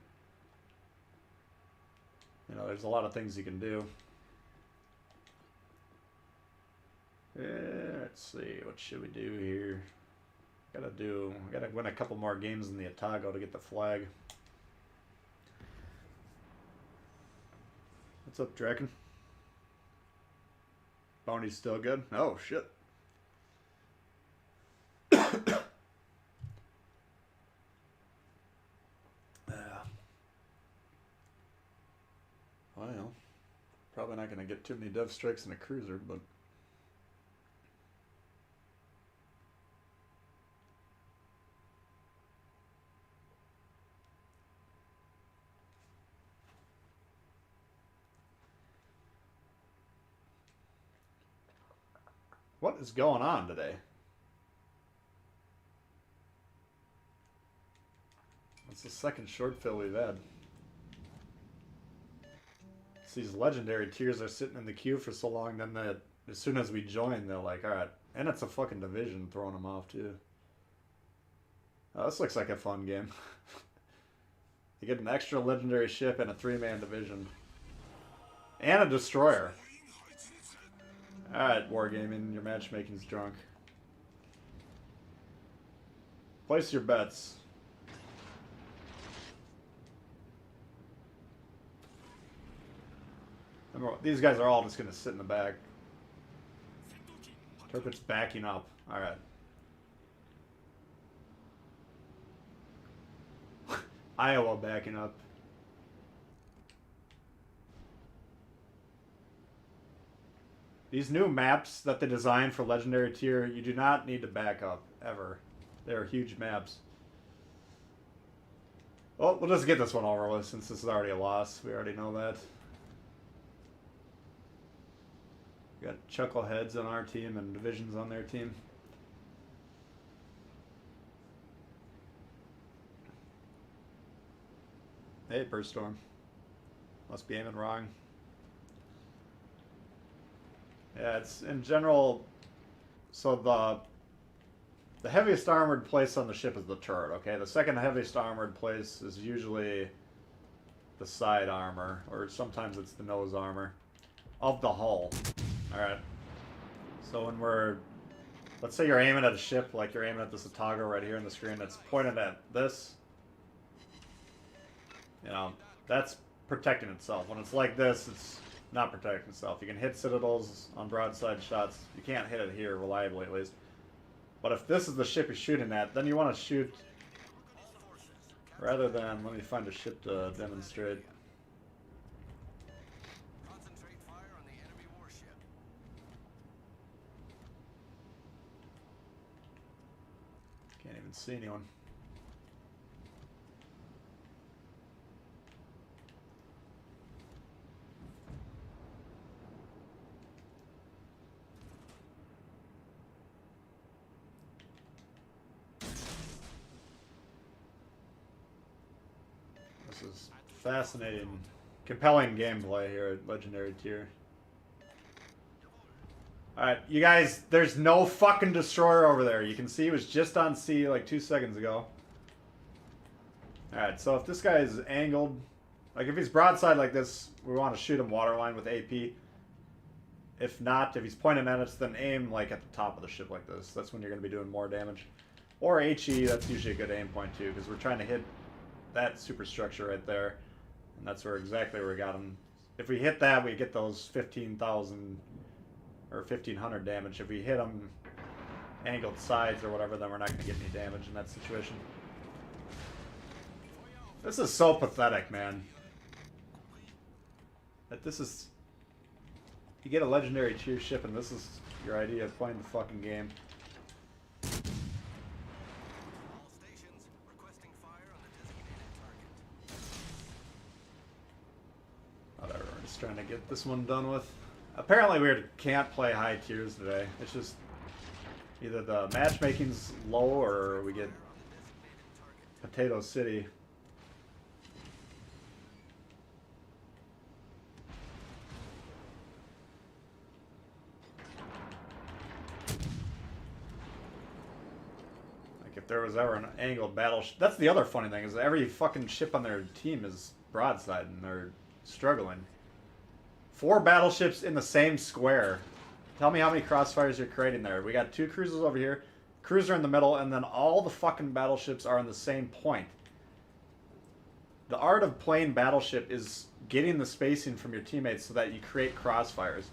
You know, there's a lot of things you can do. Yeah, let's see, what should we do here? Gotta win a couple more games in the Otago to get the flag. What's up, Draken? Bounty's still good? Oh, shit. Well, probably not going to get too many dev strikes in a cruiser, but... What is going on today? That's the second short fill we've had. These legendary tiers are sitting in the queue for so long, then as soon as we join, they're like, alright. And it's a fucking division throwing them off, too. Oh, this looks like a fun game. You get an extra legendary ship and a 3-man division. And a destroyer. Alright, Wargaming, your matchmaking's drunk. Place your bets. Remember, these guys are all just going to sit in the back. Turpit's backing up. Alright. Iowa backing up. These new maps that they designed for Legendary Tier, you do not need to back up, ever. They're huge maps. Well, we'll just get this one over with since this is already a loss. We already know that. We got Chuckleheads on our team and Divisions on their team. Hey, Burst Storm. Must be aiming wrong. Yeah, it's in general. So the heaviest armored place on the ship is the turret. Okay, the second heaviest armored place is usually the side armor, or sometimes it's the nose armor of the hull. All right. So when let's say you're aiming at a ship, like you're aiming at this Otago right here on the screen that's pointed at this. You know, that's protecting itself. When it's like this, it's not protecting itself. You can hit citadels on broadside shots. You can't hit it here reliably, at least. But if this is the ship you're shooting at, then you want to shoot rather than, let me find a ship to demonstrate.
Concentrate fire on the enemy warship.
see anyone. This is fascinating, compelling gameplay here at Legendary Tier. Alright, you guys, there's no fucking destroyer over there. You can see he was just on sea like 2 seconds ago. Alright, so if this guy is angled, like if he's broadside like this, we want to shoot him waterline with AP. If not, if he's pointing at us, then aim like at the top of the ship like this. That's when you're going to be doing more damage. Or HE, that's usually a good aim point too, because we're trying to hit that superstructure right there. And that's where exactly where we got him. If we hit that, we get those 15,000 or 1,500 damage. If we hit them angled sides or whatever, then we're not going to get any damage in that situation. This is so pathetic, man. That this is... You get a Legendary Tier ship and this is your idea of playing the fucking game.
All stations requesting fire on the designated target.
Whatever, we're just trying to get this one done with. Apparently we can't play high tiers today. It's just either the matchmaking's low or we get Potato City. Like if there was ever an angled battleship. That's the other funny thing, is that every fucking ship on their team is broadside and they're struggling. 4 battleships in the same square. Tell me how many crossfires you're creating there. We got 2 cruisers over here, cruiser in the middle, and then all the fucking battleships are on the same point. The art of playing Battleship is getting the spacing from your teammates so that you create crossfires.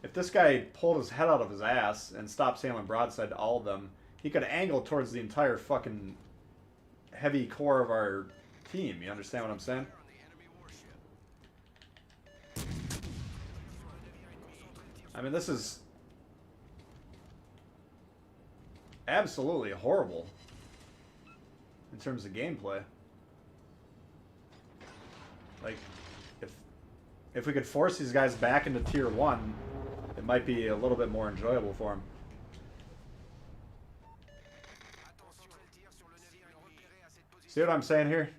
If this guy pulled his head out of his ass and stopped sailing broadside to all of them, he could angle towards the entire fucking heavy core of our team. You understand what I'm saying? I mean, this is absolutely horrible in terms of gameplay. Like, if we could force these guys back into Tier 1, it might be a little bit more enjoyable for them. See what I'm saying here?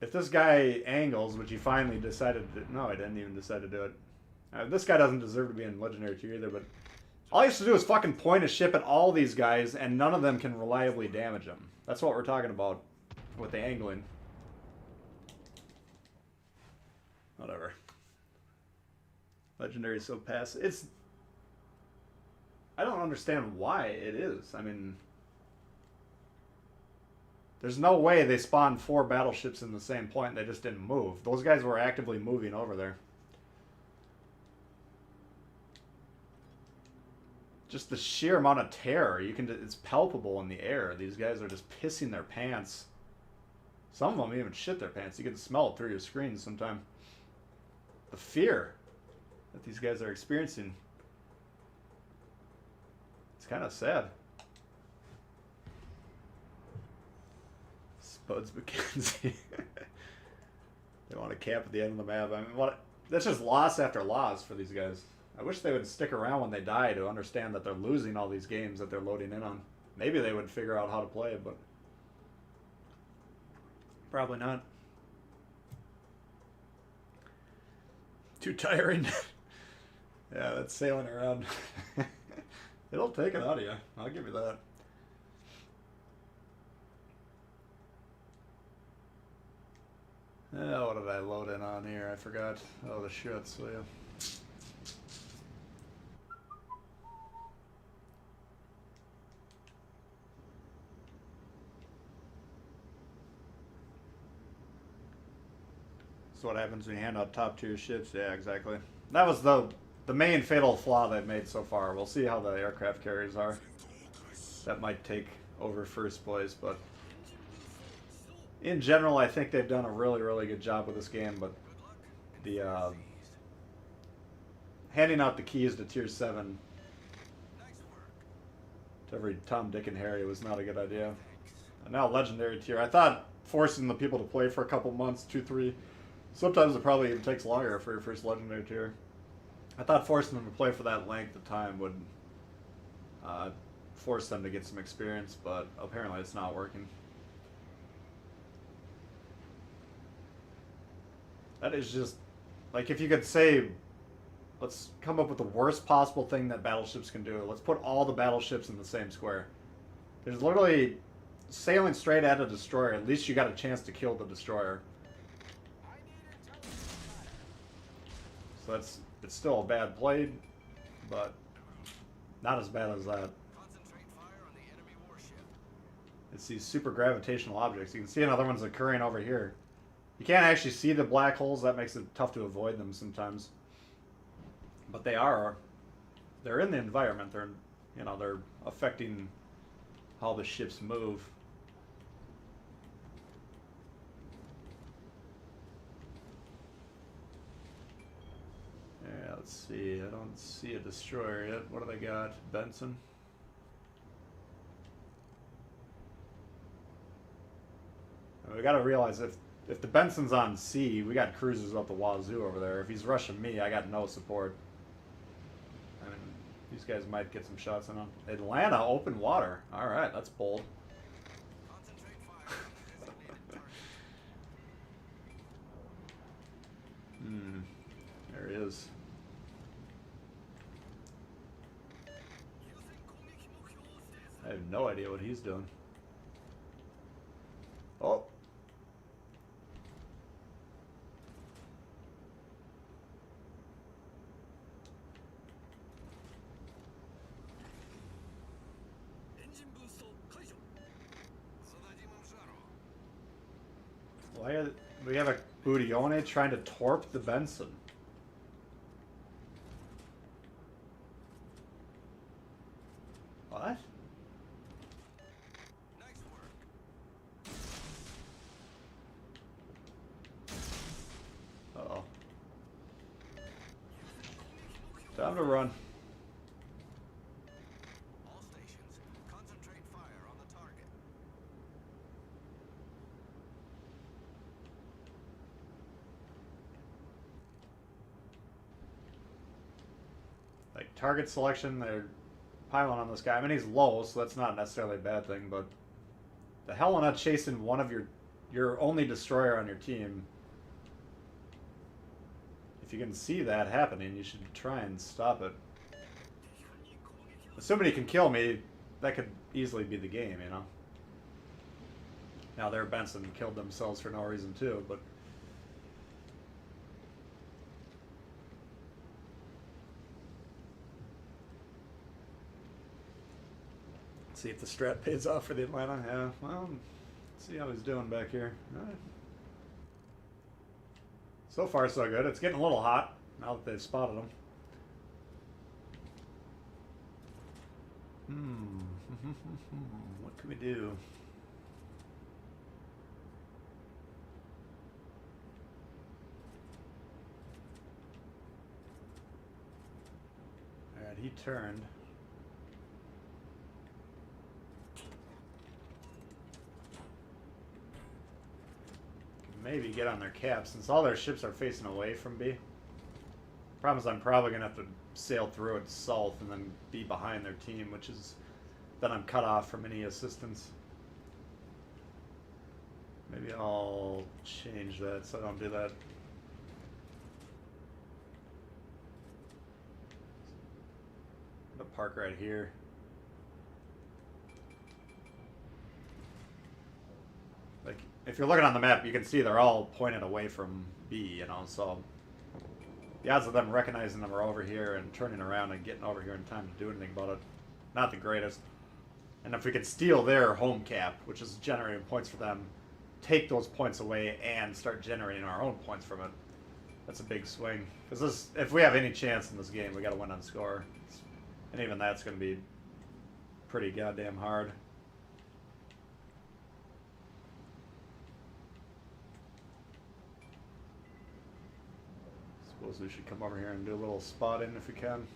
If this guy angles, which he finally decided to... No, he didn't even decide to do it. This guy doesn't deserve to be in Legendary Tier either, but all he has to do is fucking point a ship at all these guys, and none of them can reliably damage him. That's what we're talking about with the angling. Whatever. Legendary is so passive. It's... I don't understand why it is. I mean... There's no way they spawned 4 battleships in the same point and they just didn't move. Those guys were actively moving over there. Just the sheer amount of terror, it's palpable in the air. These guys are just pissing their pants. Some of them even shit their pants. You can smell it through your screen sometime. The fear that these guys are experiencing. It's kind of sad. Spuds McKenzie. They want to camp at the end of the map. I mean, that's just loss after loss for these guys. I wish they would stick around when they die to understand that they're losing all these games that they're loading in on. Maybe they would figure out how to play, but probably not. Too tiring. Yeah, that's sailing around. It'll take it out of you. I'll give you that. What did I load in on here? I forgot. Oh, the shit, so yeah. What happens when you hand out top tier ships. Yeah, exactly. That was the main fatal flaw they've made so far. We'll see how the aircraft carriers are. That might take over first place, but in general I think they've done a really, really good job with this game, but the handing out the keys to Tier 7 to every Tom, Dick, and Harry was not a good idea. And now legendary tier. I thought forcing the people to play for a couple months, 2, 3. Sometimes it probably even takes longer for your first legendary tier. I thought forcing them to play for that length of time would force them to get some experience, but apparently it's not working. That is just, like, if you could say, let's come up with the worst possible thing that battleships can do. Let's put all the battleships in the same square. There's literally sailing straight at a destroyer. At least you got a chance to kill the destroyer. So it's still a bad play, but not as bad as that.
Concentrate fire on the enemy warship.
It's these super gravitational objects. You can see another one's occurring over here. You can't actually see the black holes. That makes it tough to avoid them sometimes. But they're in the environment. They're affecting how the ships move. Yeah, let's see. I don't see a destroyer yet. What do they got? Benson. We got to realize if the Benson's on sea, we got cruisers up the wazoo over there. If he's rushing me, I got no support. I mean, these guys might get some shots on him. Atlanta, open water. All right, that's bold.
Concentrate fire on the designated target.
There he is. I have no idea what he's doing. Oh. Why we have a Budione trying to torp the Benson? What?
Nice work.
Uh-oh. Time to run.
All stations, concentrate fire on the target.
Like, target selection, they're piling on this guy. I mean, he's low, so that's not necessarily a bad thing, but the hell not chasing one of your only destroyer on your team. If you can see that happening, you should try and stop it. If somebody can kill me, that could easily be the game, you know? Now, their Benson killed themselves for no reason, too, but... See if the strat pays off for the Atlanta. Yeah, well, let's see how he's doing back here. All right. So far, so good. It's getting a little hot now that they've spotted him. What can we do? All right, he turned. Maybe get on their caps since all their ships are facing away from B. Problem is I'm probably going to have to sail through it south and then be behind their team, which is then I'm cut off from any assistance. Maybe I'll change that so I don't do that. I'm going to park right here. Like, if you're looking on the map, you can see they're all pointed away from B, you know, so the odds of them recognizing them are over here and turning around and getting over here in time to do anything about it, not the greatest. And if we could steal their home cap, which is generating points for them, take those points away and start generating our own points from it, that's a big swing. Because if we have any chance in this game, we got to win on score. And even that's going to be pretty goddamn hard. Suppose we should come over here and do a little spotting if we can.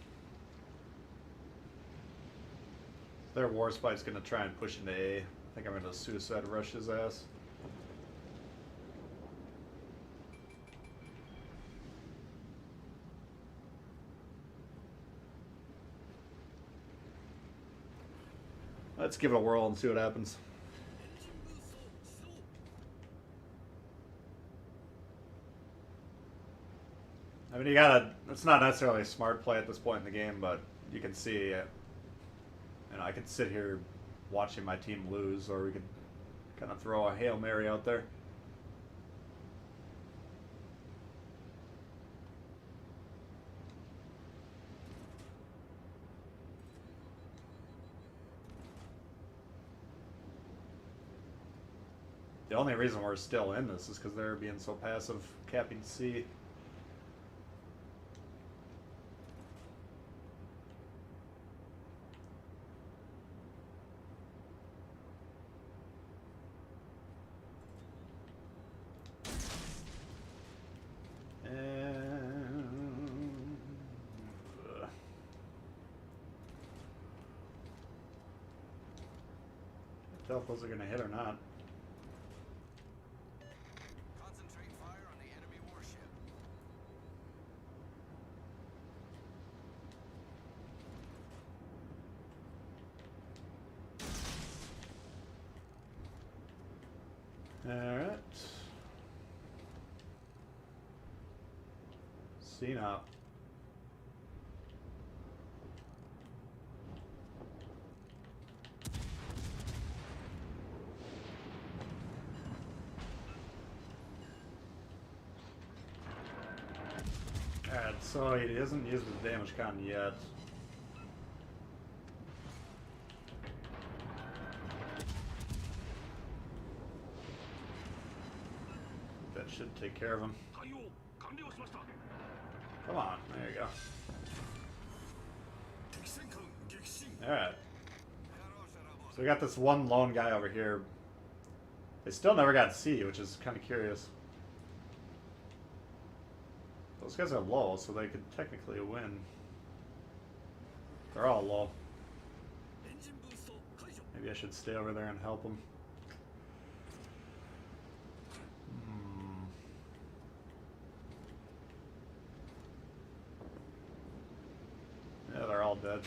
Their war spy's going to try and push into A. I think I'm gonna suicide rush his ass. Let's give it a whirl and see what happens. I mean, you gotta. It's not necessarily a smart play at this point in the game, but you can see, you know, I could sit here watching my team lose, or we could kind of throw a Hail Mary out there. The only reason we're still in this is because they're being so passive, capping C. Tell if those are going to hit or not.
Concentrate fire on the enemy warship.
Alright. See now. Alright, so he hasn't used his damage con yet. That should take care of him. Come on, there you go. Alright. So we got this one lone guy over here. They still never got C, which is kind of curious. Those guys are low, so they could technically win. They're all low. Maybe I should stay over there and help them. Yeah, they're all dead.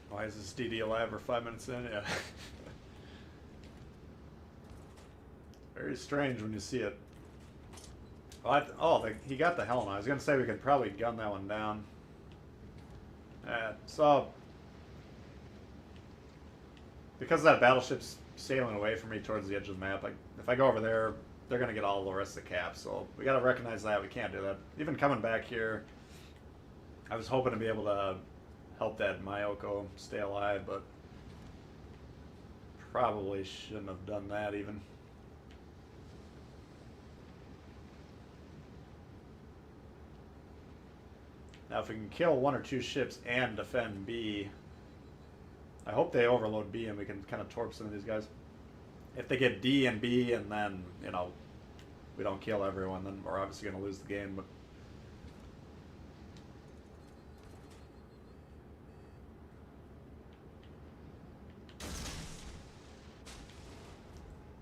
Why is this DD alive? We're 5 minutes in? Yeah. Very strange when you see it. Oh, he got the helmet. I was going to say we could probably gun that one down. So, because that battleship's sailing away from me towards the edge of the map, if I go over there, they're going to get all the rest of the caps. So we got to recognize that. We can't do that. Even coming back here, I was hoping to be able to help that Mayoko stay alive, but probably shouldn't have done that even. Now, if we can kill 1 or 2 ships and defend B, I hope they overload B and we can kind of torp some of these guys. If they get D and B and then, you know, we don't kill everyone, then we're obviously going to lose the game. But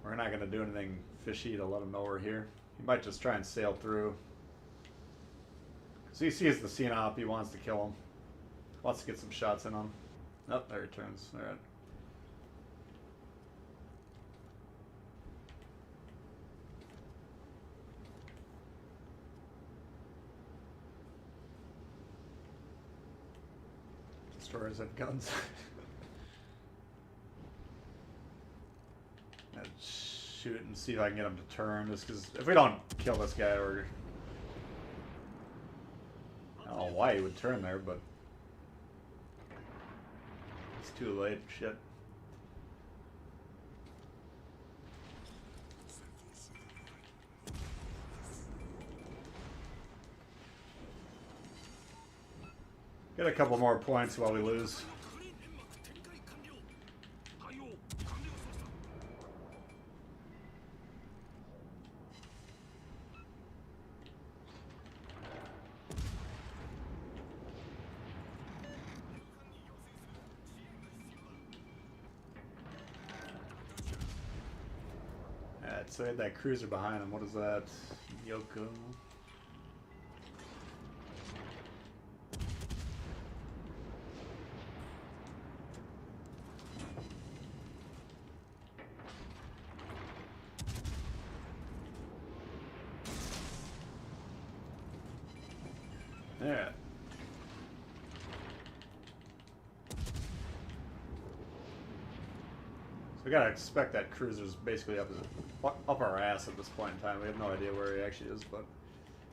we're not going to do anything fishy to let him know we're here. He might just try and sail through. So he sees the CNOP, he wants to kill him. Wants to get some shots in on him. Oh, there he turns. Alright. Destroyers have guns. I'd shoot and see if I can get him to turn, just because if we don't kill this guy, we're... I don't know why he would turn there, but it's too late. Shit. Get a couple more points while we lose. Alright, so we had that cruiser behind him. What is that? Yoko. Alright. So we gotta expect that cruiser's basically up our ass at this point in time. We have no idea where he actually is, but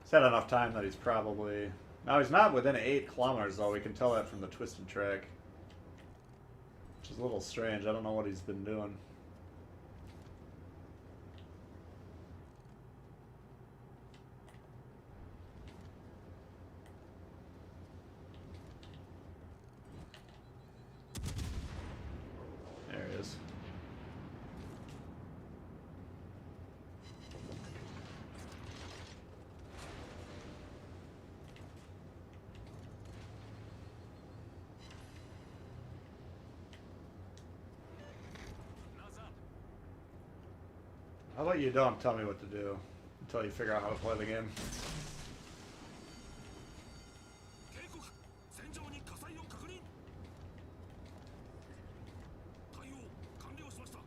he's had enough time that he's probably... Now he's not within 8 kilometers though, we can tell that from the twisted track. Which is a little strange, I don't know what he's been doing. There he is. How about you don't tell me what to do until you figure out how to play the game?
警告戦場に火災を確認対応完了しました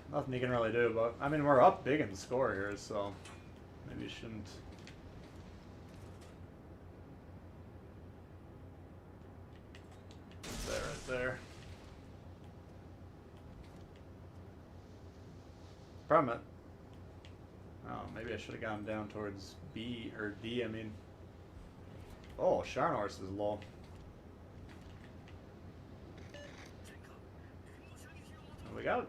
Nothing you can really do, but I mean we're up big in the score here, so maybe you shouldn't. There, right there. Problem. Oh, maybe I should have gone down towards B or D. I mean, oh, Sharnorse is low. We got it.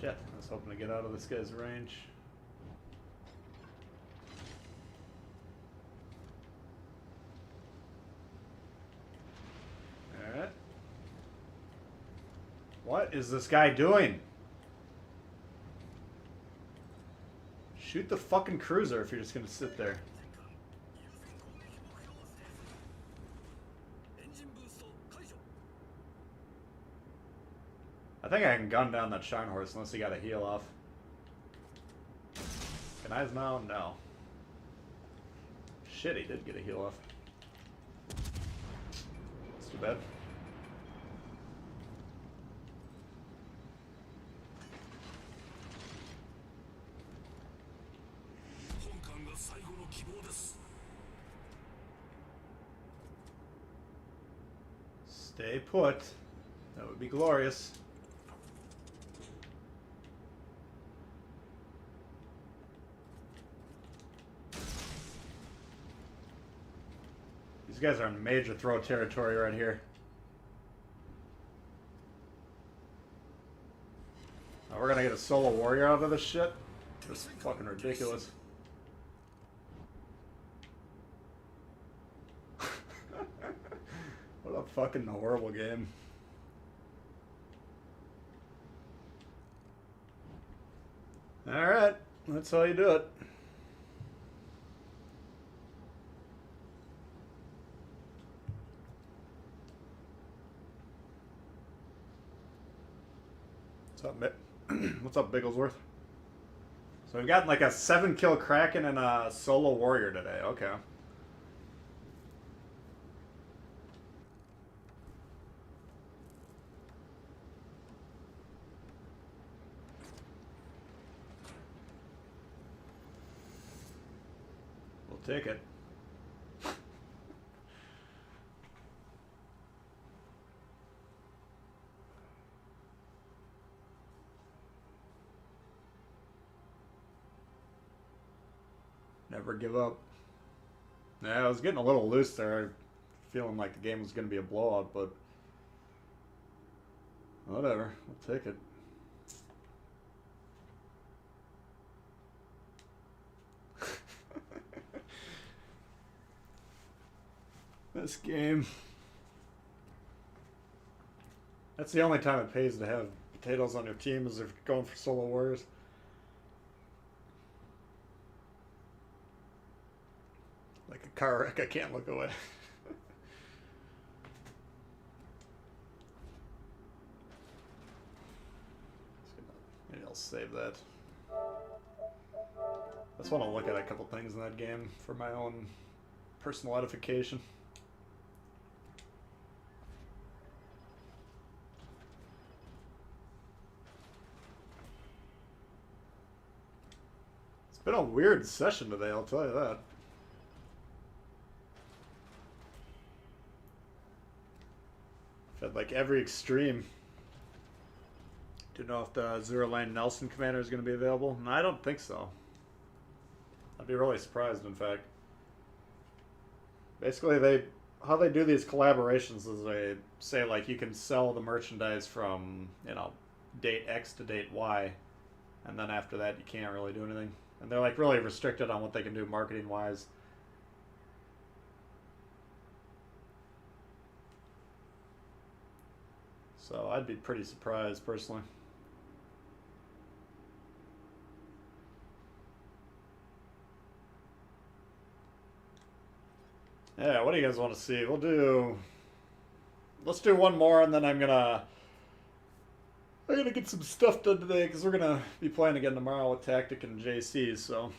Shit, I was hoping to get out of this guy's range. Alright. What is this guy doing? Shoot the fucking cruiser if you're just gonna sit there. I think I can gun down that Shine Horse unless he got a heal off. Can I now? No. Shit, he did get a heal off. That's too bad. Stay put. That would be glorious. These guys are in major throw territory right here. Oh, we're gonna get a solo warrior out of this shit? This is fucking ridiculous. What a fucking horrible game. Alright, that's how you do it. What's up, Bigglesworth? So we've got like a 7-kill Kraken and a solo warrior today. Okay. We'll take it. Never give up. Yeah, I was getting a little loose there, feeling like the game was going to be a blowout, but whatever, we'll take it. This game. That's the only time it pays to have potatoes on your team is if you're going for solo warriors. Like a car wreck, I can't look away. Maybe I'll save that. I just want to look at a couple things in that game for my own personal edification. It's been a weird session today, I'll tell you that. I've had like every extreme. Do you know if the Zero Line Nelson Commander is going to be available? No, I don't think so. I'd be really surprised, in fact. Basically, how they do these collaborations is they say, like, you can sell the merchandise from, you know, date X to date Y, and then after that you can't really do anything. And they're, like, really restricted on what they can do marketing-wise. So I'd be pretty surprised, personally. Yeah, what do you guys want to see? Let's do one more, and then I'm gonna get some stuff done today, because we're gonna be playing again tomorrow with Tactic and JC, so.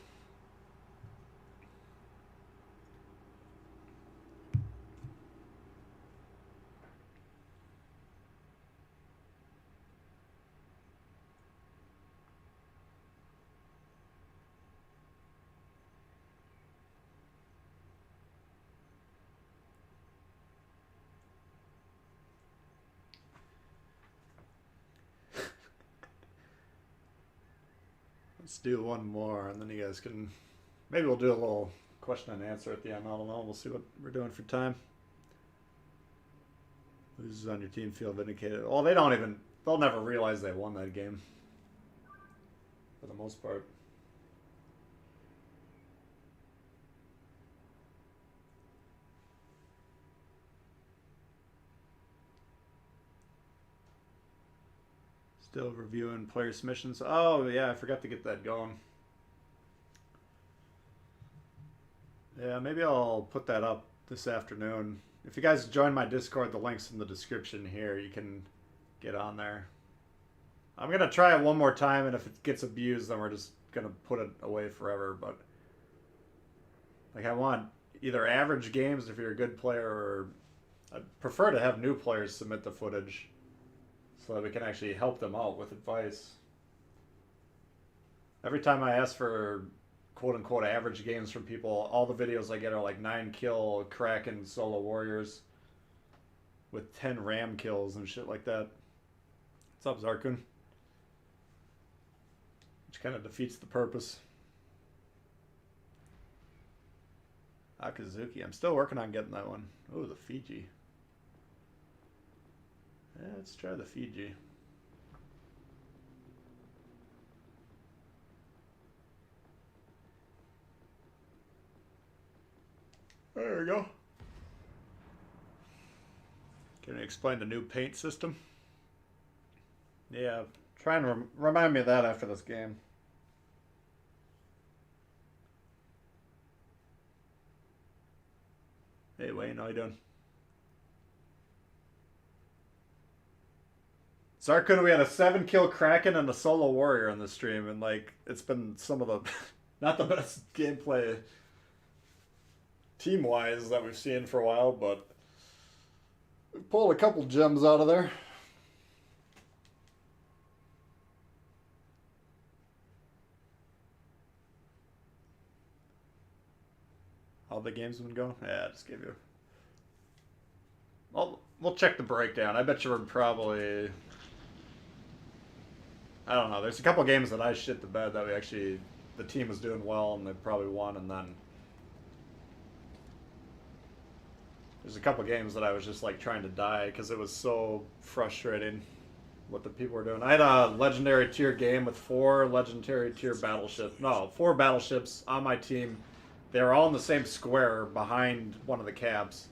Let's do one more, and then you guys can... Maybe we'll do a little question and answer at the end. I don't know. We'll see what we're doing for time. Losers on your team feel vindicated. Well, they'll never realize they won that game. For the most part. Still reviewing player submissions. Oh, yeah, I forgot to get that going. Yeah, maybe I'll put that up this afternoon. If you guys join my Discord, the link's in the description here. You can get on there. I'm going to try it one more time, and if it gets abused, then we're just going to put it away forever. But like, I want either average games if you're a good player, or I'd prefer to have new players submit the footage, so that we can actually help them out with advice. Every time I ask for quote-unquote average games from people, all the videos I get are like 9-kill Kraken solo warriors with 10 ram kills and shit like that. What's up, Zarkun? Which kind of defeats the purpose. Akazuki. I'm still working on getting that one. Oh, the Fiji. Yeah, let's try the Fiji. There we go. Can you explain the new paint system? Yeah, try and remind me of that after this game. Hey Wayne, how you doing? Zarkun, we had a 7-kill Kraken and a solo warrior on the stream, and like, it's been some of the not the best gameplay team-wise that we've seen for a while, but we pulled a couple gems out of there. How the game's been going? Yeah, I just gave you. Well, we'll check the breakdown. I bet you we're probably... I don't know. There's a couple games that I shit the bed that the team was doing well and they probably won, and then there's a couple games that I was just like trying to die because it was so frustrating what the people were doing. I had a legendary tier game with 4 legendary tier battleships. No, 4 battleships on my team. They were all in the same square behind one of the caps.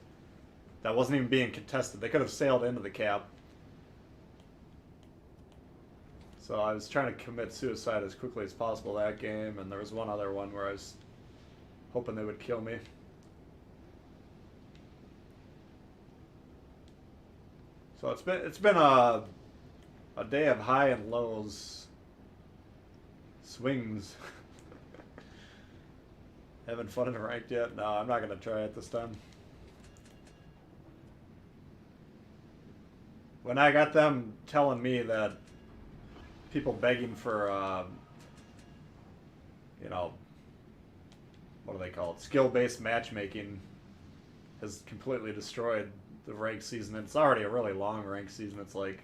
that wasn't even being contested. They could have sailed into the cap. So I was trying to commit suicide as quickly as possible that game, and there was one other one where I was hoping they would kill me. So it's been a day of high and lows, swings. Having fun in ranked yet? No, I'm not gonna try it this time. When I got them telling me that people begging for, you know, what do they call it? Skill-based matchmaking has completely destroyed the ranked season. It's already a really long ranked season. It's like,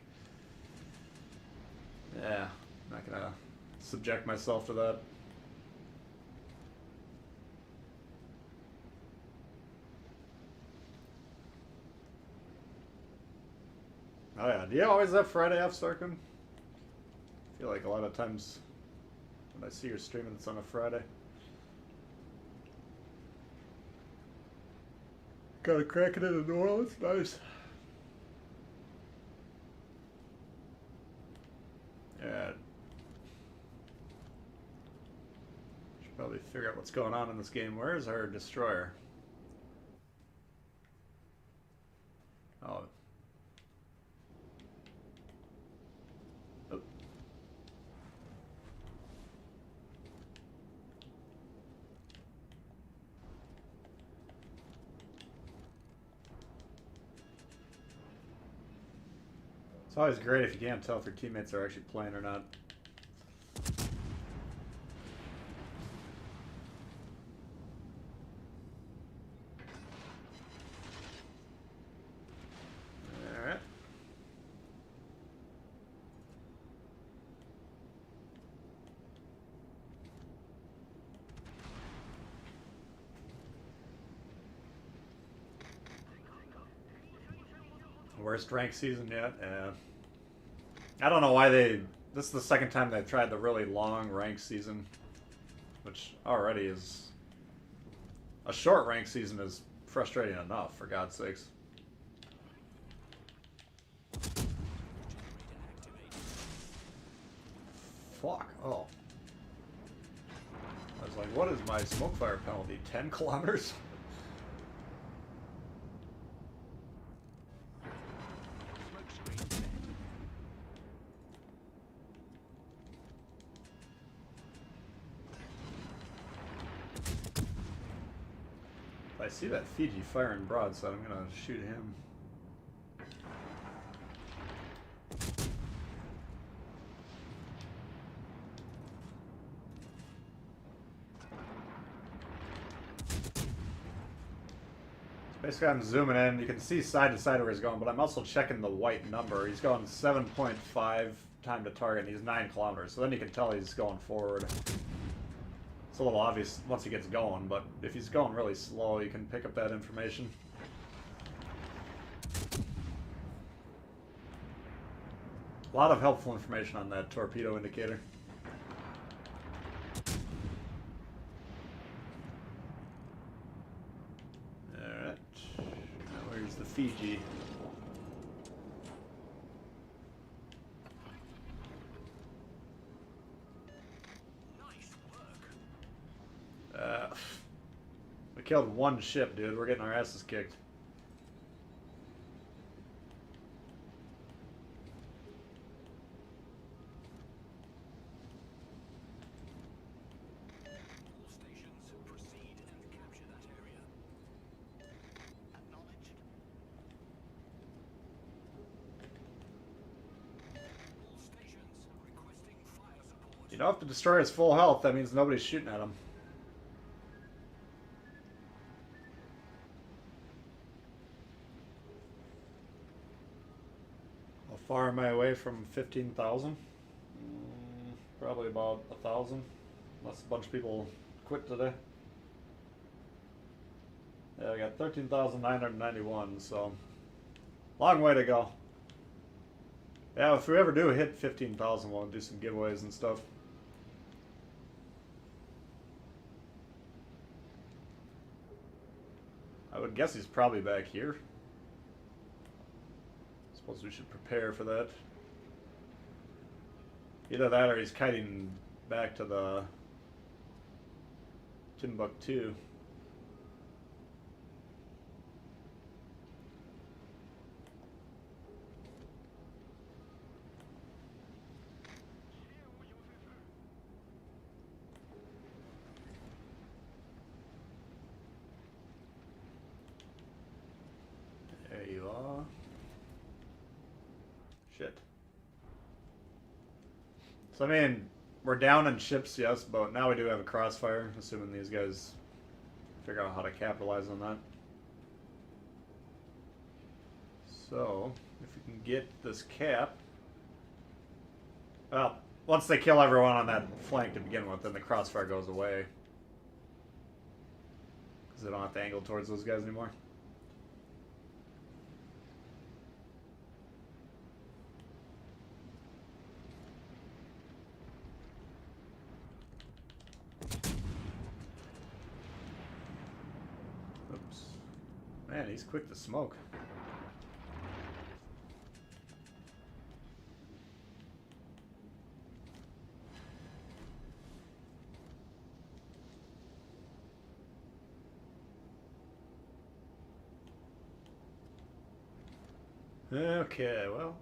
yeah, I'm not gonna subject myself to that. Oh yeah, do you always have Friday off, Sarkin? I feel like a lot of times when I see you're streaming, it's on a Friday. Got a cracking into New Orleans, nice. Yeah. Should probably figure out what's going on in this game. Where is our destroyer? Oh. It's always great if you can't tell if your teammates are actually playing or not. Alright. Worst ranked season yet? Yeah. I don't know why they... This is the second time they've tried the really long ranked season. Which already is... A short ranked season is frustrating enough, for God's sakes. Fuck. Oh. I was like, what is my smoke fire penalty? 10 kilometers? I see that Fiji firing broadside, I'm gonna shoot him. Basically, I'm zooming in. You can see side to side where he's going, but I'm also checking the white number. He's going 7.5 time to target, and he's 9 kilometers. So then you can tell he's going forward. It's a little obvious once he gets going, but if he's going really slow, you can pick up that information. A lot of helpful information on that torpedo indicator. Alright. Now where's the Fiji? We killed one ship, dude. We're getting our asses kicked.
All stations proceed and capture that area. Acknowledged. All stations requesting fire support.
You know, if the destroyer is full health, that means nobody's shooting at him. How far am I away from 15,000? Probably about 1,000. Unless a bunch of people quit today. Yeah, I got 13,991, so long way to go. Yeah, if we ever do hit 15,000, we'll do some giveaways and stuff. I would guess he's probably back here. Suppose we should prepare for that. Either that or he's kiting back to the Timbuktu. There you are. Shit. So I mean, we're down in ships, yes, but now we do have a crossfire, assuming these guys figure out how to capitalize on that. So, if we can get this cap... Well, once they kill everyone on that flank to begin with, then the crossfire goes away. Because they don't have to angle towards those guys anymore. Oops. Man, he's quick to smoke. Okay, well.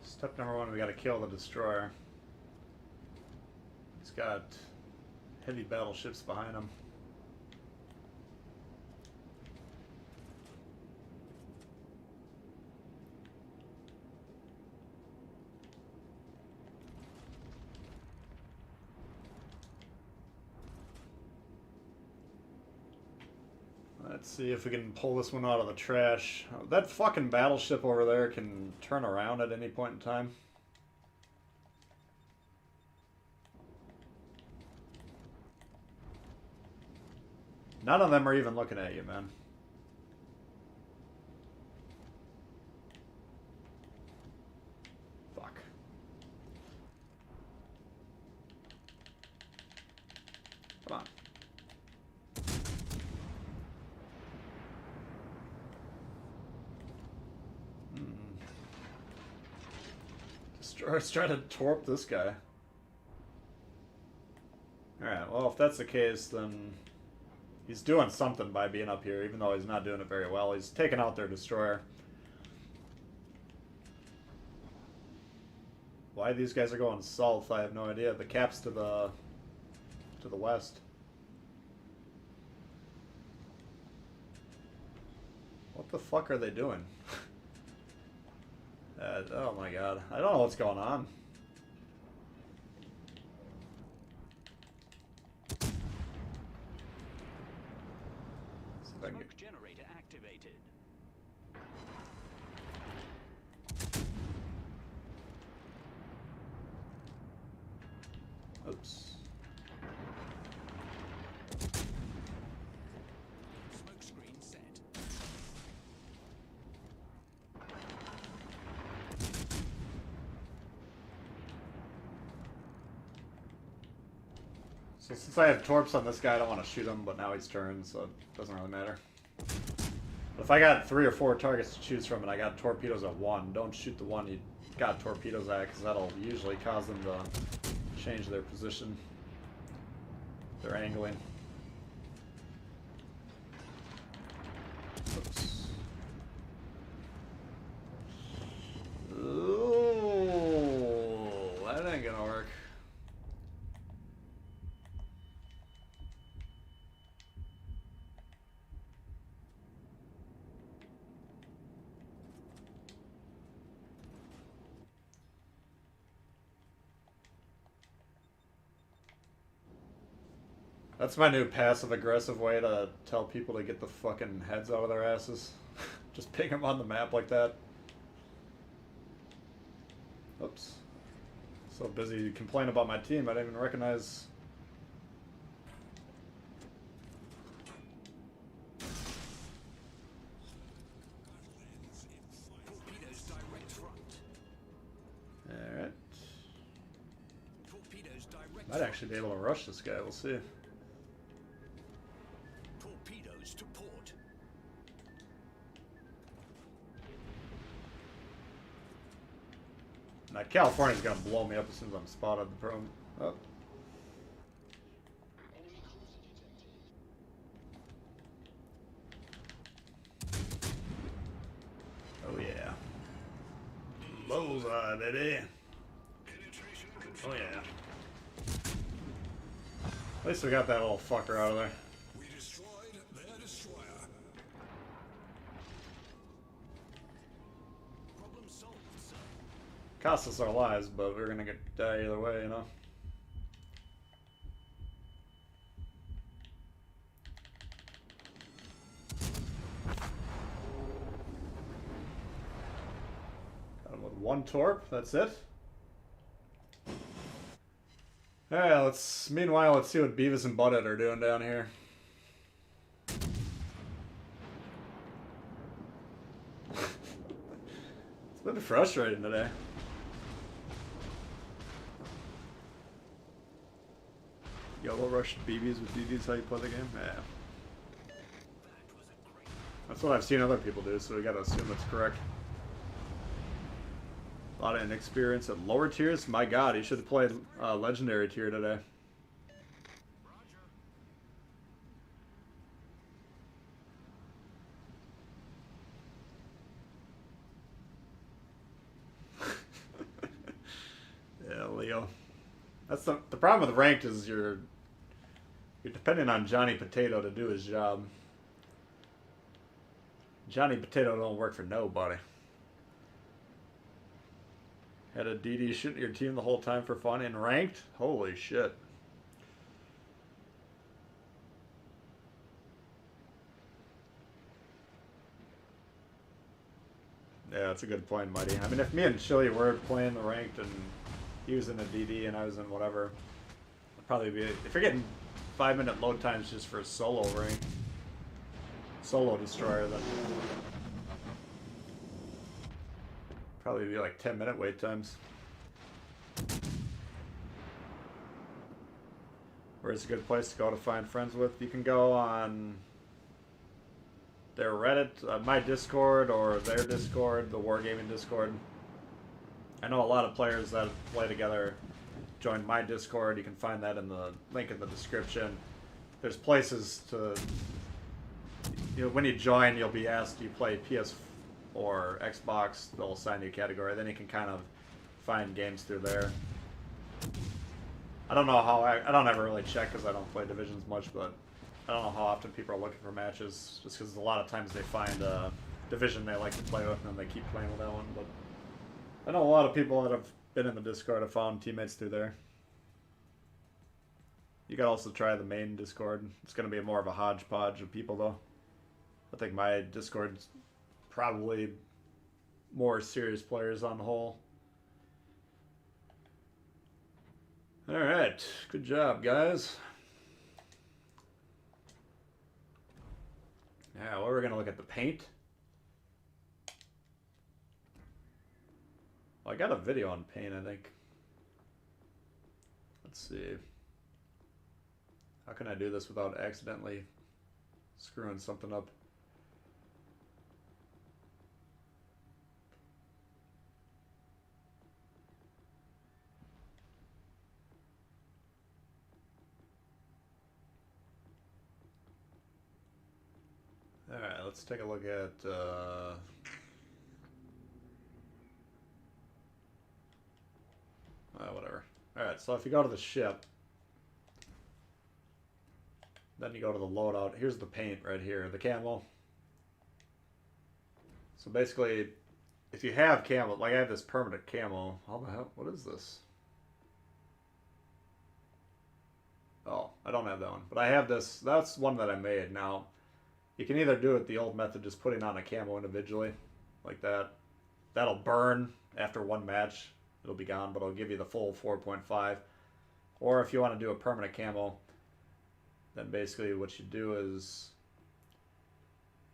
Step number one, we gotta kill the destroyer. He's got heavy battleships behind him. Let's see if we can pull this one out of the trash. That fucking battleship over there can turn around at any point in time. None of them are even looking at you, man. Fuck. Come on. Let's try to torp this guy. Alright, well, if that's the case, then he's doing something by being up here, even though he's not doing it very well. He's taking out their destroyer. Why these guys are going south, I have no idea. The cap's to the west. What the fuck are they doing? Oh my god. I don't know what's going on.
Smoke generator activated.
Oops.
Smoke screen set.
So since I have torps on this guy, I don't want to shoot him, but now he's turned, so it doesn't really matter. But if I got 3 or 4 targets to choose from and I got torpedoes at 1, don't shoot the one you got torpedoes at, because that'll usually cause them to change their position. They're angling. Oops. Ooh, that ain't gonna work. That's my new passive-aggressive way to tell people to get the fucking heads out of their asses. Just ping them on the map like that. Oops. So busy complaining about my team, I didn't even recognize...
Torpedoes direct front.
Alright.
Torpedoes direct
Might actually be able to rush this guy, we'll see.
Torpedoes to port.
Now California's gonna blow me up as soon as I'm spotted the prone. Oh. Oh yeah. Bullseye, baby. Oh yeah. At least we got that little fucker out of there.
We destroyed their destroyer.
Problem solved, sir.
Cost us our lives, but we're gonna die either way, you know? Got him with one torp, that's it. Alright, meanwhile, let's see what Beavis and Butthead are doing down here. It's been frustrating today. Yellow rush BBs with DDs, how you play the game? Yeah. That's what I've seen other people do, so we gotta assume it's correct. A lot of inexperience at lower tiers? My god, he should have played legendary tier today. Yeah, Leo. That's the problem with ranked is you're depending on Johnny Potato to do his job. Johnny Potato don't work for nobody. Had a DD shooting your team the whole time for fun and ranked? Holy shit. Yeah, that's a good point, Mighty. I mean, if me and Chili were playing the ranked and he was in a DD and I was in whatever, I'd probably be... If you're getting 5-minute load times just for a solo rank, solo destroyer, then probably be like 10-minute wait times. Where's a good place to go to find friends with? You can go on their Reddit, my Discord, or their Discord, the Wargaming Discord. I know a lot of players that play together join my Discord. You can find that in the link in the description. There's places to... You know, when you join, you'll be asked, do you play PS4 or Xbox? They'll assign you a category. Then you can kind of find games through there. I don't know how I don't ever really check because I don't play Divisions much, but I don't know how often people are looking for matches. Just because a lot of times they find a division they like to play with and then they keep playing with that one. But I know a lot of people that have been in the Discord have found teammates through there. You can also try the main Discord. It's going to be more of a hodgepodge of people though. I think my Discord's probably more serious players on the whole. Alright, good job, guys. Now, we're going to look at the paint. Well, I got a video on paint, I think. Let's see. How can I do this without accidentally screwing something up? Alright, let's take a look at whatever. Alright, so if you go to the ship, then you go to the loadout. Here's the paint right here, the camo. So basically, if you have camo, like I have this permanent camo. How the hell? What is this? Oh, I don't have that one. But I have this. That's one that I made. Now, you can either do it the old method, just putting on a camo individually, like that. That'll burn after one match. It'll be gone, but it'll give you the full 4.5. Or if you want to do a permanent camo, then basically what you do is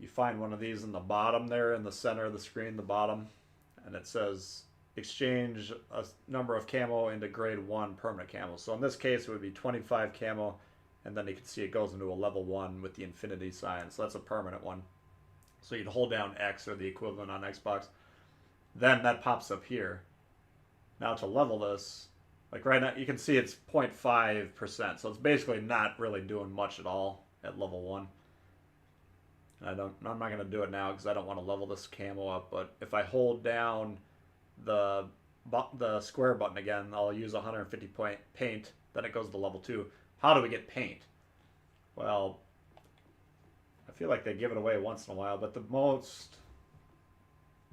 you find one of these in the bottom there, in the center of the screen, the bottom, and it says exchange a number of camo into grade 1 permanent camo. So in this case, it would be 25 camo, and then you can see it goes into a level 1 with the infinity sign. So that's a permanent one. So you'd hold down X or the equivalent on Xbox. Then that pops up here. Now to level this, like right now, you can see it's 0.5%, so it's basically not really doing much at all at level 1. I'm not going to do it now because I don't want to level this camo up, but if I hold down the square button again, I'll use 150 point paint, then it goes to level 2. How do we get paint? Well, I feel like they give it away once in a while, but the most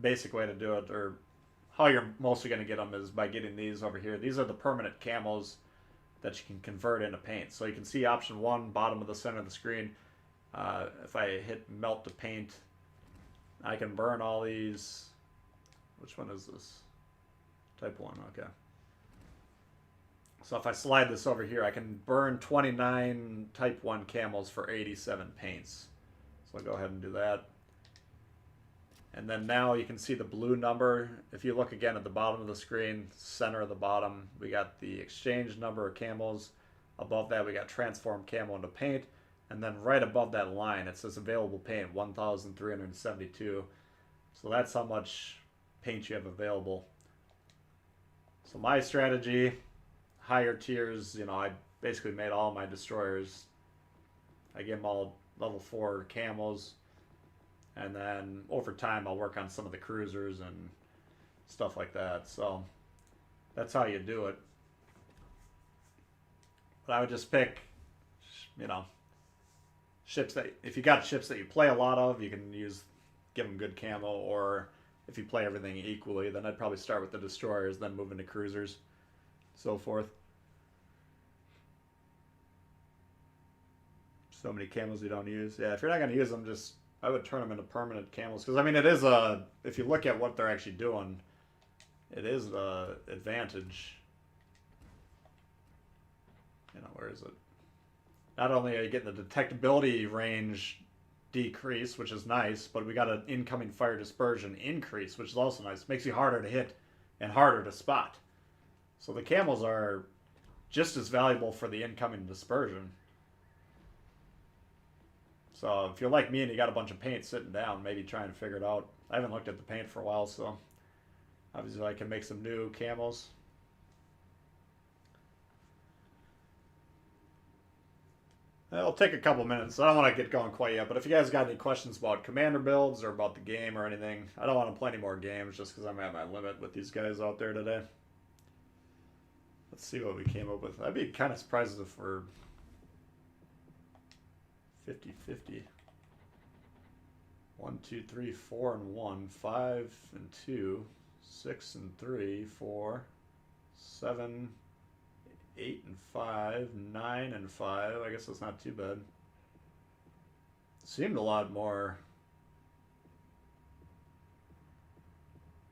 basic way to do it, or how you're mostly going to get them, is by getting these over here. These are the permanent camos that you can convert into paint. So you can see option 1, bottom of the center of the screen. If I hit melt to paint, I can burn all these. Which one is this? Type 1, okay. So if I slide this over here, I can burn 29 type 1 camos for 87 paints. So I'll go ahead and do that. And then now you can see the blue number. If you look again at the bottom of the screen, center of the bottom, we got the exchange number of camos. Above that, we got transform camo into paint. And then right above that line, it says available paint, 1,372. So that's how much paint you have available. So my strategy, higher tiers, you know, I basically made all my destroyers. I give them all level 4 camos. And then over time, I'll work on some of the cruisers and stuff like that. So that's how you do it. But I would just pick, you know, ships that, if you got ships that you play a lot of, you can give them good camo. Or if you play everything equally, then I'd probably start with the destroyers, then move into cruisers, so forth. So many camos you don't use. Yeah, if you're not going to use them, I would turn them into permanent camos. Because, I mean, it is if you look at what they're actually doing, it is the advantage. You know, where is it? Not only are you getting the detectability range decrease, which is nice, but we got an incoming fire dispersion increase, which is also nice. Makes you harder to hit and harder to spot. So the camos are just as valuable for the incoming dispersion. So if you're like me and you got a bunch of paint sitting down, maybe try and figure it out. I haven't looked at the paint for a while, so obviously I can make some new camos. It'll take a couple minutes. I don't want to get going quite yet, but if you guys got any questions about commander builds or about the game or anything, I don't want to play any more games just because I'm at my limit with these guys out there today. Let's see what we came up with. I'd be kind of surprised if we're 50-50. 1, 2, 3, 4, and 1, 5 and 2, 6 and 3, 4, 7, 8 and 5, 9 and 5. I guess that's not too bad. Seemed a lot more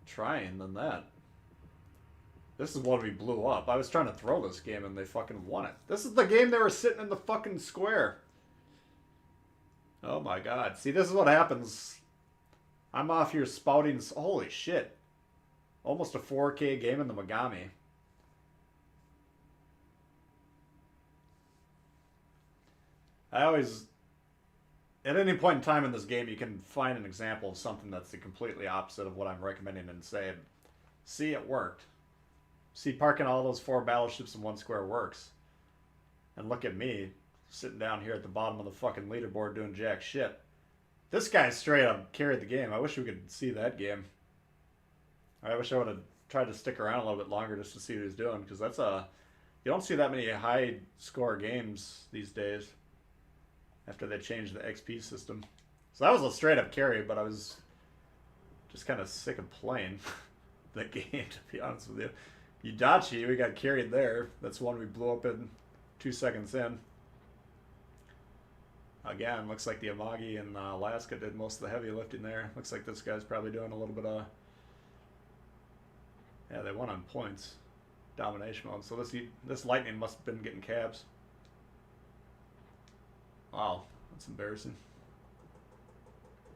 trying than that. This is what we blew up. I was trying to throw this game and they fucking won it. This is the game they were sitting in the fucking square. Oh my god. See, this is what happens. I'm off here spouting. Holy shit. Almost a 4K game in the Megami. I always, at any point in time in this game, you can find an example of something that's the completely opposite of what I'm recommending and say, see, it worked. See, parking all those 4 battleships in one square works. And look at me, sitting down here at the bottom of the fucking leaderboard doing jack shit. This guy straight up carried the game. I wish we could see that game. I wish I would have tried to stick around a little bit longer just to see what he's doing, because that's you don't see that many high score games these days after they changed the XP system. So that was a straight up carry, but I was just kind of sick of playing that game, to be honest with you. Yudachi, we got carried there. That's one we blew up in 2 seconds in. Again, looks like the Amagi in Alaska did most of the heavy lifting there. Looks like this guy's probably doing a little bit of... Yeah, they won on points. Domination mode. So this Lightning must have been getting cabs. Wow, that's embarrassing.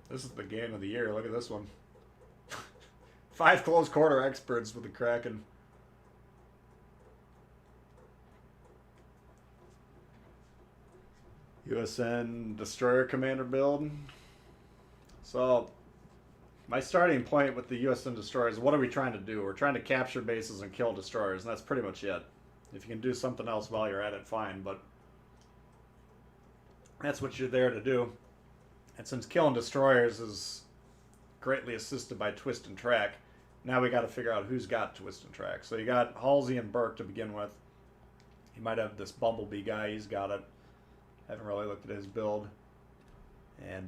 This is the game of the year. Look at this one. 5 close quarter experts with the Kraken. USN Destroyer Commander build. So, my starting point with the U.S. and destroyers, what are we trying to do? We're trying to capture bases and kill destroyers, and that's pretty much it. If you can do something else while you're at it, fine, but that's what you're there to do. And since killing destroyers is greatly assisted by twist and track, now we got to figure out who's got twist and track. So you got Halsey and Burke to begin with. You might have this Bumblebee guy, he's got it. Haven't really looked at his build. And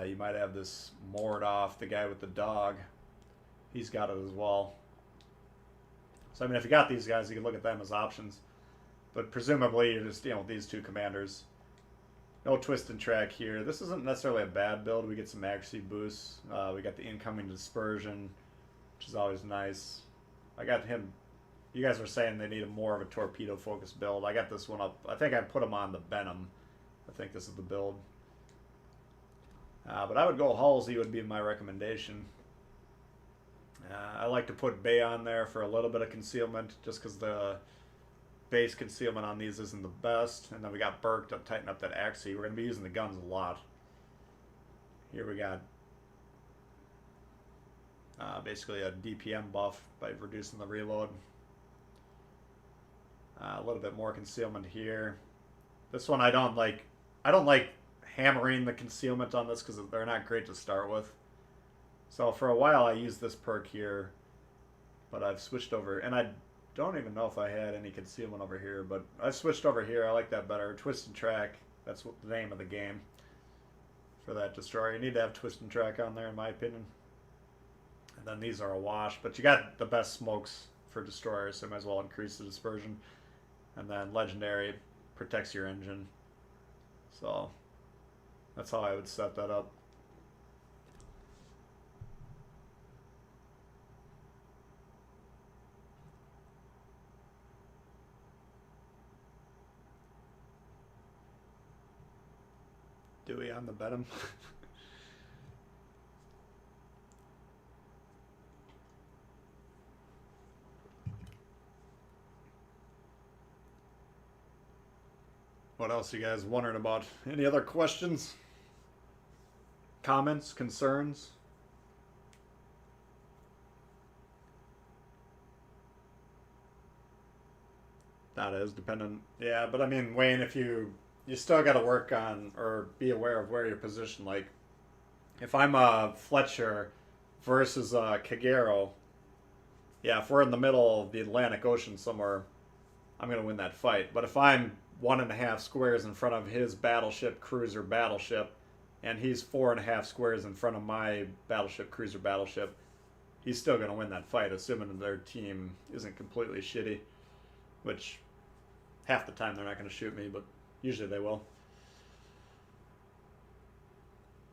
you might have this Mordoff, the guy with the dog. He's got it as well. So, I mean, if you got these guys, you can look at them as options. But presumably, you're just dealing with these two commanders. No twist and track here. This isn't necessarily a bad build. We get some accuracy boosts. We got the incoming dispersion, which is always nice. I got him. You guys were saying they need more of a torpedo-focused build. I got this one up. I think I put him on the Venom. I think this is the build. But I would go Halsey would be my recommendation. I like to put Bay on there for a little bit of concealment, just because the base concealment on these isn't the best. And then we got Burke to tighten up that accuracy. We're going to be using the guns a lot. Here we got basically a DPM buff by reducing the reload. A little bit more concealment here. This one I don't like. I don't like hammering the concealment on this because they're not great to start with. So for a while I used this perk here, but I've switched over, and I don't even know if I had any concealment over here, but I've switched over here. I like that better. Twist and track, that's what the name of the game for that destroyer. You need to have twist and track on there in my opinion. And then these are a wash, but you got the best smokes for destroyers, so you might as well increase the dispersion. And then legendary protects your engine. So that's how I would set that up. Dewey on the Venom. What else you guys wondering about? Any other questions? Comments? Concerns? That is dependent. Yeah, but I mean, Wayne, if you still got to work on or be aware of where you're positioned. Like, if I'm a Fletcher versus a Kagero, yeah, if we're in the middle of the Atlantic Ocean somewhere, I'm going to win that fight. But if I'm 1.5 squares in front of his battleship, cruiser, battleship, and he's 4.5 squares in front of my battleship, cruiser, battleship, he's still going to win that fight, assuming their team isn't completely shitty, which half the time they're not going to shoot me, but usually they will.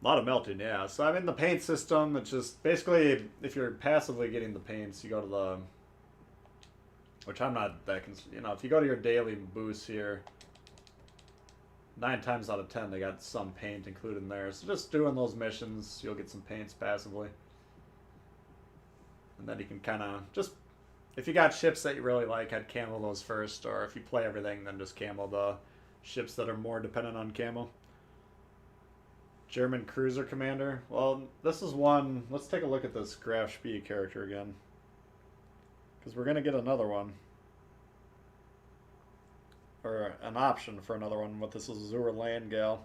A lot of melting, yeah. So I'm in the paint system. It's just basically, if you're passively getting the paints, you go to the, which I'm not that, you know, if you go to your daily boosts here, 9 times out of 10 they got some paint included in there. So just doing those missions, you'll get some paints passively. And then you can kind of just, if you got ships that you really like, I'd camo those first. Or if you play everything, then just camo the ships that are more dependent on camo. German cruiser commander. Well, this is one. Let's take a look at this Graf Spee character again, because we're going to get another one. Or an option for another one with this Azure Land gal.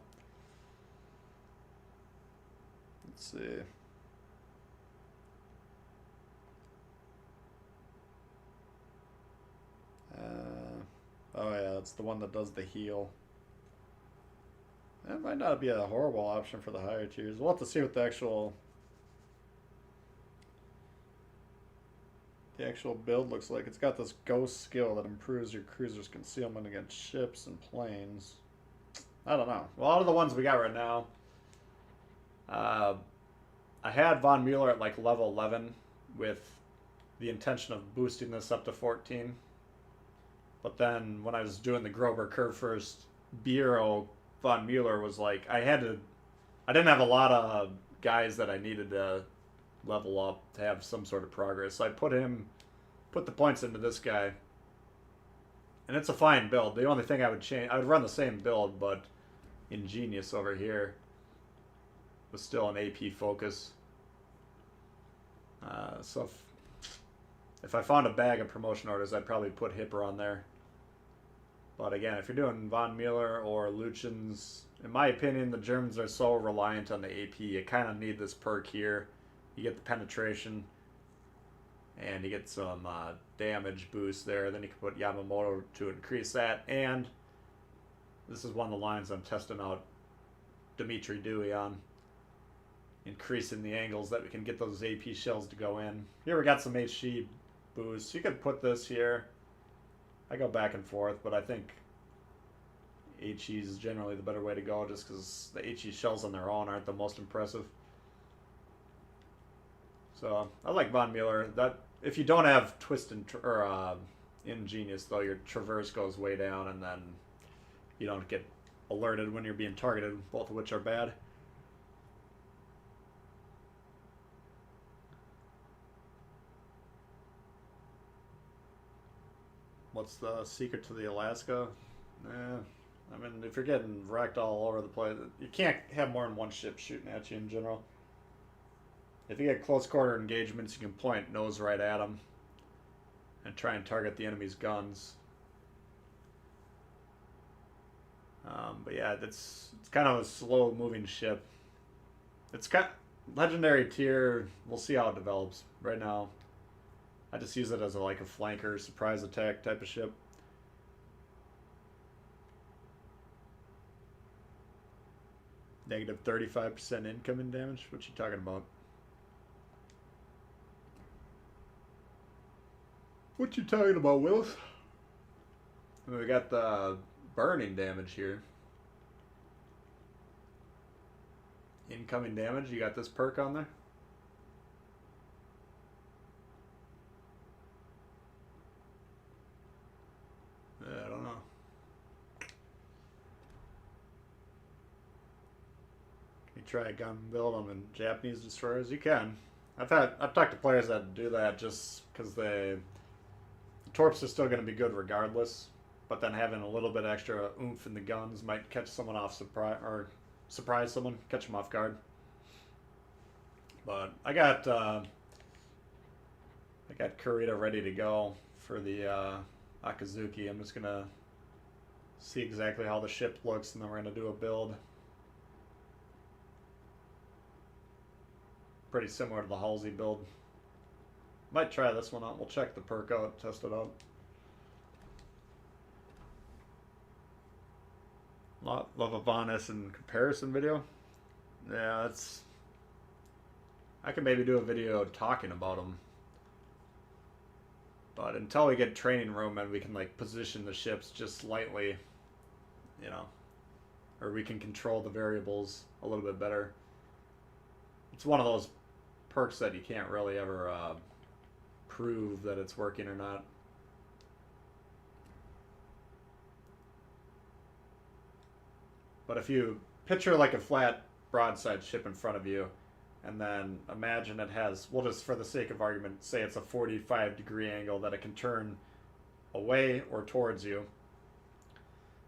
Let's see. Oh yeah, that's the one that does the heal. That might not be a horrible option for the higher tiers. We'll have to see what the actual build looks like. It's got this ghost skill that improves your cruiser's concealment against ships and planes. I don't know. Well, out of the ones we got right now, I had Von Mueller at like level 11 with the intention of boosting this up to 14. But then when I was doing the Grover curve first, Bureau Von Mueller was like, I didn't have a lot of guys that I needed to level up to have some sort of progress. So I put the points into this guy. And it's a fine build. The only thing I would change, I would run the same build, but Ingenious over here was still an AP focus. So if I found a bag of promotion orders, I'd probably put Hipper on there. But again, if you're doing Von Mueller or Luchens, in my opinion, the Germans are so reliant on the AP. You kind of need this perk here. You get the penetration, and you get some damage boost there. Then you can put Yamamoto to increase that. And this is one of the lines I'm testing out Dimitri Dewey on. Increasing the angles that we can get those AP shells to go in. Here we got some HG boost. You could put this here. I go back and forth, but I think HE is generally the better way to go just because the HE shells on their own aren't the most impressive. So I like Von Mueller. That if you don't have Twist and Ingenious though, your Traverse goes way down and then you don't get alerted when you're being targeted, both of which are bad. What's the secret to the Alaska? I mean, if you're getting wrecked all over the place, you can't have more than one ship shooting at you in general. If you get close quarter engagements, you can point nose right at them and try and target the enemy's guns. But yeah, it's kind of a slow moving ship. It's kind of legendary tier. We'll see how it develops. Right now, I just use it as like a flanker, surprise attack type of ship. Negative 35% incoming damage? What you talking about? What you talking about, Willis? And we got the burning damage here. Incoming damage, you got this perk on there? I don't know. Can you try a gun build on the Japanese destroyers? You can. I've talked to players that do that just because the torps are still going to be good regardless, but then having a little bit extra oomph in the guns might catch someone off surprise someone, catch them off guard. But I got Kurita ready to go for the Akazuki. I'm just gonna see exactly how the ship looks, and then we're gonna do a build pretty similar to the Halsey build. Might try this one out. We'll check the perk out, test it out. Love a Von Essen comparison video. Yeah, that's. I could maybe do a video talking about them. But until we get training room and we can like position the ships just slightly, you know, or we can control the variables a little bit better. It's one of those perks that you can't really ever prove that it's working or not. But if you picture like a flat broadside ship in front of you, and then imagine it has, we'll just for the sake of argument say it's a 45-degree angle that it can turn away or towards you.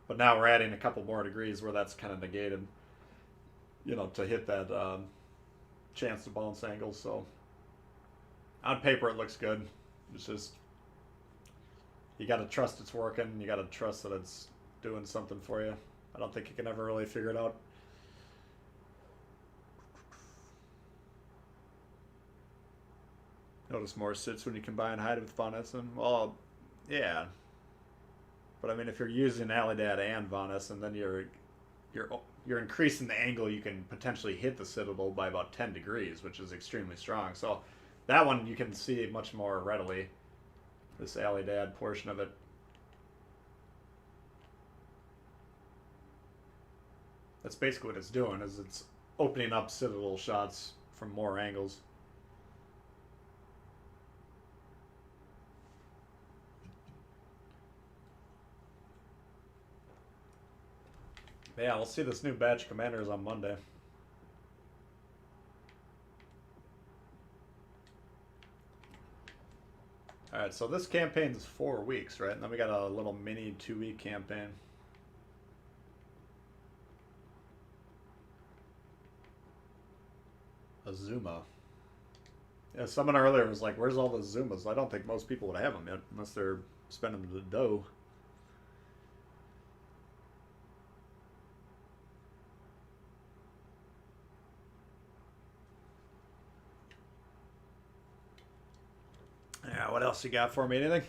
But now we're adding a couple more degrees where that's kind of negated, you know, to hit that chance to bounce angle. So on paper it looks good. It's just, you got to trust it's working. You got to trust that it's doing something for you. I don't think you can ever really figure it out. Notice more sits when you combine hide with Von Essen. Well, yeah. But I mean, if you're using Alidad and Von Essen, then you're increasing the angle you can potentially hit the Citadel by about 10 degrees, which is extremely strong. So that one you can see much more readily, this Alidad portion of it. That's basically what it's doing, is it's opening up Citadel shots from more angles. Yeah, we'll see this new batch of commanders on Monday. Alright, so this campaign's 4 weeks, right? And then we got a little mini 2-week campaign. Azuma. Yeah, someone earlier was like, "Where's all the Zumas?" I don't think most people would have them yet, unless they're spending the dough. Yeah, what else you got for me? Anything?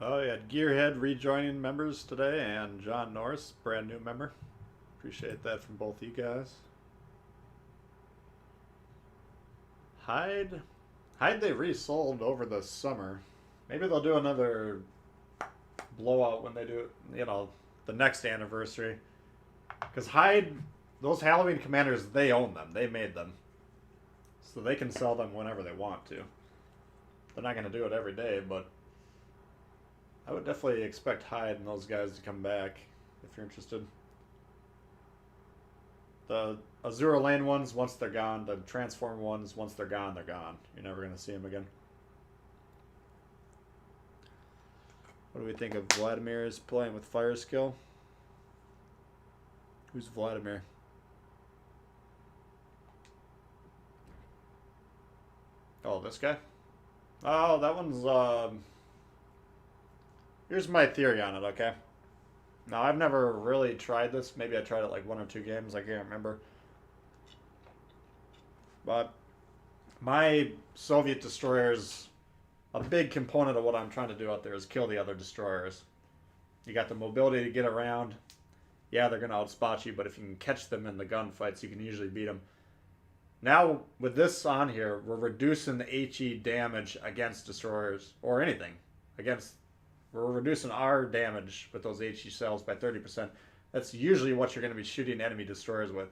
Oh, yeah, Gearhead rejoining members today, and John Norris, brand new member. Appreciate that from both you guys. Hyde they resold over the summer. Maybe they'll do another blowout when they do, the next anniversary. Because Hyde, those Halloween commanders, they own them. They made them. So they can sell them whenever they want to. They're not going to do it every day, but I would definitely expect Hyde and those guys to come back if you're interested. The Azura Lane ones, once they're gone. The Transform ones, once they're gone, they're gone. You're never going to see them again. What do we think of Vladimir's playing with fire skill? Who's Vladimir? Oh, this guy? Oh, that one's, here's my theory on it, okay? Now, I've never really tried this. Maybe I tried it like 1 or 2 games. I can't remember. But my Soviet destroyers, a big component of what I'm trying to do out there is kill the other destroyers. You got the mobility to get around. Yeah, they're going to outspot you, but if you can catch them in the gunfights, you can usually beat them. Now, with this on here, we're reducing the HE damage against destroyers, or anything. We're reducing our damage with those HE cells by 30%. That's usually what you're going to be shooting enemy destroyers with.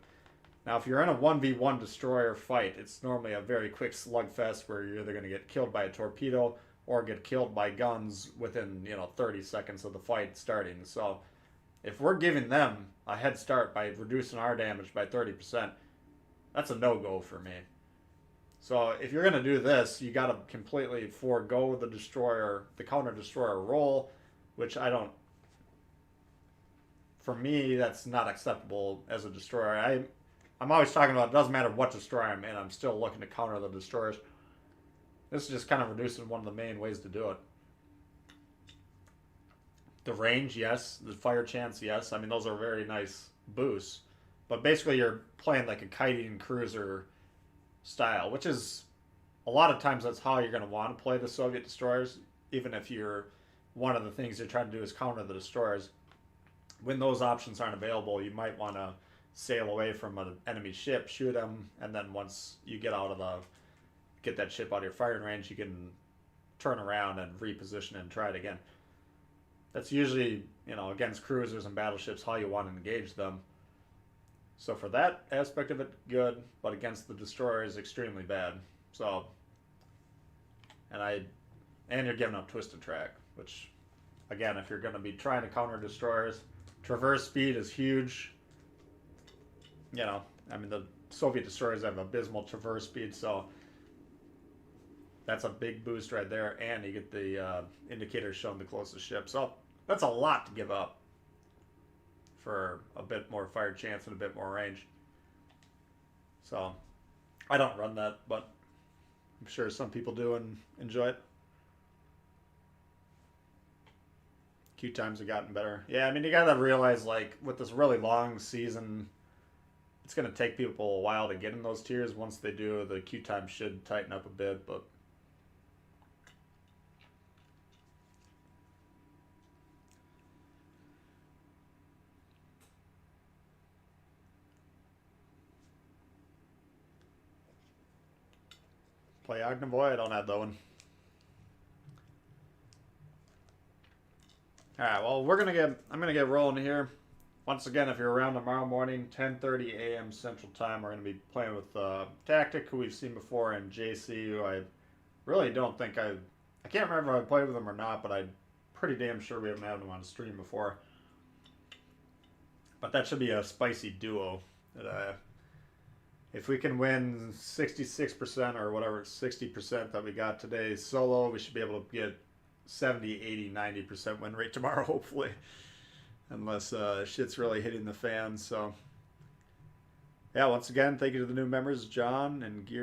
Now, if you're in a 1v1 destroyer fight, it's normally a very quick slugfest where you're either going to get killed by a torpedo or get killed by guns within, 30 seconds of the fight starting. So, if we're giving them a head start by reducing our damage by 30%, that's a no-go for me. So if you're going to do this, you got to completely forego the counter-destroyer role, which for me, that's not acceptable as a destroyer. I'm always talking about it doesn't matter what destroyer I'm in, I'm still looking to counter the destroyers. This is just kind of reducing one of the main ways to do it. The range, yes. The fire chance, yes. I mean, those are very nice boosts. But basically, you're playing like a kiting cruiser style, which is a lot of times that's how you're going to want to play the Soviet destroyers, even if one of the things you're trying to do is counter the destroyers. When those options aren't available, you might want to sail away from an enemy ship, shoot them, and then once you get that ship out of your firing range, you can turn around and reposition and try it again. That's usually, against cruisers and battleships, how you want to engage them. So for that aspect of it, good, but against the destroyers, extremely bad. So, and you're giving up twisted track, which, again, if you're going to be trying to counter destroyers, traverse speed is huge. The Soviet destroyers have abysmal traverse speed, so that's a big boost right there, and you get the indicators showing the closest ship. So that's a lot to give up for a bit more fire chance and a bit more range. So I don't run that, but I'm sure some people do and enjoy it. Queue times have gotten better. Yeah, I mean, you gotta realize, like, with this really long season, it's gonna take people a while to get in those tiers. Once they do, the queue time should tighten up a bit, but play Ognavoy? I don't have that one. Alright, well, I'm gonna get rolling here. Once again, if you're around tomorrow morning, 10:30 a.m. Central Time, we're gonna be playing with Tactic, who we've seen before, and JC, who I really don't think I can't remember if I played with him or not, but I'm pretty damn sure we haven't had him on stream before. But that should be a spicy duo. But, if we can win 66% or whatever, 60% that we got today solo, we should be able to get 70, 80, 90% win rate tomorrow, hopefully. Unless shit's really hitting the fan. So, yeah, once again, thank you to the new members, John and Gear.